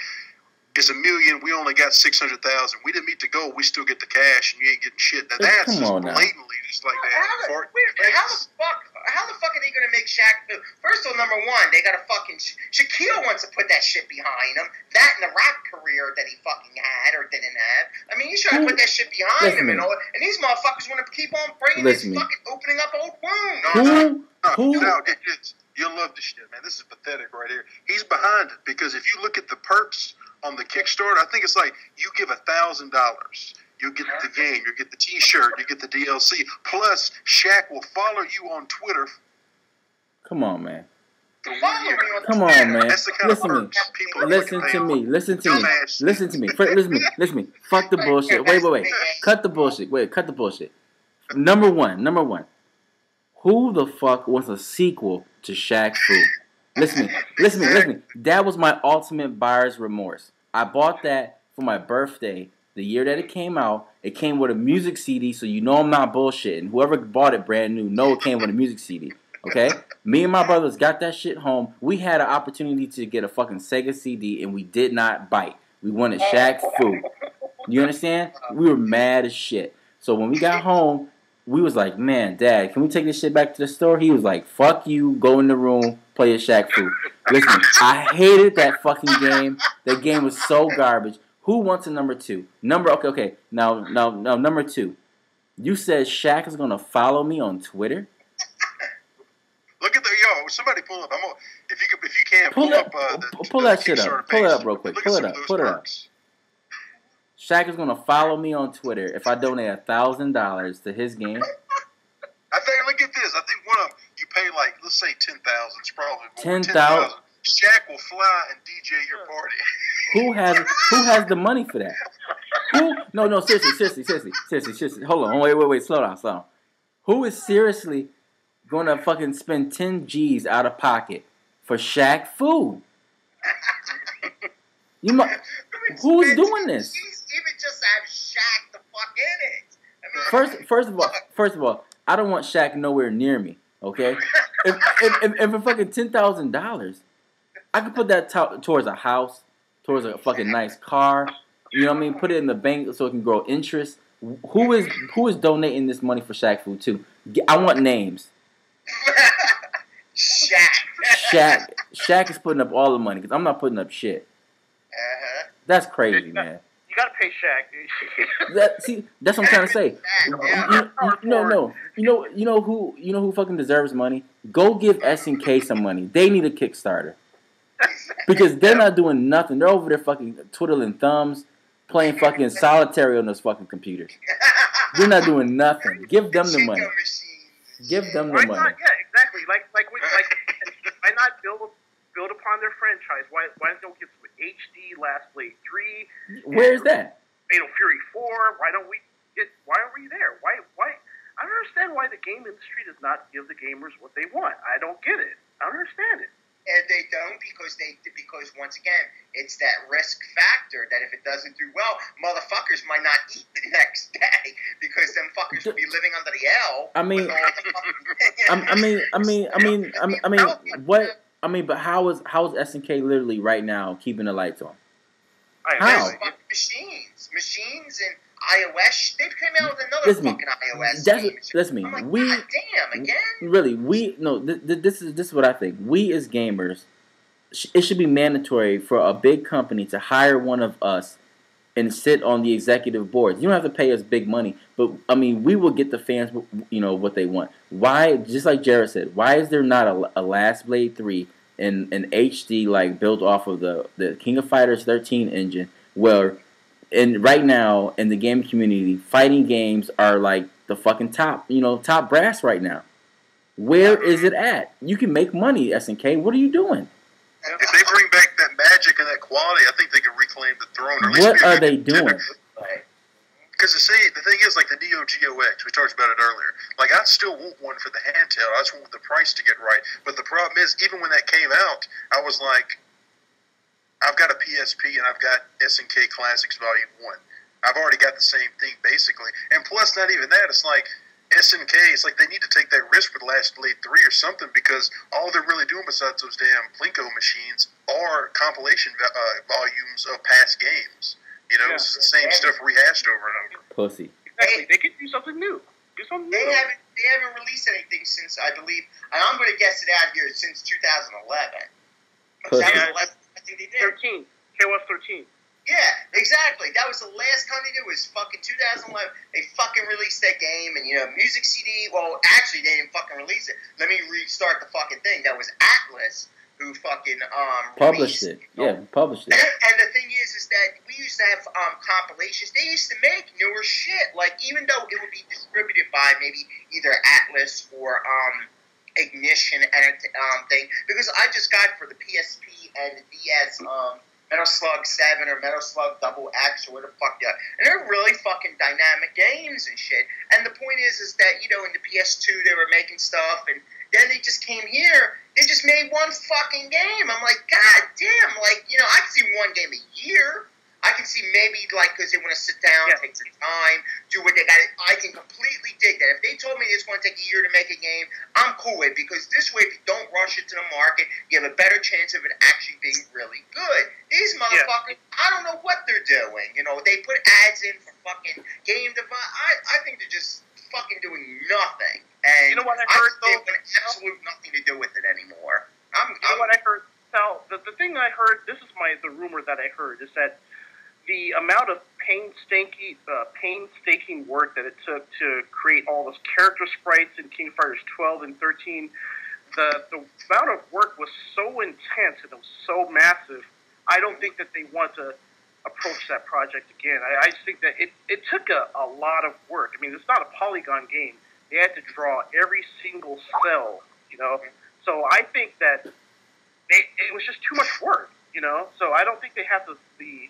it's $1 million, we only got 600,000. We didn't meet the goal, we still get the cash, and you ain't getting shit. Now, that's just blatantly just like that.
How the fuck are they going to make Shaq Fu? First of all, number one, they got to fucking... Shaquille wants to put that shit behind him. That and the rap career that he fucking had or didn't have. I mean, he's trying to put that shit behind him and all. And these motherfuckers want to keep on bringing this fucking opening up old wounds.
You'll love this shit, man. This is pathetic right here. He's behind it because if you look at the perks on the Kickstarter, I think it's like you give $1,000. You get the game, you get the T-shirt, you get the DLC. Plus, Shaq will follow you on Twitter.
Come on, man.
Come
on, man.
That's the kind of perks people
Listen to me. Listen to me. Fuck the bullshit. Wait. Cut the bullshit. Number one. Who the fuck wants a sequel to Shaq Fu? Listen to me. That was my ultimate buyer's remorse. I bought that for my birthday. The year that it came out, it came with a music CD, so you know I'm not bullshitting. Whoever bought it brand new know it came with a music CD. Okay? Me and my brothers got that shit home. We had an opportunity to get a fucking Sega CD, and we did not bite. We wanted Shaq Fu. You understand? We were mad as shit. So when we got home, we was like, man, Dad, can we take this shit back to the store? He was like, fuck you, go in the room, play a Shaq Fu. Listen, I hated that fucking game. That game was so garbage. Who wants a number 2? Okay. Now, number 2. You said Shaq is gonna follow me on Twitter.
Look at somebody pull up. If you can pull up
that shit up. Pull it up real quick. Pull it up. Shaq is gonna follow me on Twitter if I donate $1,000 to his game.
I think. Look at this. I think one of them you pay like, let's say 10,000. It's probably more.
10,000.
Shaq will fly and DJ your party.
Who has the money for that? Who? No, seriously. Hold on, wait, slow down. Who is seriously gonna fucking spend 10 G's out of pocket for Shaq food? Who is doing this?
Even just have Shaq the fuck in it. I mean,
First of all, I don't want Shaq nowhere near me. Okay, if for fucking $10,000, I could put that towards a house, towards a fucking nice car. You know what I mean? Put it in the bank so it can grow interest. Who is donating this money for Shaq food too? I want names. Shaq is putting up all the money because I'm not putting up shit. That's crazy, man.
You gotta pay Shaq.
That's what I'm trying to say. You know who fucking deserves money? Go give SNK some money. They need a Kickstarter because they're not doing nothing. They're over there fucking twiddling thumbs, playing fucking solitary on those fucking computers. They're not doing nothing. Give them the money. Give them the money.
Not? Yeah, exactly. Why not build upon their franchise? Why don't we get some HD Last Blade 3?
Where's that?
Fatal Fury 4. Why aren't we there? Why? I don't understand why the game industry does not give the gamers what they want. I don't get it. I don't understand it.
And they don't because once again, it's that risk factor that if it doesn't do well, motherfuckers might not eat the next day because them fuckers will be living under the L.
But how is SNK literally right now keeping the lights on?
How? Machines and iOS. They've come out with another fucking iOS game.
That's me.
I'm like, God damn, again?
Really, this is what I think. We as gamers, it should be mandatory for a big company to hire one of us and sit on the executive boards. You don't have to pay us big money, but I mean, we will get the fans, what they want. Why? Just like Jared said, why is there not a Last Blade 3 in HD like built off of the King of Fighters 13 engine where? And right now, in the gaming community, fighting games are like the fucking top brass right now. Where is it at? You can make money, SNK. What are you doing?
If they bring back that magic and that quality, I think they can reclaim the throne. Or at least
what are they doing?
Because the thing is, like the Neo Geo X, we talked about it earlier. Like, I still want one for the handheld. I just want the price to get right. But the problem is, even when that came out, I was like, I've got a PSP and I've got SNK Classics Volume 1. I've already got the same thing, basically. And plus, not even that, it's like SNK, it's like they need to take that risk with Last Blade 3 or something because all they're really doing besides those damn Plinko machines are compilation volumes of past games. It's the same stuff rehashed over and over.
Pussy.
Exactly. They could do something new.
They haven't released anything since, I believe, and I'm going to guess it out here, since 2011. I think they did.
13. KOF 13.
Yeah, exactly. That was the last time they did was fucking 2011. They fucking released that game and, music CD. Well, actually, they didn't fucking release it. Let me restart the fucking thing. That was Atlas who fucking
published it. Yeah, published it.
And the thing is that we used to have compilations. They used to make newer shit. Like, even though it would be distributed by maybe either Atlas or Ignition and thing, because I just got for the PSP and the DS Metal Slug 7 or Metal Slug Double X or whatever the fuck that. And they're really fucking dynamic games and shit. And the point is that, in the PS2 they were making stuff, and then they just came here, they just made one fucking game. I'm like, God damn, like, I can see one game a year. I can see maybe, like, because they want to sit down, take their time, do what they got. I can completely dig that. If they told me it's going to take a year to make a game, I'm cool with it, because this way, if you don't rush it to the market, you have a better chance of it actually being really good. These motherfuckers, I don't know what they're doing. They put ads in for fucking game device. I think they're just fucking doing nothing. And
what I heard,
they have absolutely nothing to do with it anymore.
What I heard, Sal, the thing I heard, this is the rumor that I heard, is that the amount of painstaking work that it took to create all those character sprites in King of Fighters 12 and 13, the amount of work was so intense and it was so massive, I don't think that they want to approach that project again. I just think that it took a lot of work. I mean, it's not a polygon game. They had to draw every single cell, So I think that it was just too much work, So I don't think they have the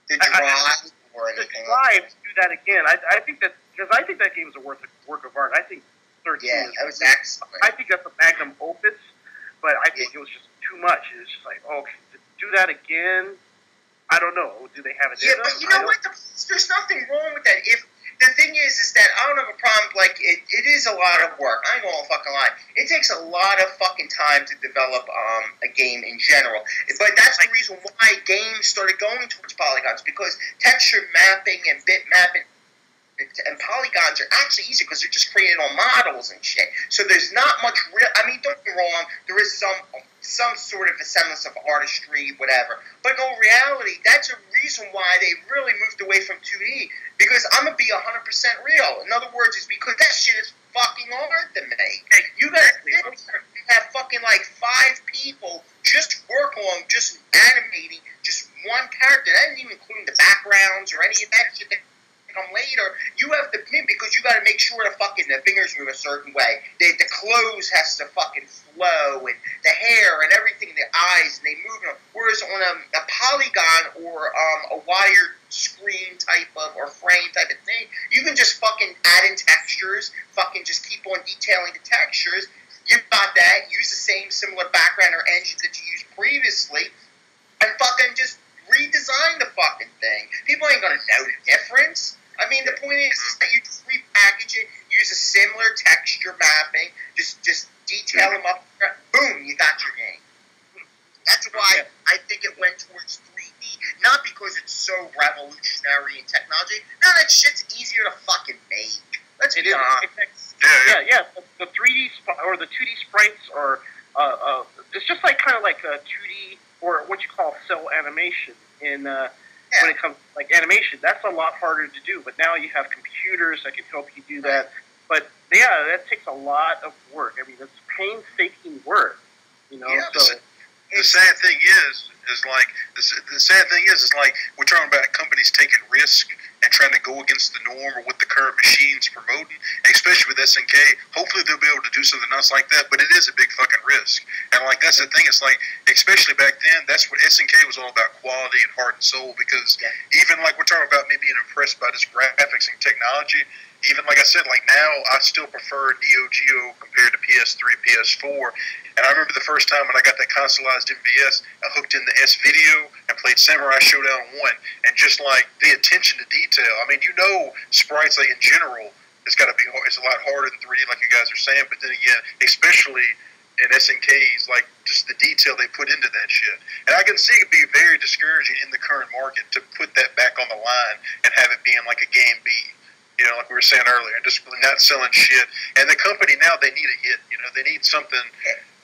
drive or
to
anything.
try to do that again. I think that because I think that game is a work of art. I think 13.
Yeah, that was excellent.
I think that's a magnum opus, but I think it was just too much. It was just like, oh, to do that again. I don't know. Do they have it?
Yeah, but you know what? There's nothing wrong with that. If the thing is that I don't have a problem. Like it is a lot of work. I ain't gonna fucking lie. It takes a lot of fucking time to develop a game in general. But that's the reason why games started going towards polygons, because texture mapping and bit mapping and polygons are actually easy because they're just created on models and shit. So there's not much real. I mean, don't get me wrong. There is some sort of a semblance of artistry, whatever. But in all reality, that's a reason why they really moved away from 2D. Because I'm gonna be 100% real. In other words, it's because that shit is fucking hard to make. You guys have fucking like 5 people just work on just animating just one character. That isn't even including the backgrounds or any of that shit that come later. You have to pin because you got to make sure the fingers move a certain way. The clothes has to fucking flow, and the hair and everything, the eyes, and they move. Whereas on a polygon or a wired screen type of or frame type of thing, you can just fucking add in textures, fucking just keep on detailing the textures. You got that. Use the same similar background or engines that you used previously, and fucking just redesign the fucking thing. People ain't gonna know the difference. I mean, the point is that you just repackage it, use a similar texture mapping, just detail them up. Boom, you got your game. That's why I think it went towards 3D, not because it's so revolutionary in technology. No, that shit's easier to fucking make. Let's be honest.
Yeah. The 3D or the 2D sprites are it's just like kind of like a 2D or what you call cell animation in. When it comes to like animation, that's a lot harder to do. But now you have computers that can help you do that. But yeah, that takes a lot of work. I mean, it's painstaking work. You know.
Yeah,
so
the sad thing is like the sad thing is like we're talking about companies taking risk and trying to go against the norm or what the current machine's promoting, and especially with SNK. Hopefully they'll be able to do something else like that, but it is a big fucking risk. And like that's the thing. It's like, especially back then, that's what SNK was all about: quality and heart and soul. Because even like we're talking about me being impressed by this graphics and technology. Even like I said, like now I still prefer Neo Geo compared to PS3, PS4. And I remember the first time when I got that consoleized MVS, I hooked in the S Video and played Samurai Showdown 1. And just like the attention to detail, I mean, you know, sprites like in general, it's got to be it's a lot harder than 3D, like you guys are saying. But then again, especially in SNKs, like just the detail they put into that shit. And I can see it be very discouraging in the current market to put that back on the line and have it being like a game B. You know, like we were saying earlier, just not selling shit. And the company now, they need a hit. You know, they need something.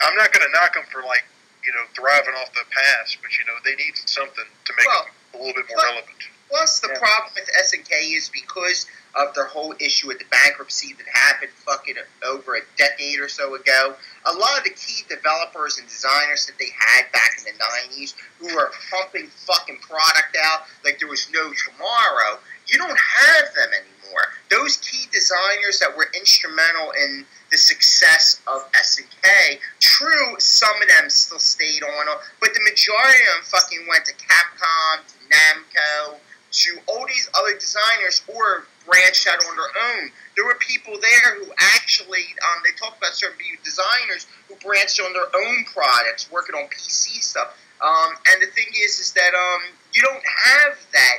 I'm not going to knock them for, like, you know, thriving off the past, but, you know, they need something to make them a little bit more relevant.
Plus, the problem with SNK is because of their whole issue with the bankruptcy that happened fucking over a decade or so ago, a lot of the key developers and designers that they had back in the 90s who were pumping fucking product out like there was no tomorrow, you don't have them anymore. Those key designers that were instrumental in the success of SNK, true, some of them still stayed on, but the majority of them fucking went to Capcom, to Namco, to all these other designers, or branched out on their own. There were people there who actually, they talk about certain designers who branched on their own products, working on PC stuff. And the thing is that you don't have that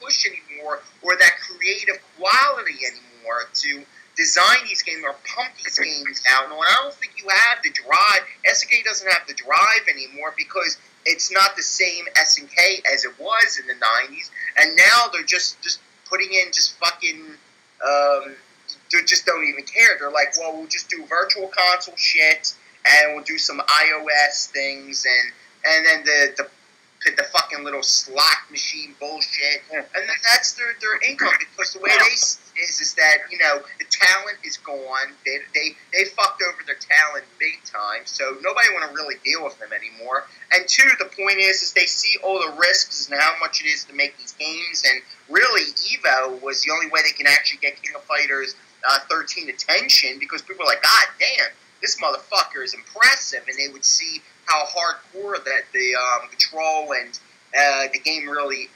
push anymore, or that creative quality anymore to design these games or pump these games out. And I don't think you have the drive. SNK doesn't have the drive anymore because it's not the same SNK as it was in the 90s. And now they're just putting in just fucking, they just don't even care. They're like, well, we'll just do virtual console shit, and we'll do some iOS things, and then the fucking little slot machine bullshit, and then that's their income, because the way they see it is that, you know, the talent is gone. They fucked over their talent big time, so nobody want to really deal with them anymore. And two, the point is they see all the risks and how much it is to make these games, and really EVO was the only way they can actually get King of Fighters 13 attention, because people are like, God damn, this motherfucker is impressive, and they would see how hardcore that the control and the game really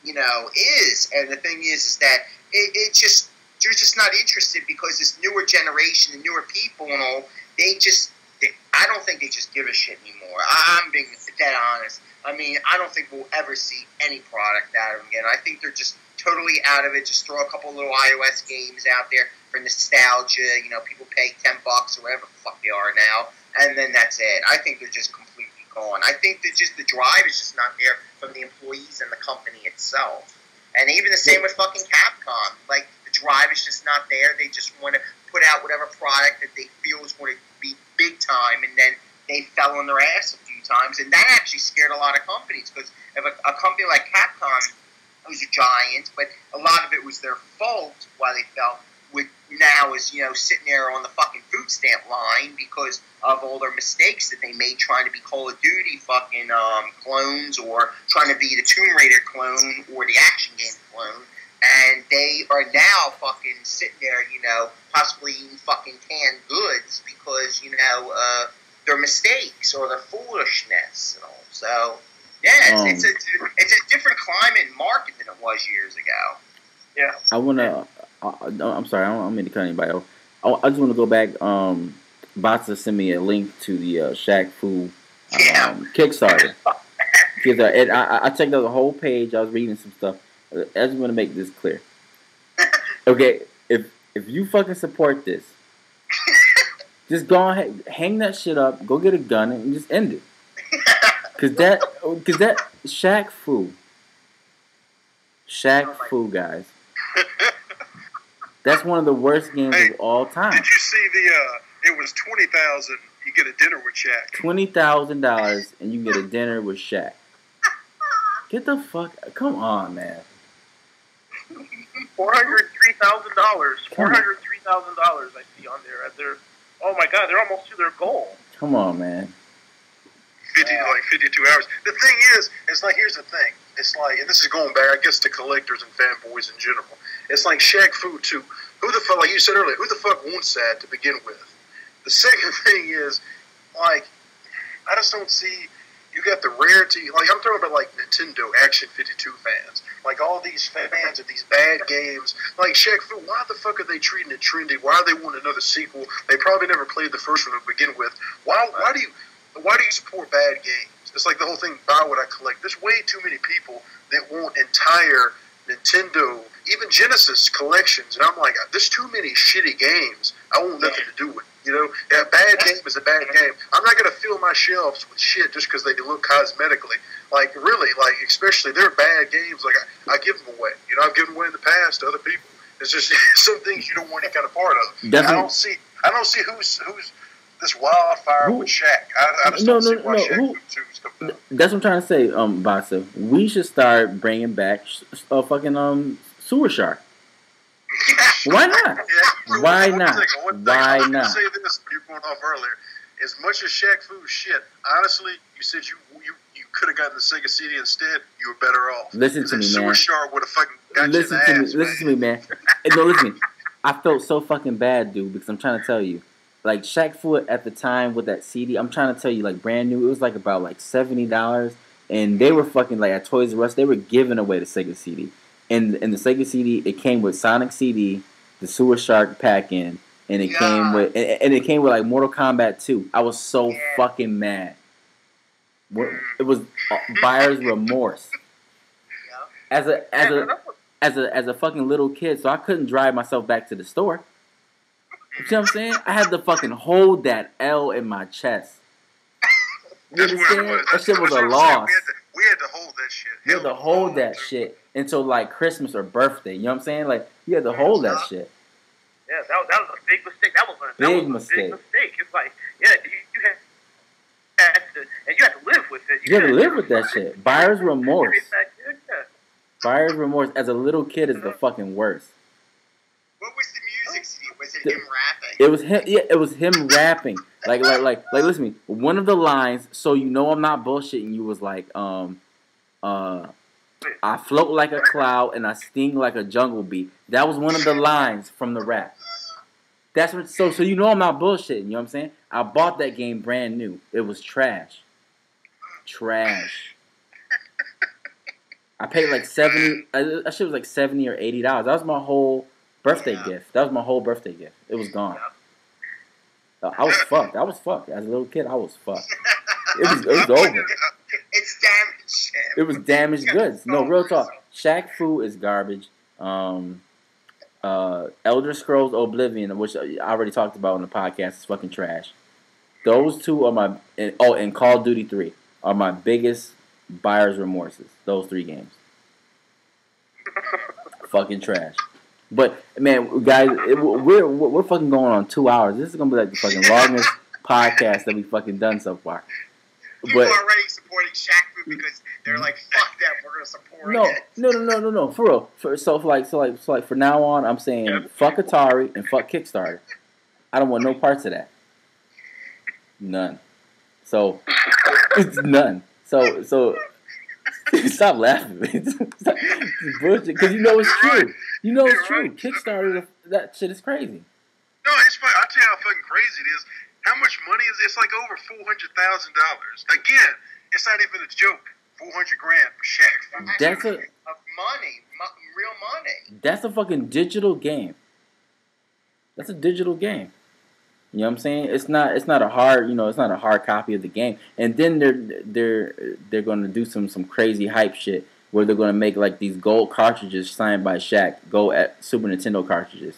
is. And the thing is that it just, you're just not interested because this newer generation, the newer people and all, I don't think they just give a shit anymore. I'm being dead honest. I mean, I don't think we'll ever see any product out of them again. I think they're just totally out of it. Just throw a couple little iOS games out there for nostalgia. People pay $10 or whatever the fuck they are now, and then that's it. I think they're just completely gone. I think that just the drive is just not there from the employees and the company itself. And even the same with fucking Capcom. Like, the drive is just not there. They just want to put out whatever product that they feel is going to be big time, and then they fell on their ass a few times, and that actually scared a lot of companies, because if a company like Capcom, who's a giant, but a lot of it was their fault why they fell, now is, sitting there on the fucking food stamp line because of all their mistakes that they made trying to be Call of Duty fucking clones, or trying to be the Tomb Raider clone or the action game clone. And they are now fucking sitting there, possibly eating fucking canned goods because, their mistakes or their foolishness and all. So, yeah, it's a different climate and market than it was years ago.
Yeah.
I want to... I'm sorry, I don't mean to cut anybody off. I just want to go back. Botza sent me a link to the Shaq Fu Kickstarter. And I checked out the whole page. I was reading some stuff. I just want to make this clear. Okay, if you fucking support this, just go ahead, hang that shit up, go get a gun, and just end it. Cause that Shaq Fu, guys. That's one of the worst games of all time.
Did you see it was $20,000, you get a dinner with Shaq.
$20,000 and you get a dinner with Shaq. Get the fuck, come on, man.
$403,000. $403,000 I see on there. Oh my god, they're almost to their goal.
Come on, man.
52 hours. The thing is, it's like, here's the thing. It's like, and this is going back, I guess, to collectors and fanboys in general. It's like Shaq Fu 2. Who the fuck, like you said earlier, who the fuck wants that to begin with? The second thing is, like, I just don't see, you got the rarity, like, I'm talking about, like, Nintendo Action 52 fans. Like, all these fans of these bad games. Like, Shaq Fu, why the fuck are they treating it trendy? Why do they want another sequel? They probably never played the first one to begin with. Why do you support bad games? It's like the whole thing, buy what I collect. There's way too many people that want entire Nintendo, even Genesis collections, and I'm like, there's too many shitty games. I want nothing to do with it. A bad game is a bad game. I'm not going to fill my shelves with shit just because they look cosmetically. Like, really, like, especially, they're bad games. Like, I give them away. I've given away in the past to other people. It's just some things you don't want any kind of part of. I don't see who's this wildfire with Shaq. I just don't see why Shaq 2 is coming out.
That's what I'm trying to say, Botza. We should start bringing back fucking Sewer Shark. Why not?
Yeah,
Why not? Why not?
Say this, you're going off earlier. As much as Shaq Fu shit, honestly, you said you could have gotten the Sega CD instead. You were better off.
Listen to me, man.
Sewer Shark would have fucking got you in the ass.
Listen to me, man. No, listen to me. I felt so fucking bad, dude, because I'm trying to tell you. Like, Shaq Fu at the time with that CD, I'm trying to tell you, like, brand new, it was like about like $70, and they were fucking, like, at Toys R Us, they were giving away the Sega CD. And the Sega CD, it came with Sonic CD, the Sewer Shark pack-in, and it came with like Mortal Kombat 2. I was so fucking mad. It was buyer's remorse. As a fucking little kid, so I couldn't drive myself back to the store. You see what I'm saying? I had to fucking hold that L in my chest. You understand? That shit was a loss.
We had to hold that shit.
You had to hold that shit until like Christmas or birthday. You know what I'm saying? Like, you had to hold that shit.
Yeah, that was a big mistake. That was a big mistake. It's like, yeah, you had to live with it.
You had to live with that shit. Buyer's remorse. Buyer's remorse as a little kid is the fucking worst.
What was the music CD? Was it him rapping?
It was him. Yeah, it was him rapping. Like, listen to me. One of the lines, so you know I'm not bullshitting you, was like, I float like a cloud and I sting like a jungle bee. That was one of the lines from the rap. That's what. So you know I'm not bullshitting. You know what I'm saying? I bought that game brand new. It was trash. Trash. I paid like 70. That shit was like $70 or $80. That was my whole birthday gift. That was my whole birthday gift. It was gone. I was fucked. I was fucked. As a little kid, I was fucked. It was over.
It's damaged.
It was damaged goods. No, real talk. Shaq Fu is garbage. Elder Scrolls Oblivion, which I already talked about on the podcast, is fucking trash. Those two are my... and Call of Duty 3 are my biggest buyer's remorses. Those 3 games. Fucking trash. But, man, guys, we're fucking going on 2 hours. This is going to be like the fucking longest podcast that we've fucking done so far.
People are already supporting Shaq Fu because they're like, fuck that, we're going to support it.
No, for real. So for now on, I'm saying fuck Atari and fuck Kickstarter. I don't want no parts of that. None. So, it's none. So stop laughing. It's bullshit. Because you know it's true. You know it's true. Kickstarter, that shit is crazy.
No, it's funny. I'll tell you how fucking crazy it is. How much money is it? It's like over $400,000. Again, it's not even a joke. $400,000 for Shaq Fu.
That's
money, real money.
That's a fucking digital game. That's a digital game. You know what I'm saying? It's not a hard, it's not a hard copy of the game. And then they're going to do some crazy hype shit where they're going to make like these gold cartridges signed by Shaq go at Super Nintendo cartridges.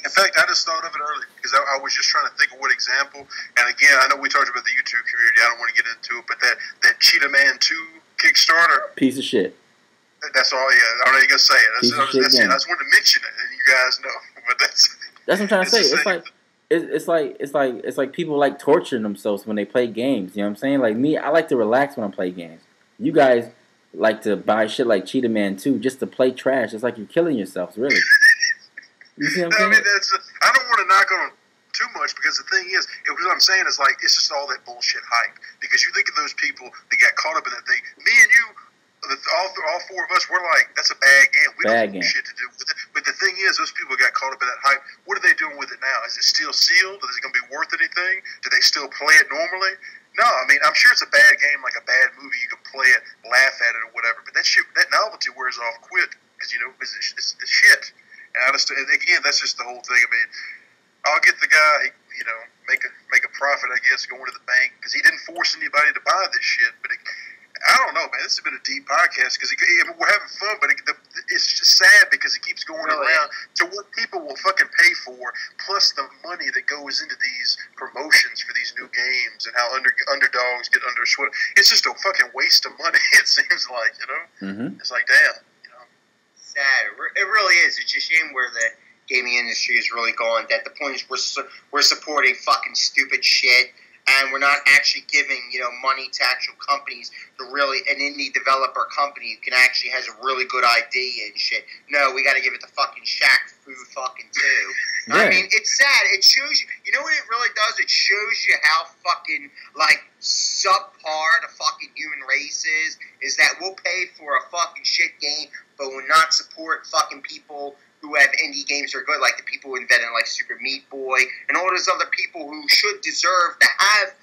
In fact, I just thought of it earlier because I was just trying to think of what example. And again, I know we talked about the YouTube community. I don't want to get into it, but that Cheetah Man 2 Kickstarter,
piece of shit.
That's all. Yeah, I don't know you're gonna say it. That's it. I just wanted to mention it, and you guys know. But that's
what I'm trying to say. It's like people like torturing themselves when they play games. You know what I'm saying? Like me, I like to relax when I play games. You guys like to buy shit like Cheetah Man 2 just to play trash. It's like you're killing yourselves, really. You see what I'm saying?
I mean, I don't want to knock on too much because the thing is, what I'm saying is like it's just all that bullshit hype. Because you think of those people that got caught up in that thing. Me and you, all 4 of us, we're like, that's a bad game. We don't have shit to do with it. But the thing is, those people got caught up in that hype. What are they doing with it now? Is it still sealed? Is it going to be worth anything? Do they still play it normally? No, I mean, I'm sure it's a bad game, like a bad movie. You can play it, laugh at it, or whatever. But that novelty wears off quick because it's shit. And again, that's just the whole thing. I mean, I'll get the guy, make a profit, I guess, going to the bank because he didn't force anybody to buy this shit. But I don't know, man. This has been a deep podcast because we're having fun, but it's just sad because it keeps going around to what people will fucking pay for, plus the money that goes into these promotions for these new games and how underdogs get underswept. It's just a fucking waste of money. It seems like,
Mm-hmm.
It's like, damn.
Sad. It really is. It's a shame where the gaming industry is really going. That the point is we're supporting fucking stupid shit, and we're not actually giving money to actual companies to really an indie developer company who can actually has a really good idea and shit. No, we got to give it to fucking Shaq Fu fucking too. Yeah. I mean, it's sad. It shows you. You know what it really does? It shows you how fucking like subpar the fucking human race is that we'll pay for a fucking shit game, but we'll not support fucking people who have indie games that are good, like the people who invented like Super Meat Boy and all those other people who should deserve to have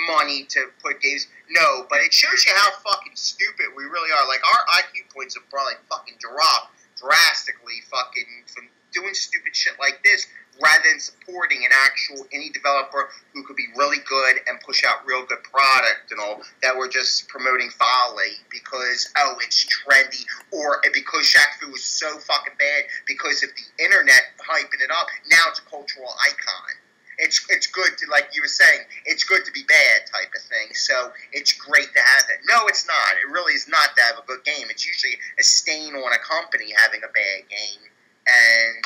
money to put games. No, but it shows you how fucking stupid we really are. Like our IQ points have probably fucking dropped drastically fucking from doing stupid shit like this rather than supporting an actual indie developer who could be really good and push out real good product and all, that we're just promoting folly because, it's trendy, or because Shaq Fu was so fucking bad because of the internet hyping it up, now it's a cultural icon. It's good to, like you were saying, it's good to be bad type of thing, so it's great to have it. No, it's not. It really is not to have a good game. It's usually a stain on a company having a bad game. And,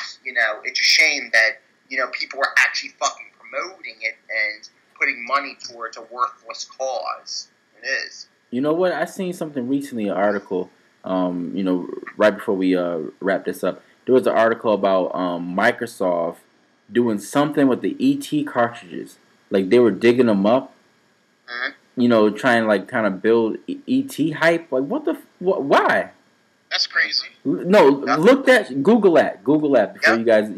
it's a shame that, people are actually fucking promoting it and putting money towards a worthless cause. It is.
You know what? I seen something recently, an article, right before we wrap this up. There was an article about Microsoft doing something with the ET cartridges. Like, they were digging them up, trying, like, kind of build ET hype. Like, why?
That's crazy.
No, Google that before you guys,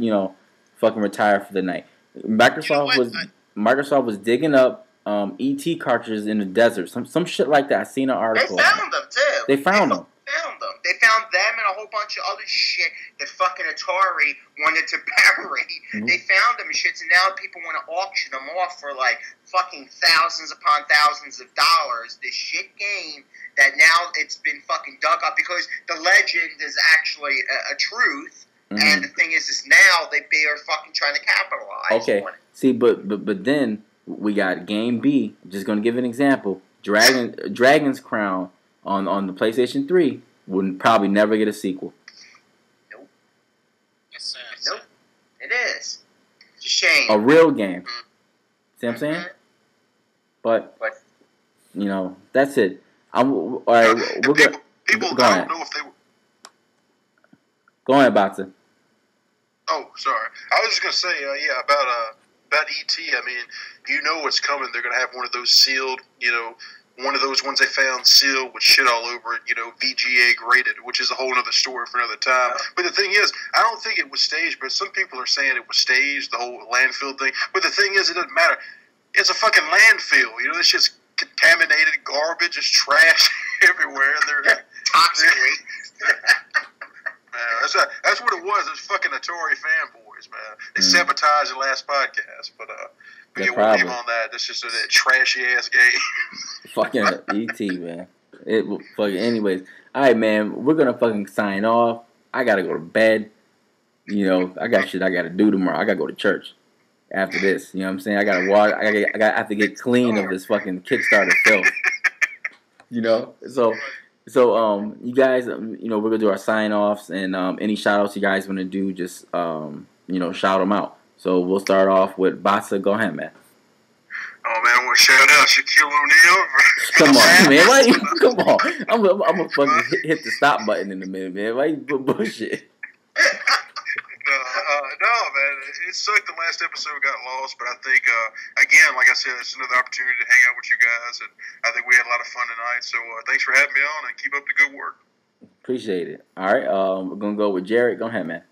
fucking retire for the night. Microsoft was digging up ET cartridges in the desert. Some shit like that. I seen an article.
They found them too.
They found them.
They found them and a whole bunch of other shit that fucking Atari wanted to bury.
Mm-hmm.
They found them and shit, and now people want to auction them off for like fucking thousands upon thousands of dollars. This shit game that now it's been fucking dug up because the legend is actually a truth. Mm-hmm. And the thing is now they are fucking trying to capitalize on it.
See, but then we got Game B. I'm just gonna give an example. Dragon's Crown on the PlayStation 3 would probably never get a sequel.
Nope. It's sad. Nope. It is. It's a shame.
A real game. Mm-hmm. See what I'm saying? But you know, that's it. All right.
People
go ahead.
Don't know if they.
Go ahead, Botza.
Oh, sorry. I was just gonna say, about ET. I mean, you know what's coming. They're gonna have one of those sealed, one of those ones they found sealed with shit all over it, VGA graded, which is a whole other story for another time. But the thing is, I don't think it was staged, but some people are saying it was staged, the whole landfill thing. But the thing is, it doesn't matter. It's a fucking landfill. This shit's contaminated garbage, just trash everywhere. They're
toxic waste.
Man, that's what it was. It was fucking Atari fanboys, man. They sabotaged the last podcast, but yeah, we'll leave on that. That's just a trashy ass game.
Fucking ET, man. Anyways, all right, man. We're gonna fucking sign off. I gotta go to bed. I got shit I gotta do tomorrow. I gotta go to church after this. You know what I'm saying? I gotta walk. I have to get clean of this fucking Kickstarter filth. So you guys, we're gonna do our sign offs and any shout outs you guys want to do, just shout them out. So we'll start off with Botza. Go ahead, man.
Oh man, I want to shout out Shaquille O'Neal.
Come on, man. Why you, come on. I'm gonna fucking hit the stop button in a minute, man. Why you put bullshit?
No, man. It sucked the last episode got lost, but I think, again, like I said, it's another opportunity to hang out with you guys, and I think we had a lot of fun tonight. So thanks for having me on, and keep up the good work.
Appreciate it. All right, we're going to go with Jared. Go ahead, man.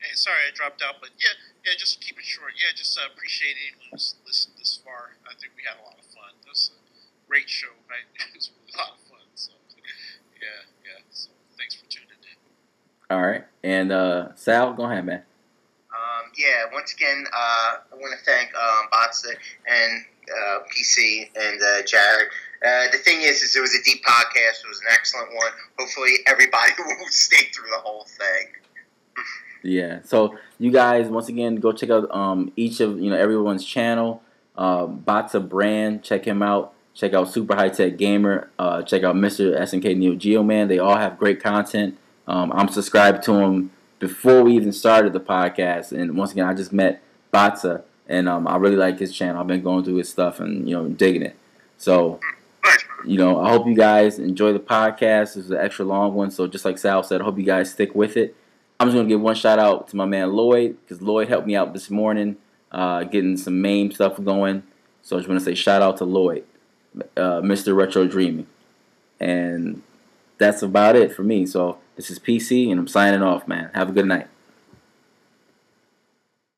Hey, sorry I dropped out, but yeah, just keep it short. Yeah, just appreciate anyone who's listened this far. I think we had a lot of fun. It was a great show, right? It was a lot of fun. So, yeah. So, thanks for tuning in.
All right, and Sal, go ahead, man.
Once again, I want to thank Botza and PC and Jared. The thing is it was a deep podcast. It was an excellent one. Hopefully, everybody will stay through the whole thing.
Yeah. So you guys, once again, go check out each of everyone's channel. Botza Brand, check him out. Check out SuperHighTechGamer. Check out Mr. snkneogeoman. They all have great content. I'm subscribed to them before we even started the podcast, and once again, I just met Botza, and I really like his channel. I've been going through his stuff and digging it. So, I hope you guys enjoy the podcast. This is an extra long one, so just like Sal said, I hope you guys stick with it. I'm just gonna give one shout out to my man Lloyd, because Lloyd helped me out this morning, getting some MAME stuff going. So I just want to say shout out to Lloyd, Mr. Retro Dreaming, and that's about it for me. So this is PC, and I'm signing off, man. Have a good night.